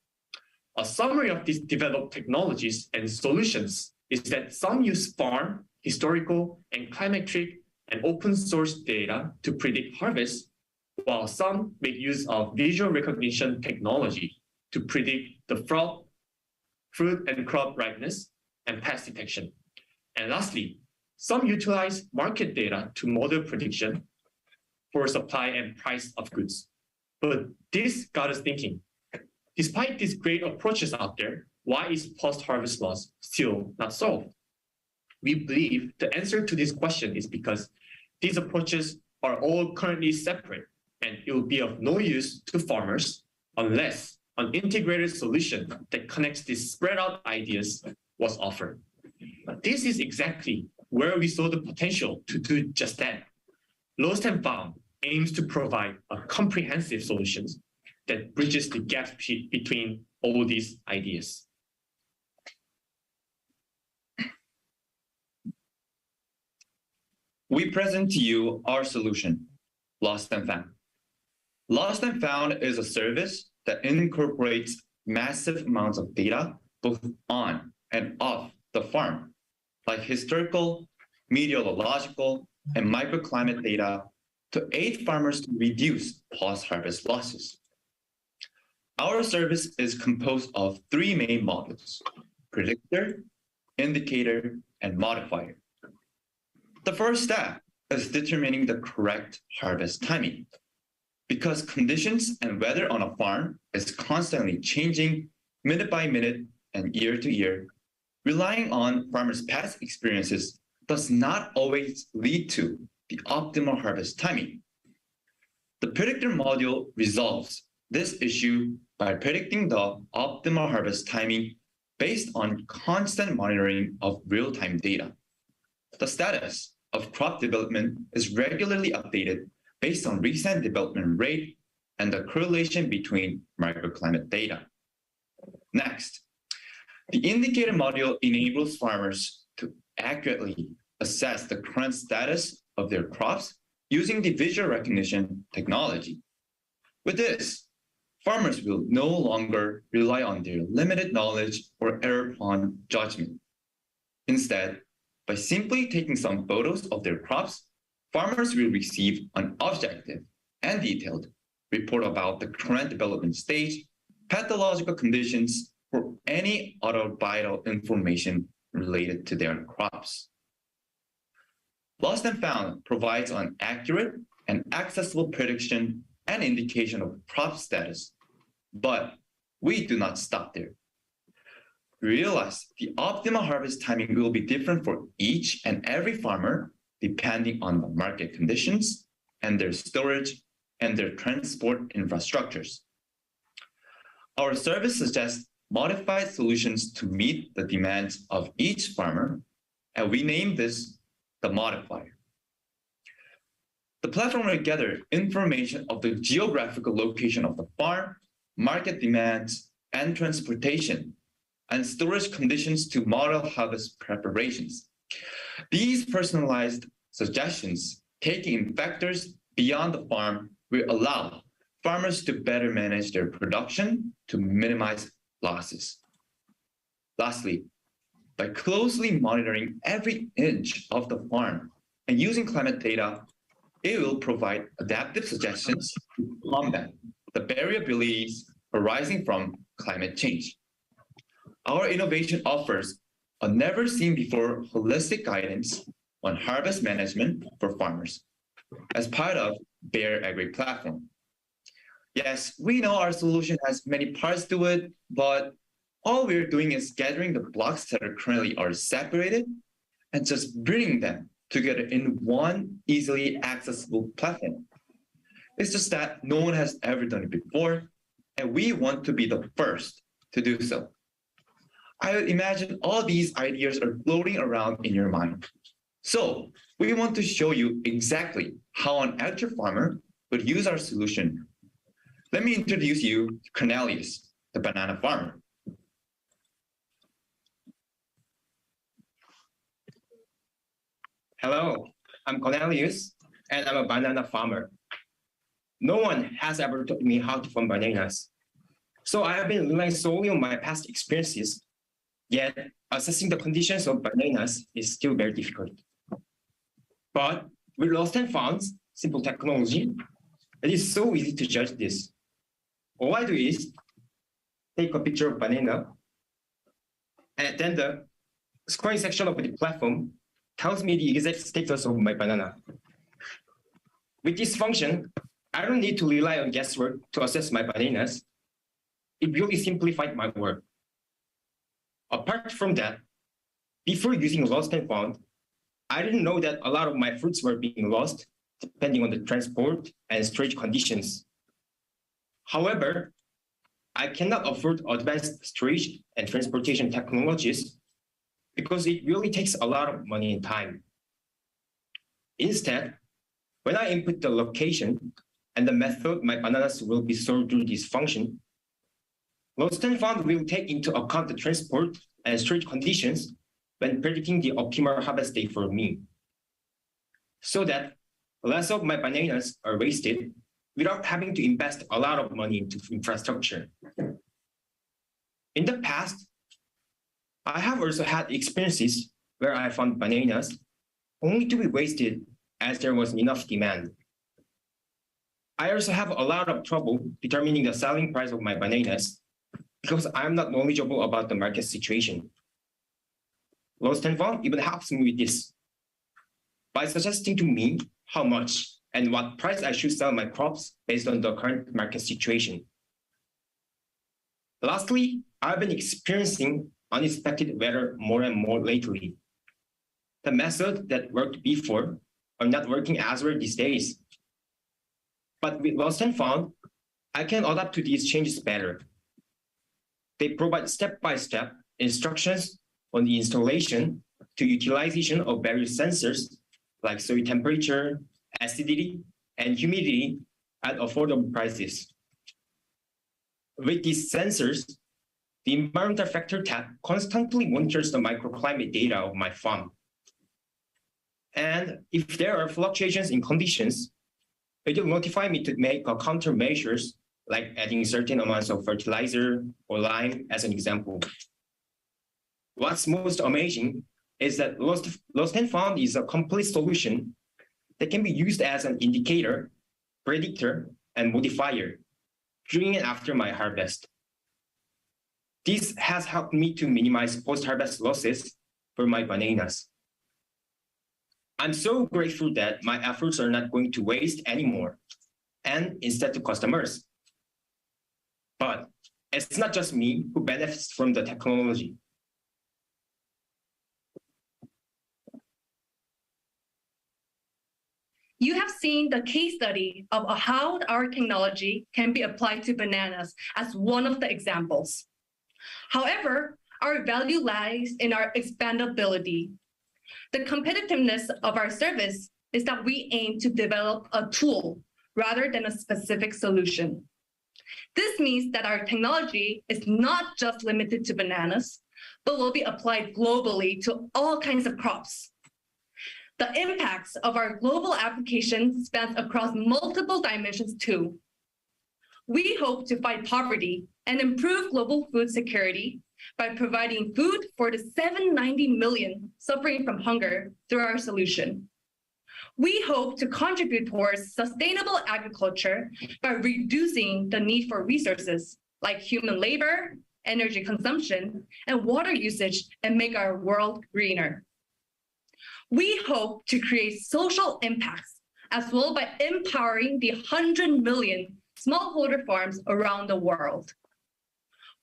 A summary of these developed technologies and solutions is that some use farm, historical, and climatic and open source data to predict harvest, while some make use of visual recognition technology to predict the fruit and crop ripeness and pest detection. And lastly, some utilize market data to model prediction for supply and price of goods. But this got us thinking, despite these great approaches out there, why is post-harvest loss still not solved? We believe the answer to this question is because these approaches are all currently separate, and it will be of no use to farmers unless an integrated solution that connects these spread out ideas was offered. This is exactly where we saw the potential to do just that. Lost and Found aims to provide a comprehensive solution that bridges the gap between all these ideas. We present to you our solution, Lost and Found. Lost and Found is a service that incorporates massive amounts of data both on and off the farm, like historical, meteorological, and microclimate data to aid farmers to reduce post-harvest losses. Our service is composed of three main modules: predictor, indicator, and modifier. The first step is determining the correct harvest timing. Because conditions and weather on a farm is constantly changing minute by minute and year to year, relying on farmers' past experiences does not always lead to the optimal harvest timing. The predictor module resolves this issue by predicting the optimal harvest timing based on constant monitoring of real-time data. The status of crop development is regularly updated based on recent development rate and the correlation between microclimate data. Next, the indicator module enables farmers to accurately assess the current status of their crops using the visual recognition technology. With this, farmers will no longer rely on their limited knowledge or error-prone judgment. Instead, by simply taking some photos of their crops, farmers will receive an objective and detailed report about the current development stage, pathological conditions, or any other vital information related to their crops. Lost and Found provides an accurate and accessible prediction and indication of crop status, but we do not stop there. We realize the optimal harvest timing will be different for each and every farmer depending on the market conditions and their storage and their transport infrastructures. Our service suggests modified solutions to meet the demands of each farmer, and we name this the modifier. The platform will gather information of the geographical location of the farm, market demands, and transportation, and storage conditions to model harvest preparations. These personalized suggestions, taking in factors beyond the farm, will allow farmers to better manage their production to minimize losses. Lastly, by closely monitoring every inch of the farm and using climate data, it will provide adaptive suggestions to combat the variabilities arising from climate change. Our innovation offers a never-seen-before holistic guidance on harvest management for farmers as part of Bear Agri platform. Yes, we know our solution has many parts to it, but all we're doing is gathering the blocks that currently are separated and just bringing them together in one easily accessible platform. It's just that no one has ever done it before, and we want to be the first to do so. I would imagine all these ideas are floating around in your mind. So we want to show you exactly how an actual farmer would use our solution. Let me introduce you to Cornelius, the banana farmer. Hello, I'm Cornelius, and I'm a banana farmer. No one has ever taught me how to farm bananas. So I have been relying solely on my past experiences, yet assessing the conditions of bananas is still very difficult. But with lost and found simple technology, it is so easy to judge this. All I do is take a picture of banana, and then the scoring section of the platform tells me the exact status of my banana. With this function, I don't need to rely on guesswork to assess my bananas. It really simplified my work. Apart from that, before using lost and found, I didn't know that a lot of my fruits were being lost depending on the transport and storage conditions. However, I cannot afford advanced storage and transportation technologies because it really takes a lot of money and time. Instead, when I input the location and the method my bananas will be stored through this function, lost and found will take into account the transport and storage conditions when predicting the optimal harvest day for me, so that less of my bananas are wasted without having to invest a lot of money into infrastructure. In the past, I have also had experiences where I found bananas only to be wasted as there was enough demand. I also have a lot of trouble determining the selling price of my bananas because I'm not knowledgeable about the market situation. Lost and Found even helps me with this by suggesting to me how much and what price I should sell my crops based on the current market situation. Lastly, I've been experiencing unexpected weather more and more lately. The method that worked before are not working as well these days. But with Lost and Found, I can adapt to these changes better. They provide step-by-step instructions on the installation to utilization of various sensors like soil temperature, acidity, and humidity at affordable prices. With these sensors, the environmental factor tab constantly monitors the microclimate data of my farm. And if there are fluctuations in conditions, it will notify me to make countermeasures, like adding certain amounts of fertilizer or lime as an example. What's most amazing is that Lost and Found is a complete solution that can be used as an indicator, predictor, and modifier during and after my harvest. This has helped me to minimize post-harvest losses for my bananas. I'm so grateful that my efforts are not going to waste anymore, and instead to customers. But it's not just me who benefits from the technology. You have seen the case study of how our technology can be applied to bananas as one of the examples. However, our value lies in our expandability. The competitiveness of our service is that we aim to develop a tool rather than a specific solution. This means that our technology is not just limited to bananas, but will be applied globally to all kinds of crops. The impacts of our global application spans across multiple dimensions too. We hope to fight poverty and improve global food security by providing food for the 790 million suffering from hunger through our solution. We hope to contribute towards sustainable agriculture by reducing the need for resources like human labor, energy consumption, and water usage, and make our world greener. We hope to create social impacts as well by empowering the 100 million smallholder farms around the world.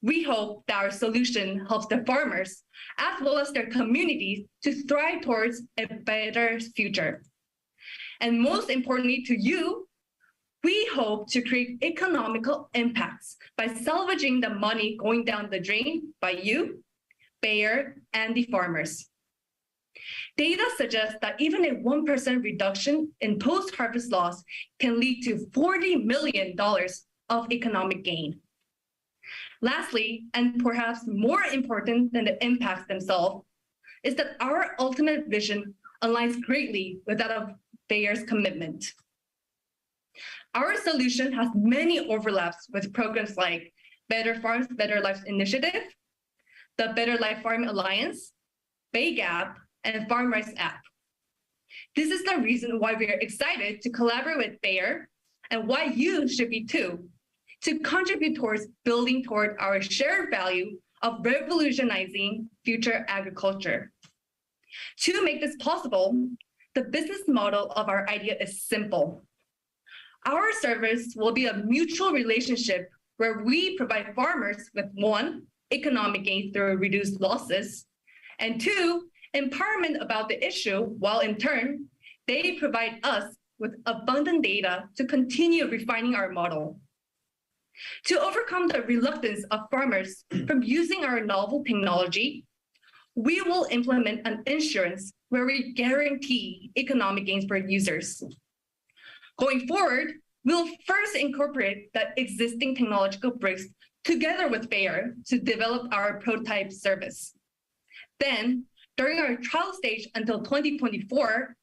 We hope that our solution helps the farmers as well as their communities to thrive towards a better future. And most importantly to you, we hope to create economical impacts by salvaging the money going down the drain by you, Bayer, and the farmers. Data suggests that even a 1% reduction in post-harvest loss can lead to $40 million of economic gain. Lastly, and perhaps more important than the impacts themselves, is that our ultimate vision aligns greatly with that of Bayer's commitment. Our solution has many overlaps with programs like Better Farms, Better Lives Initiative, the Better Life Farm Alliance, BayGap, and Farm Rights App. This is the reason why we are excited to collaborate with Bayer and why you should be too, to contribute towards building toward our shared value of revolutionizing future agriculture. To make this possible, the business model of our idea is simple. Our service will be a mutual relationship where we provide farmers with 1, economic gain through reduced losses, and 2, empowerment about the issue, while in turn, they provide us with abundant data to continue refining our model. To overcome the reluctance of farmers from using our novel technology, we will implement an insurance where we guarantee economic gains for users. Going forward, we'll first incorporate the existing technological bricks together with Bayer to develop our prototype service. Then, during our trial stage until 2024,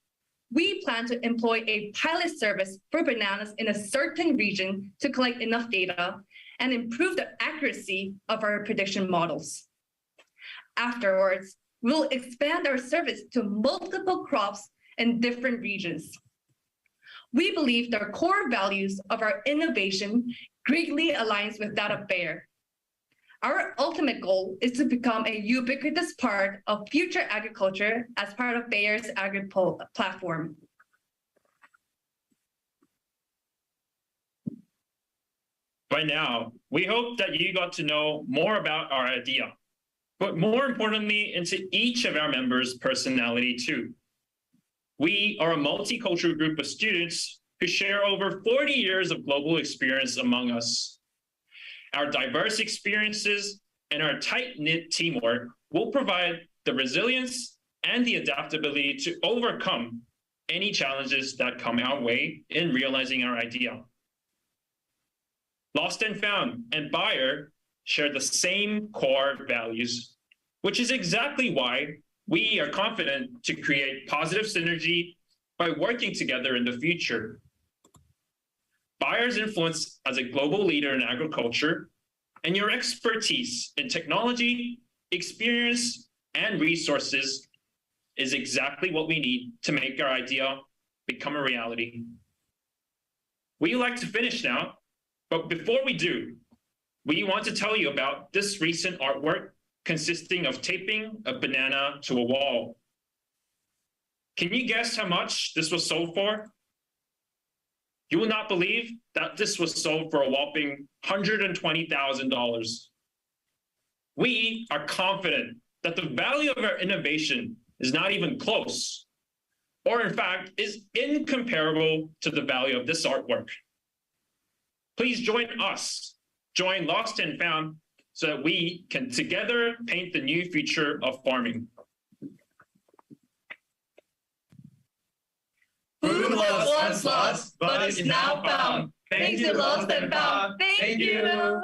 we plan to employ a pilot service for bananas in a certain region to collect enough data and improve the accuracy of our prediction models. Afterwards, we'll expand our service to multiple crops in different regions. We believe the core values of our innovation greatly aligns with that of Bayer. Our ultimate goal is to become a ubiquitous part of future agriculture as part of Bayer's AgriPol platform. By now, we hope that you got to know more about our idea, but more importantly, into each of our members' personality too. We are a multicultural group of students who share over 40 years of global experience among us. Our diverse experiences and our tight-knit teamwork will provide the resilience and the adaptability to overcome any challenges that come our way in realizing our idea. Lost and Found and Bayer share the same core values, which is exactly why we are confident to create positive synergy by working together in the future. Bayer's influence as a global leader in agriculture and your expertise in technology, experience, and resources is exactly what we need to make our idea become a reality. We'd like to finish now, but before we do, we want to tell you about this recent artwork consisting of taping a banana to a wall. Can you guess how much this was sold for? You will not believe that this was sold for a whopping $120,000. We are confident that the value of our innovation is not even close, or in fact, is incomparable to the value of this artwork. Please join us, join Lost and Found, so that we can together paint the new future of farming. Food was once lost, but is now found. Thank you, Lost and Found. Thank you.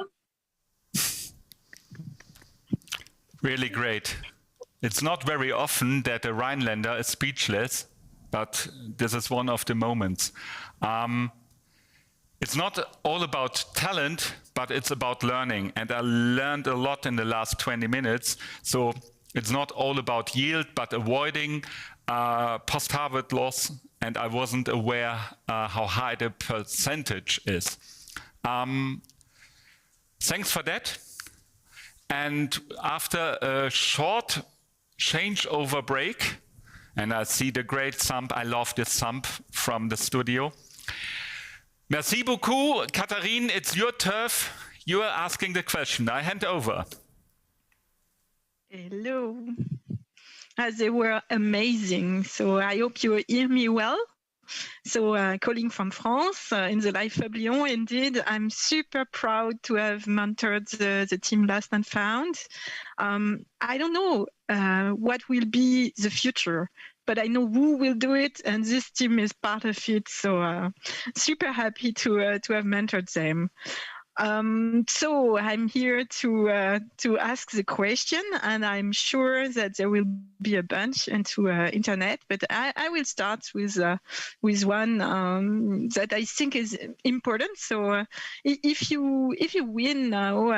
Really great. It's not very often that a Rhinelander is speechless, but this is one of the moments. It's not all about talent, but it's about learning. And I learned a lot in the last 20 minutes. So it's not all about yield, but avoiding post-harvest loss. And I wasn't aware how high the percentage is. Thanks for that. And after a short changeover break, and I see the great thump, I love this thump from the studio. Merci beaucoup, Catherine, it's your turf. You are asking the question. I hand over. Hello. They were amazing. So I hope you hear me well. So calling from France in the Life Hub Lyon, indeed, I'm super proud to have mentored the team Lost and Found. I don't know what will be the future, but I know who will do it, and this team is part of it. So super happy to have mentored them. So I'm here to ask the question, and I'm sure that there will be a bunch into internet. But I will start with one that I think is important. So if you win now,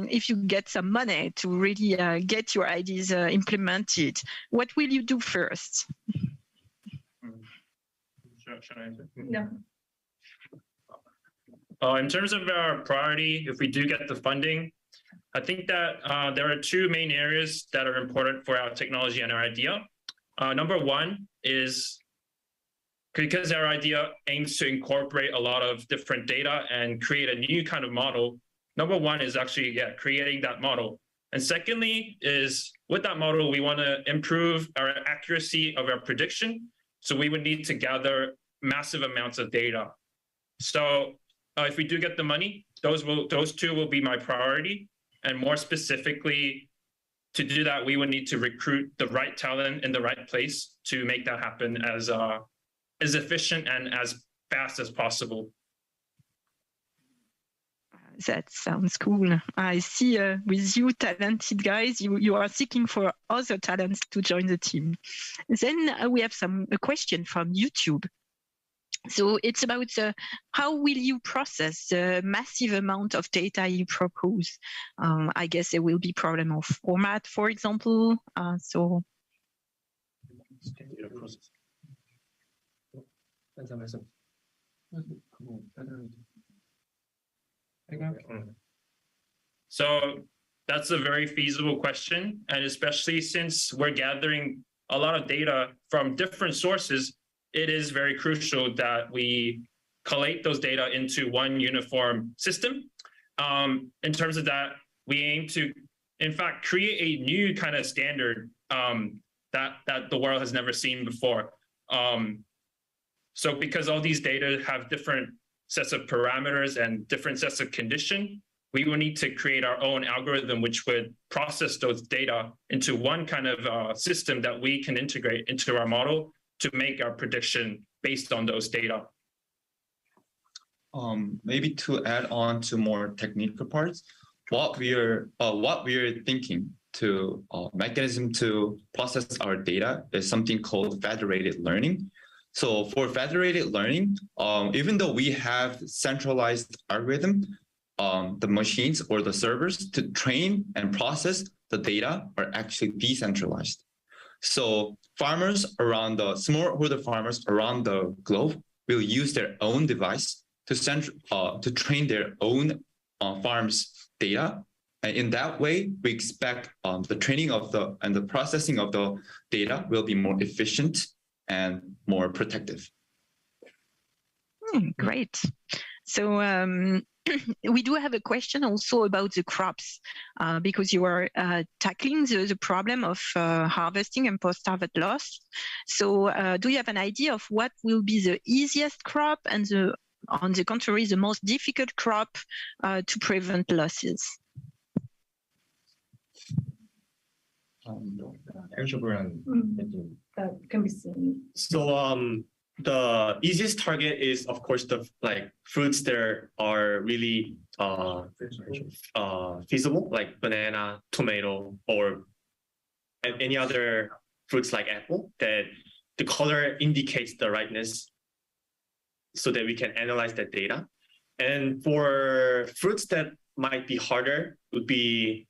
if you get some money to really get your ideas implemented, what will you do first? Should I answer? No. In terms of our priority, if we do get the funding, I think that there are two main areas that are important for our technology and our idea. Number one is because our idea aims to incorporate a lot of different data and create a new kind of model. Number one is actually, creating that model. And secondly is with that model, we want to improve our accuracy of our prediction. So we would need to gather massive amounts of data. So if we do get the money, those two will be my priority. And more specifically, to do that, we would need to recruit the right talent in the right place to make that happen as efficient and as fast as possible. That sounds cool. I see with you talented guys, you are seeking for other talents to join the team. Then we have a question from YouTube. So it's about how will you process the massive amount of data you propose? I guess there will be problem of format, for example. So that's a very feasible question. And especially since we're gathering a lot of data from different sources, it is very crucial that we collate those data into one uniform system. In terms of that, we aim to, in fact, create a new kind of standard that the world has never seen before. So because all these data have different sets of parameters and different sets of condition, we will need to create our own algorithm which would process those data into one kind of system that we can integrate into our model to make our prediction based on those data. Maybe to add on to more technical parts, what we are thinking to mechanism to process our data is something called federated learning. So for federated learning, even though we have centralized algorithm, the machines or the servers to train and process the data are actually decentralized. So farmers around the smallholder farmers around the globe will use their own device to train their own farms data. And in that way, we expect the training of the processing of the data will be more efficient and more protective. Great. So we do have a question also about the crops, because you are tackling the problem of harvesting and post-harvest loss. So do you have an idea of what will be the easiest crop and on the contrary, the most difficult crop to prevent losses? That can be seen. So the easiest target is, of course, the fruits that are really feasible, like banana, tomato, or any other fruits like apple, that the color indicates the ripeness so that we can analyze that data. And for fruits that might be harder would be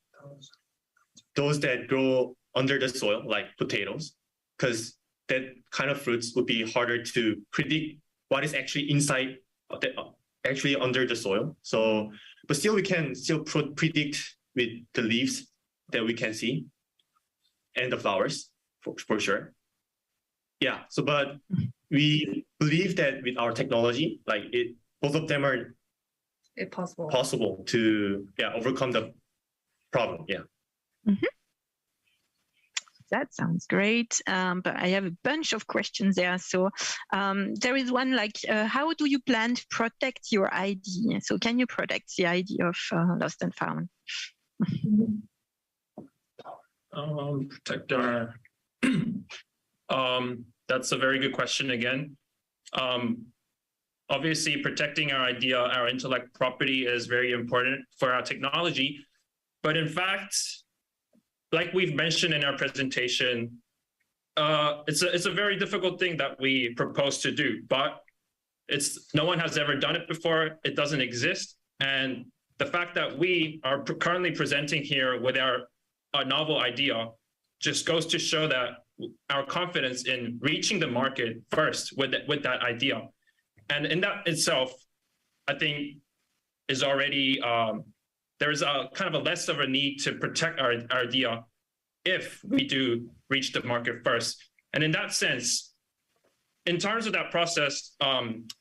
those that grow under the soil, like potatoes, because that kind of fruits would be harder to predict what is actually inside, actually under the soil. So, but still we can still predict with the leaves that we can see and the flowers for sure. Yeah. So, but we believe that with our technology, both of them are possible to overcome the problem. Yeah. Mm-hmm. That sounds great. But I have a bunch of questions there. So there is one how do you plan to protect your ID? So can you protect the ID of Lost and Found? Protect our... that's a very good question again. Obviously, protecting our idea, our intellect property is very important for our technology. But in fact, like we've mentioned in our presentation, it's a very difficult thing that we propose to do, but no one has ever done it before. It doesn't exist. And the fact that we are currently presenting here with our novel idea just goes to show that our confidence in reaching the market first with that idea. And in that itself, I think is already, there's a kind of a less of a need to protect our idea if we do reach the market first. And in that sense, in terms of that process,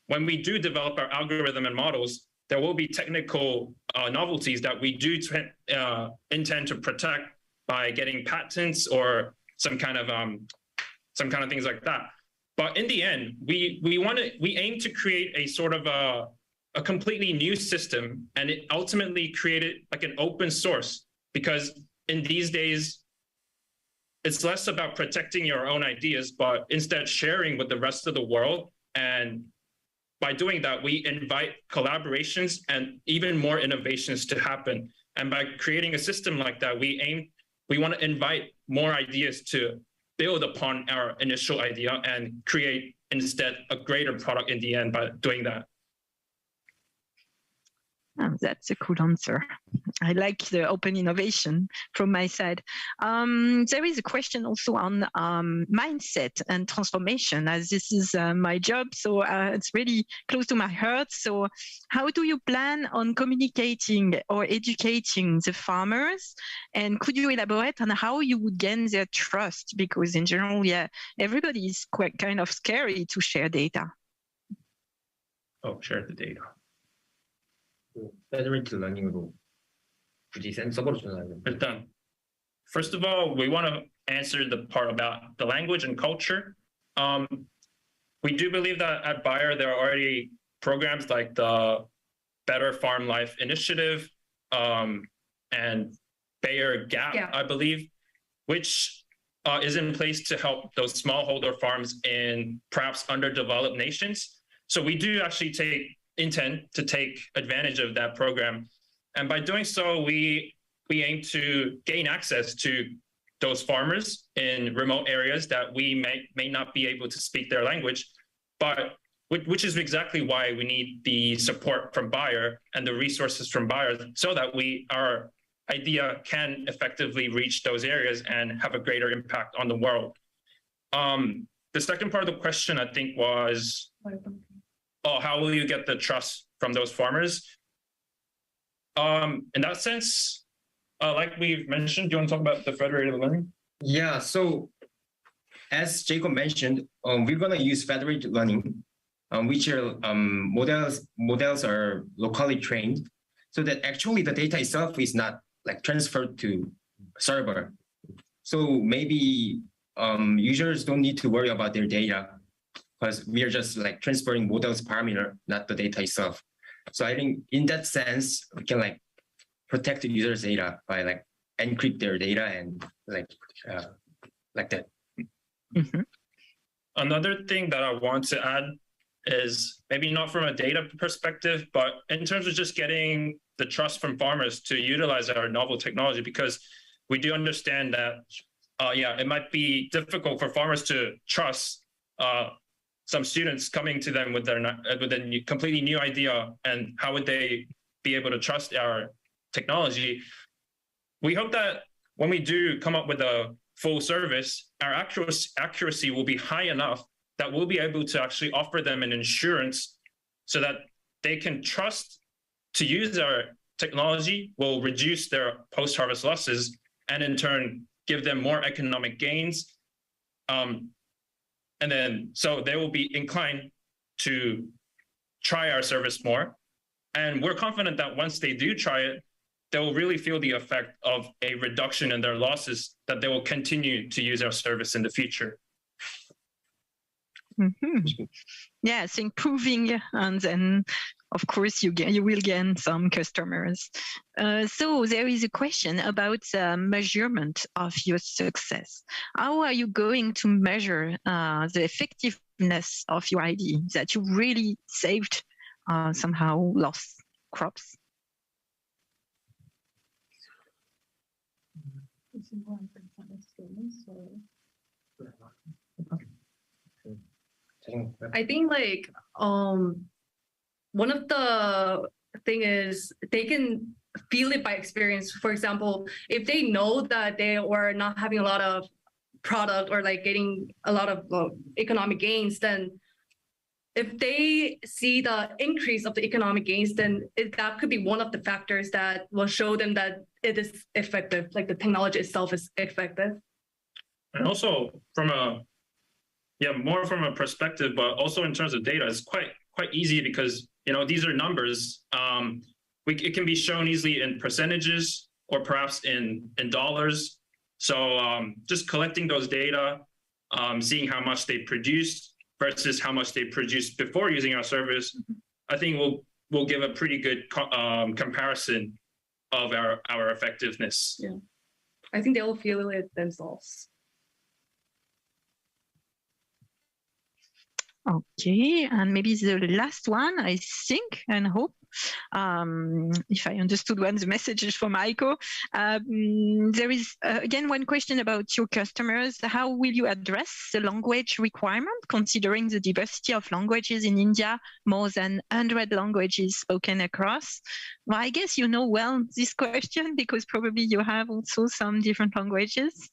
when we do develop our algorithm and models, there will be technical novelties that we do intend to protect by getting patents or some kind of things like that. But in the end, we aim to create a sort of a completely new system, and it ultimately created like an open source, because in these days, it's less about protecting your own ideas, but instead sharing with the rest of the world. And by doing that, we invite collaborations and even more innovations to happen. And by creating a system like that, we want to invite more ideas to build upon our initial idea and create instead a greater product in the end by doing that. Oh, that's a cool answer. I like the open innovation from my side. There is a question also on mindset and transformation, as this is my job, so it's really close to my heart. So how do you plan on communicating or educating the farmers? And could you elaborate on how you would gain their trust? Because in general, everybody is quite kind of scary to share data. Oh, share the data. Federated learning으로 굳이 서버로 전환하는. 일단, first of all, we want to answer the part about the language and culture. We do believe that at Bayer there are already programs like the Better Farm Life Initiative and Bayer Gap, I believe, which is in place to help those smallholder farms in perhaps underdeveloped nations. So we do actually intend to take advantage of that program. And by doing so, we aim to gain access to those farmers in remote areas that we may not be able to speak their language, but which is exactly why we need the support from Bayer and the resources from Bayer so that our idea can effectively reach those areas and have a greater impact on the world. The second part of the question, I think, was, how will you get the trust from those farmers? In that sense, like we've mentioned, do you want to talk about the federated learning? Yeah, so as Jacob mentioned, we're going to use federated learning, which are models are locally trained, so that actually the data itself is not like transferred to server. So maybe users don't need to worry about their data, because we are just like transferring models parameter, not the data itself. So I think in that sense, we can like protect the user's data by like encrypt their data and like that. Mm-hmm. Another thing that I want to add is maybe not from a data perspective, but in terms of just getting the trust from farmers to utilize our novel technology, because we do understand that, it might be difficult for farmers to trust some students coming to them with a completely new idea, and how would they be able to trust our technology? We hope that when we do come up with a full service, our accuracy will be high enough that we'll be able to actually offer them an insurance so that they can trust to use our technology, will reduce their post-harvest losses, and in turn give them more economic gains. And then so they will be inclined to try our service more. And we're confident that once they do try it, they will really feel the effect of a reduction in their losses, that they will continue to use our service in the future. Mm-hmm. Yes, improving, and then of course you will gain some customers. So there is a question about the measurement of your success. How are you going to measure the effectiveness of your idea, that you really saved somehow lost crops? I think like one of the thing is they can feel it by experience. For example, if they know that they were not having a lot of product or like getting a lot of economic gains, then if they see the increase of the economic gains, then that could be one of the factors that will show them that it is effective, like the technology itself is effective. And also from more from a perspective, but also in terms of data, it's quite easy, because these are numbers. It can be shown easily in percentages or perhaps in dollars. So just collecting those data, seeing how much they produced versus how much they produced before using our service, I think will give a pretty good comparison of our effectiveness. Yeah, I think they'll feel it themselves. Okay, and maybe the last one, I think and hope, if I understood one, the message is from Aiko. There is, again, one question about your customers. How will you address the language requirement, considering the diversity of languages in India, more than 100 languages spoken across? Well, I guess you know well this question, because probably you have also some different languages.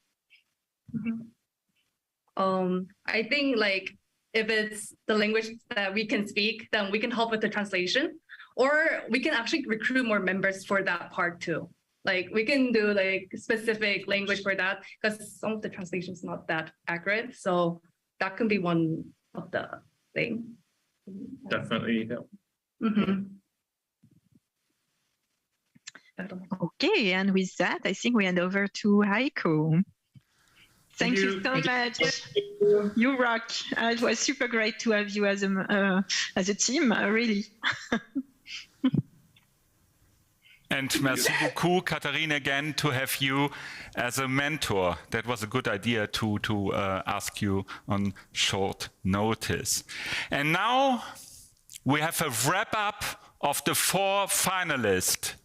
Mm-hmm. I think like, if it's the language that we can speak, then we can help with the translation, or we can actually recruit more members for that part too. Like we can do like specific language for that, because some of the translation is not that accurate. So that can be one of the things. Definitely. Yeah. Mm-hmm. Okay, and with that, I think we hand over to Aiko. Thank you so much. You rock. It was super great to have you as a team, really. And merci beaucoup, Katharine, again, to have you as a mentor. That was a good idea to ask you on short notice. And now we have a wrap-up of the 4 finalists.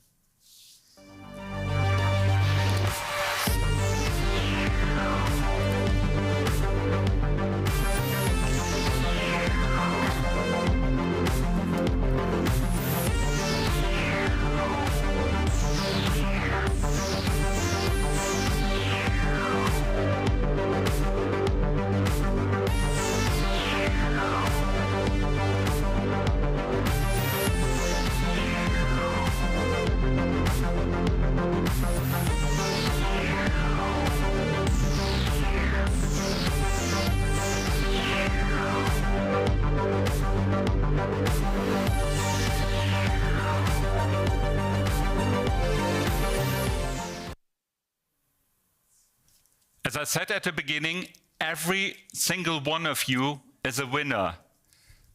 As I said at the beginning, every single one of you is a winner.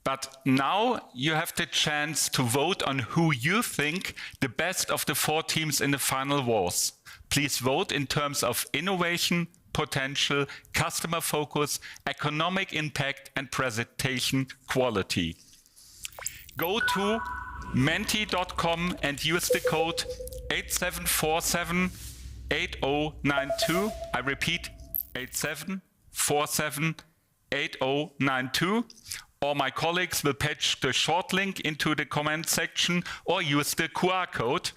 But now you have the chance to vote on who you think the best of the 4 teams in the final was. Please vote in terms of innovation, potential, customer focus, economic impact, and presentation quality. Go to menti.com and use the code 87478092. I repeat, 87478092. Or my colleagues will patch the short link into the comment section or use the QR code.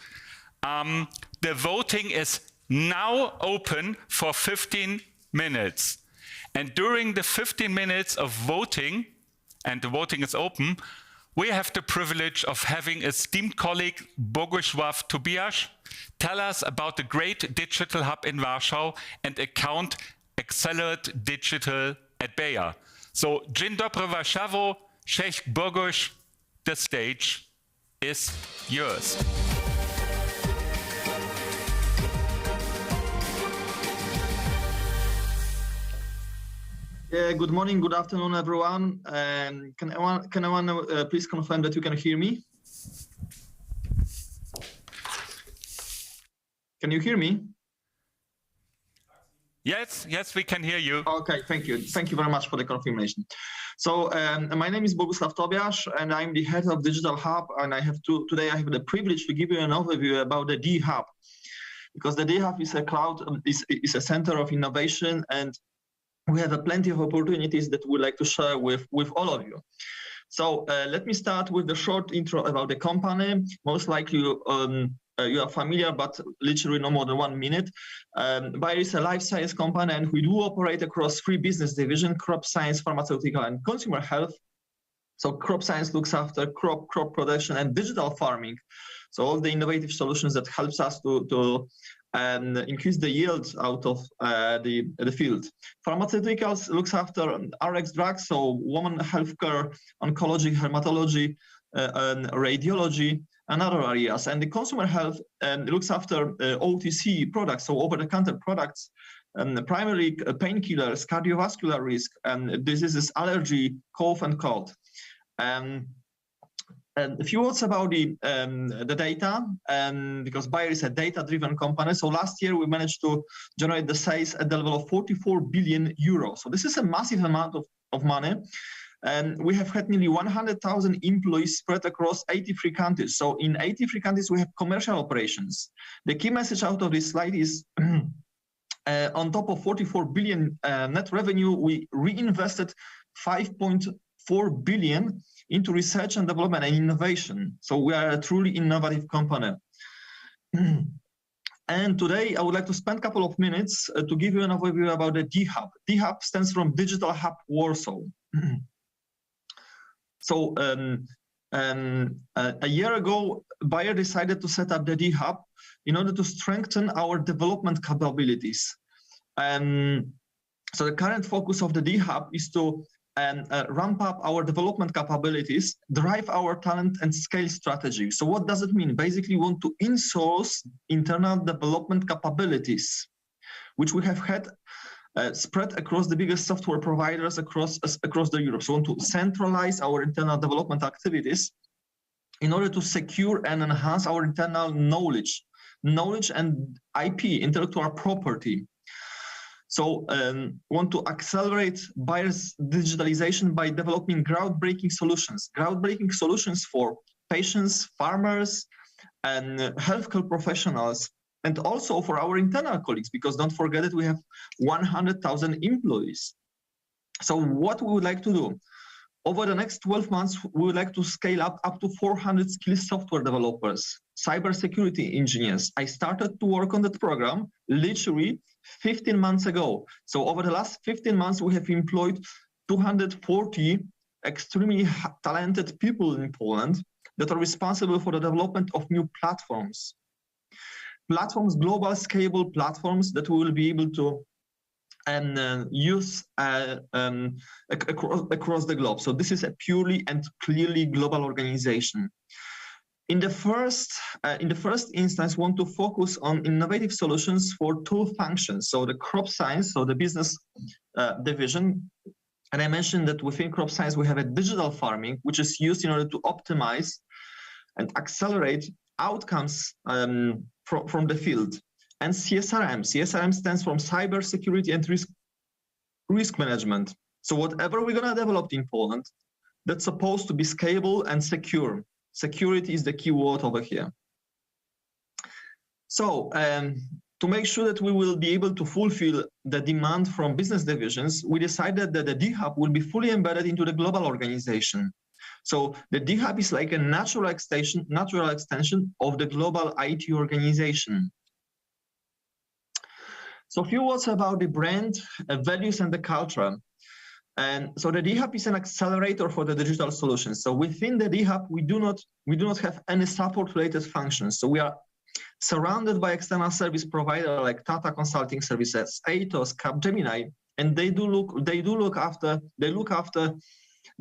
The voting is now open for 15 minutes. And during the 15 minutes of voting, and the voting is open, we have the privilege of having esteemed colleague Bogusław Tobiasz tell us about the great digital hub in Warsaw and account Accelerate Digital at Bayer. So, Dzień dobry Warszawo, Cześć Bogusz, the stage is yours. Good morning, good afternoon, everyone. Can anyone please confirm that you can hear me? Can you hear me? Yes, we can hear you. Okay, thank you. Thank you very much for the confirmation. So my name is Bogusław Tobiasz, and I'm the head of DigitalHub, and today I have the privilege to give you an overview about the D-Hub, because the D-Hub is a cloud, is a center of innovation, and we have plenty of opportunities that we'd like to share with all of you. So let me start with the short intro about the company. Most likely you are familiar, but literally no more than 1 minute. Bayer is a life science company, and we do operate across 3 business divisions: crop science, pharmaceutical, and consumer health. So crop science looks after crop production and digital farming. So all the innovative solutions that helps us to increase the yields out of the field. Pharmaceuticals looks after RX drugs, so women healthcare, oncology, hematology, radiology, and other areas. And the consumer health looks after OTC products, so over-the-counter products, primarily painkillers, cardiovascular risk, and diseases, allergy, cough, and cold. And a few words about the data, because Bayer is a data-driven company. So last year we managed to generate the sales at the level of 44 billion euros. So this is a massive amount of money. And we have had nearly 100,000 employees spread across 83 countries. So in 83 countries, we have commercial operations. The key message out of this slide is on top of 44 billion net revenue, we reinvested 5.4 billion into research and development and innovation. So we are a truly innovative company. And today I would like to spend a couple of minutes to give you an overview about the D-Hub. D-Hub stands from DigitalHub Warsaw. So a year ago, Bayer decided to set up the D-Hub in order to strengthen our development capabilities. So the current focus of the D-Hub is to ramp up our development capabilities, drive our talent and scale strategy. So what does it mean? Basically, we want to insource internal development capabilities, which we have had spread across the biggest software providers across the Europe. So we want to centralize our internal development activities in order to secure and enhance our internal knowledge and IP, intellectual property. So want to accelerate Bayer's digitalization by developing groundbreaking solutions for patients, farmers, and healthcare professionals, and also for our internal colleagues, because don't forget that we have 100,000 employees. So what we would like to do, over the next 12 months, we would like to scale up to 400 skilled software developers, cybersecurity engineers. I started to work on that program literally 15 months ago. So over the last 15 months, we have employed 240 extremely talented people in Poland that are responsible for the development of new platforms. Global scalable platforms that we will be able to use across the globe. So this is a purely and clearly global organization. In the first instance, want to focus on innovative solutions for 2 functions. So the crop science, so the business division. And I mentioned that within crop science, we have a digital farming, which is used in order to optimize and accelerate outcomes from the field. and CSRM. CSRM stands for Cyber Security and Risk Management. So whatever we're going to develop in Poland, that's supposed to be scalable and secure. Security is the key word over here. So to make sure that we will be able to fulfill the demand from business divisions, we decided that the DHub will be fully embedded into the global organization. So the DHub is like a natural extension of the global IT organization. So a few words about the brand, values, and the culture. And so the DHub is an accelerator for the digital solutions. So within the DHub, we do not have any support-related functions. So we are surrounded by external service provider like Tata Consulting Services, Atos, Capgemini, and they look after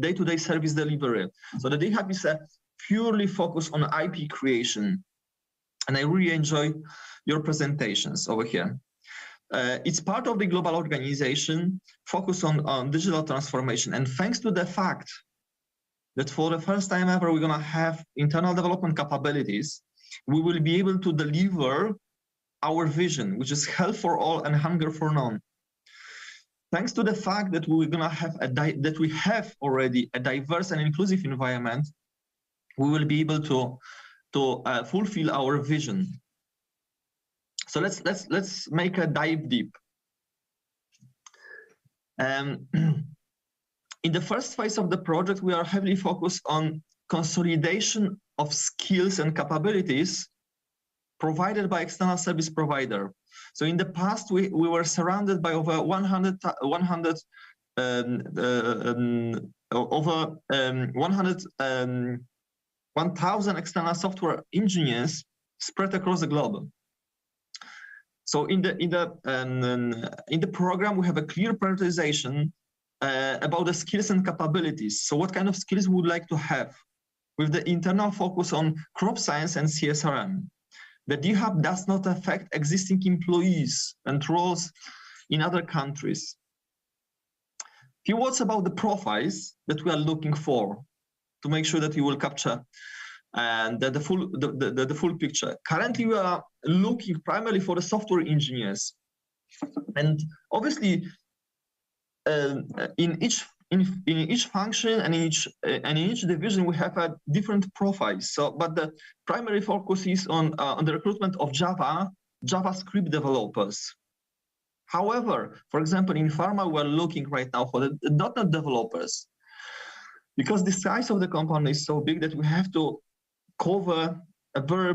day-to-day service delivery. So the DHub is a purely focused on IP creation, and I really enjoy your presentations over here. It's part of the global organization focused on digital transformation, and thanks to the fact that for the first time ever we're going to have internal development capabilities, we will be able to deliver our vision, which is health for all and hunger for none. Thanks to the fact that we're going to have we have already a diverse and inclusive environment, we will be able to fulfill our vision. So let's make a dive deep. In the first phase of the project, we are heavily focused on consolidation of skills and capabilities provided by external service provider. So in the past, we were surrounded by over 1,000 external software engineers spread across the globe. So in the program, we have a clear prioritization about the skills and capabilities. So what kind of skills we would like to have, with the internal focus on crop science and CSRM. The DHub does not affect existing employees and roles in other countries. Few words about the profiles that we are looking for to make sure that you will capture and the full picture. Currently, we are looking primarily for the software engineers, and obviously, in each function and in each division, we have a different profiles. So, but the primary focus is on the recruitment of JavaScript developers. However, for example, in pharma, we are looking right now for the .NET developers, because the size of the company is so big that we have to cover a very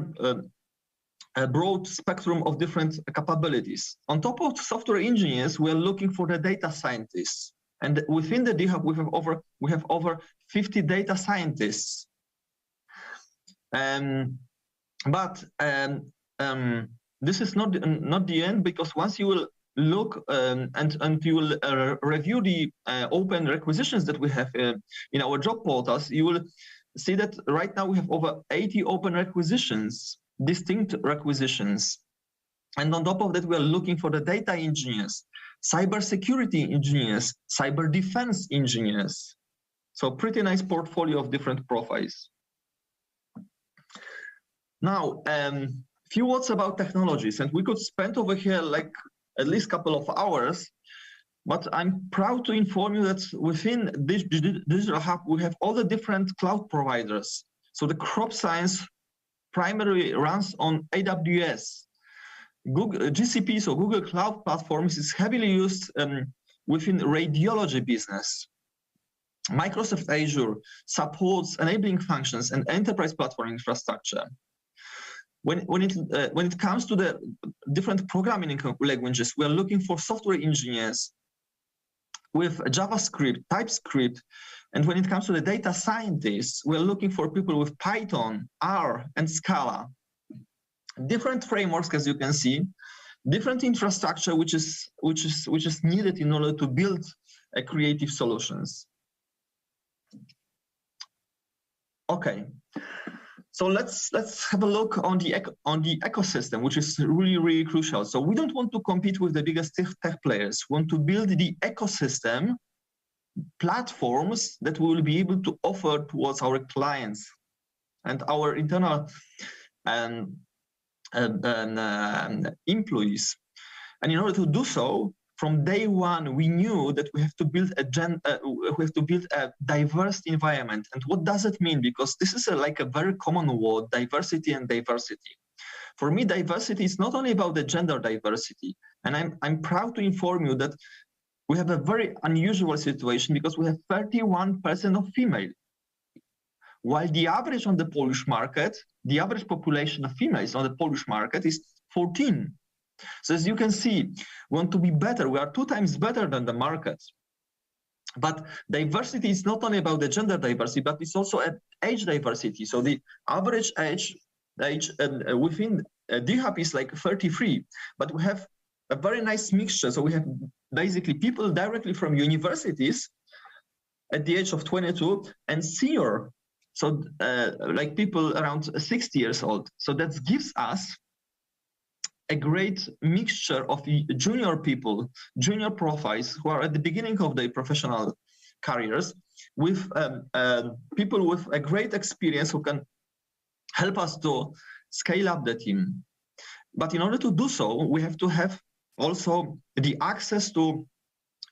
broad spectrum of different capabilities. On top of software engineers, we are looking for the data scientists. And within the DHub, we have over 50 data scientists. But this is not the end, because once you will look and you will review the open requisitions that we have in our job portals, you will see that right now we have over 80 open requisitions, distinct requisitions. And on top of that, we are looking for the data engineers, cybersecurity engineers, cyber defense engineers. So pretty nice portfolio of different profiles. Now, few words about technologies, and we could spend over here like at least a couple of hours, but I'm proud to inform you that within this DigitalHub, we have all the different cloud providers. So the crop science primarily runs on AWS. GCP, so Google Cloud Platforms, is heavily used within radiology business. Microsoft Azure supports enabling functions and enterprise platform infrastructure. When it comes to the different programming languages, we are looking for software engineers with JavaScript, TypeScript, and when it comes to the data scientists, we are looking for people with Python, R, and Scala. Different frameworks, as you can see, different infrastructure which is needed in order to build creative solutions. Okay, so let's have a look on the ecosystem, which is really crucial. So we don't want to compete with the biggest tech players. We want to build the ecosystem platforms that we will be able to offer towards our clients and our internal employees. And in order to do so, from day one, we knew that we have to build a diverse environment. And what does it mean? Because this is like a very common word, diversity and diversity. For me, diversity is not only about the gender diversity. And I'm proud to inform you that we have a very unusual situation because we have 31% of female. While the average on the Polish market, the average population of females on the Polish market is 14. So as you can see, we want to be better. We are 2 times better than the market. But diversity is not only about the gender diversity, but it's also age diversity. So the average age within DigitalHub is like 33, but we have a very nice mixture. So we have basically people directly from universities at the age of 22 and senior. So like people around 60 years old. So that gives us a great mixture of junior people, junior profiles who are at the beginning of their professional careers with people with a great experience who can help us to scale up the team. But in order to do so, we have to have also the access to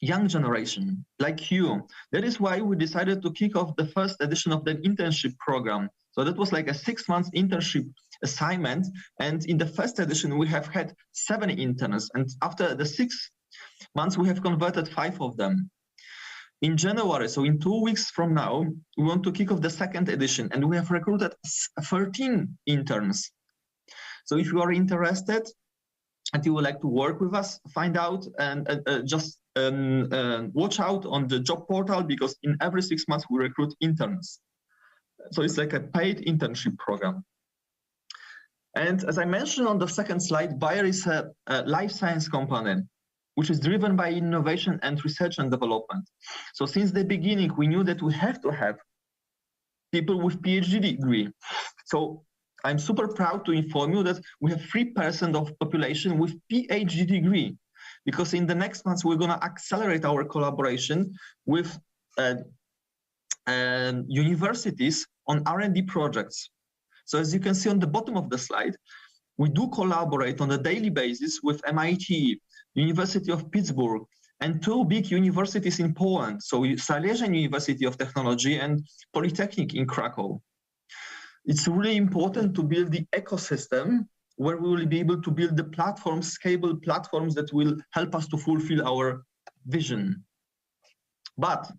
young generation like you. That is why we decided to kick off the first edition of the internship program. So that was like a 6-month internship assignment. And in the first edition, we have had 7 interns. And after the 6 months, we have converted 5 of them. In January, so in 2 weeks from now, we want to kick off the second edition. And we have recruited 13 interns. So if you are interested and you would like to work with us, find out and just watch out on the job portal, because in every 6 months we recruit interns. So it's like a paid internship program. And as I mentioned on the second slide, Bayer is a life science company, which is driven by innovation and research and development. So since the beginning, we knew that we have to have people with PhD degree. So I'm super proud to inform you that we have 3% of population with PhD degree, because in the next months, we're gonna accelerate our collaboration with universities on R&D projects. So as you can see on the bottom of the slide, we do collaborate on a daily basis with MIT, University of Pittsburgh, and 2 big universities in Poland. So Silesian University of Technology and Polytechnic in Krakow. It's really important to build the ecosystem where we will be able to build the platforms, scalable platforms that will help us to fulfill our vision. But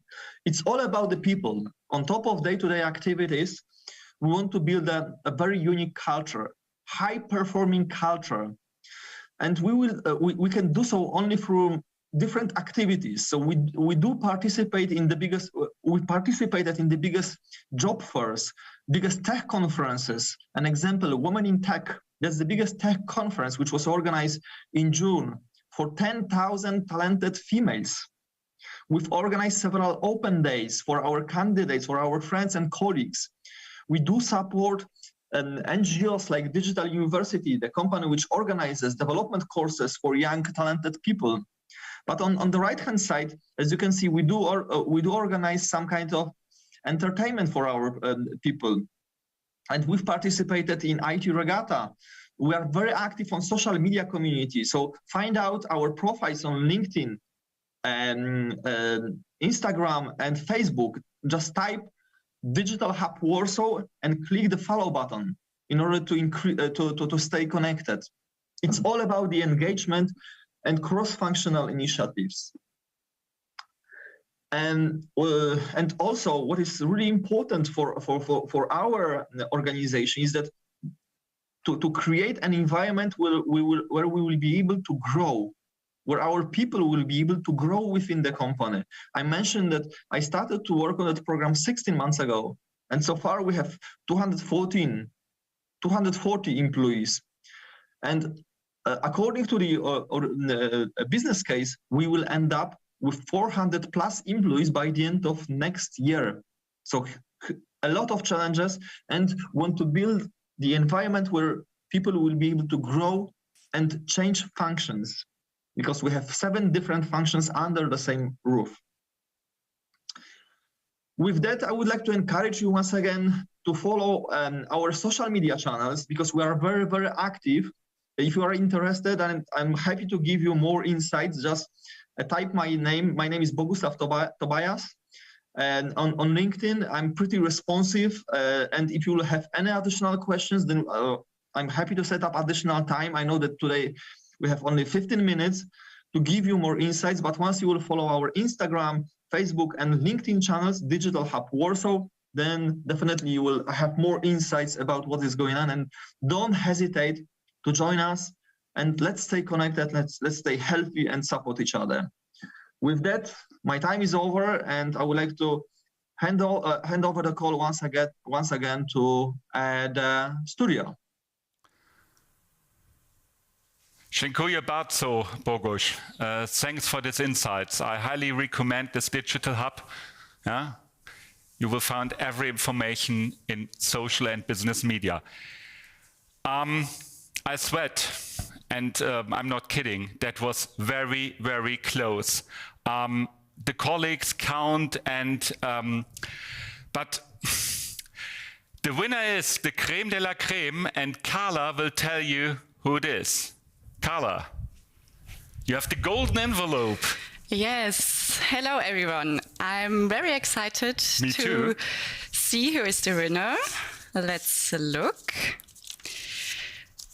it's all about the people. On top of day-to-day activities, we want to build a very unique culture, high-performing culture. And we can do so only through different activities. So we do participate in the biggest, we participated in the biggest job fairs, biggest tech conferences. An example, Women in Tech, that's the biggest tech conference, which was organized in June for 10,000 talented females. We've organized several open days for our candidates, for our friends and colleagues. We do support NGOs like Digital University, the company which organizes development courses for young talented people. But on the right-hand side, as you can see, we do organize some kind of entertainment for our people. And we've participated in IT Regatta. We are very active on social media community. So find out our profiles on LinkedIn, Instagram, and Facebook. Just type DigitalHub Warsaw and click the follow button in order to stay connected. It's all about the engagement and cross-functional initiatives. And also what is really important for our organization is that to create an environment where we will be able to grow, where our people will be able to grow within the company. I mentioned that I started to work on that program 16 months ago. And so far we have 240 employees. And according to the business case, we will end up with 400 plus employees by the end of next year. So a lot of challenges, and want to build the environment where people will be able to grow and change functions, because we have 7 different functions under the same roof. With that, I would like to encourage you once again to follow our social media channels, because we are very, very active. If you are interested, and I'm happy to give you more insights, just type my name. My name is Bogusław Tobiasz. And on LinkedIn, I'm pretty responsive. And if you will have any additional questions, then I'm happy to set up additional time. I know that today we have only 15 minutes to give you more insights, but once you will follow our Instagram, Facebook, and LinkedIn channels, DigitalHub Warsaw, then definitely you will have more insights about what is going on. And don't hesitate to join us, and let's stay connected. Let's stay healthy and support each other. With that, my time is over, and I would like to hand over the call once again to the studio. Dziękuję bardzo, Bogusz. Thanks for these insights. I highly recommend this Digital Hub. Yeah? You will find every information in social and business media. I sweat, and I'm not kidding. That was very, very close. The colleagues count, and but the winner is the creme de la creme, and Carla will tell you who it is. Carla, you have the golden envelope. Yes. Hello, everyone. I'm very excited to see who is the winner. Let's look.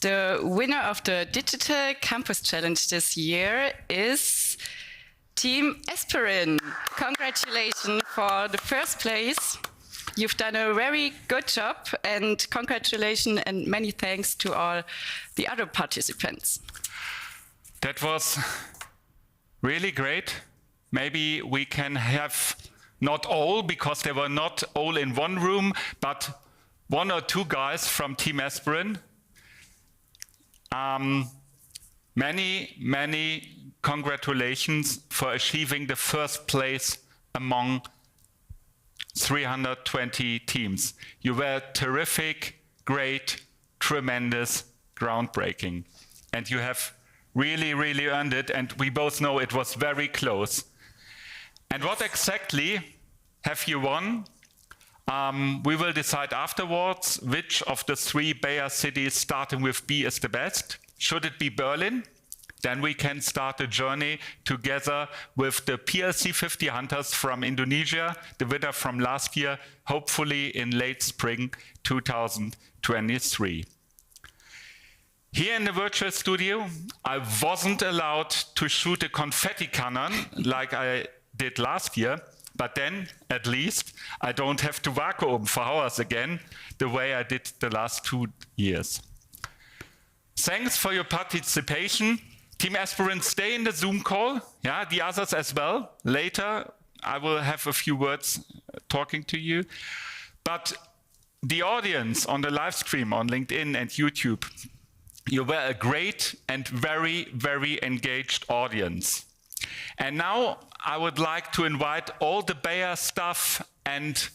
The winner of the Digital Campus Challenge this year is Team Aspirin. Congratulations for the first place. You've done a very good job, and congratulations and many thanks to all the other participants. That was really great. Maybe we can have not all, because they were not all in one room, but one or two guys from Team Aspirin. Many, many congratulations for achieving the first place among 320 teams. You were terrific, great, tremendous, groundbreaking. And you have really, really earned it, and we both know it was very close. And what exactly have you won? We will decide afterwards which of the three Bayer cities starting with B is the best. Should it be Berlin? Then we can start a journey together with the PLC 50 Hunters from Indonesia, the winner from last year, hopefully in late spring 2023. Here in the virtual studio, I wasn't allowed to shoot a confetti cannon like I did last year, but then, at least, I don't have to vacuum for hours again, the way I did the last 2 years. Thanks for your participation. Team Aspirants, stay in the Zoom call. Yeah, the others as well. Later, I will have a few words talking to you. But the audience on the live stream on LinkedIn and YouTube, you were a great and very, very engaged audience. And now I would like to invite all the Bayer staff and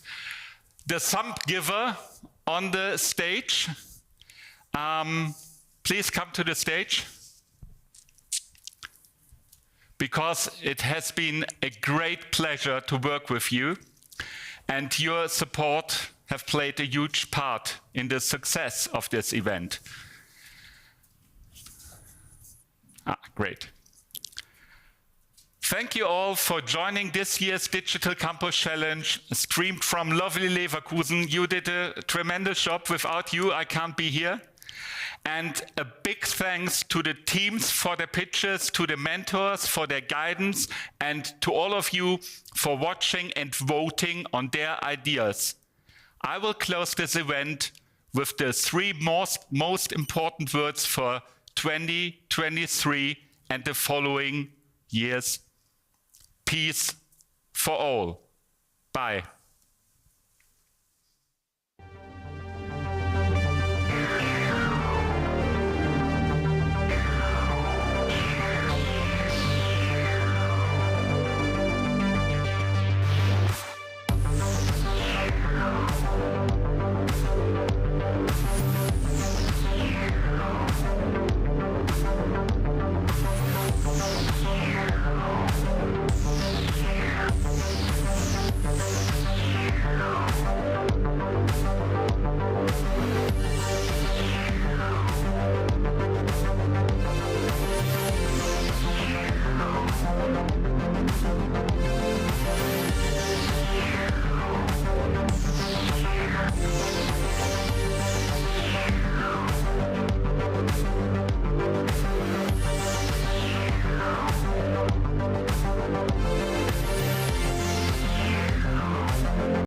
the sum giver on the stage. Please come to the stage, because it has been a great pleasure to work with you, and your support have played a huge part in the success of this event. Great. Thank you all for joining this year's Digital Campus Challenge, streamed from lovely Leverkusen. You did a tremendous job. Without you, I can't be here. And a big thanks to the teams for their pitches, to the mentors for their guidance, and to all of you for watching and voting on their ideas. I will close this event with the three most important words for 2023 and the following years. Peace for all. Bye.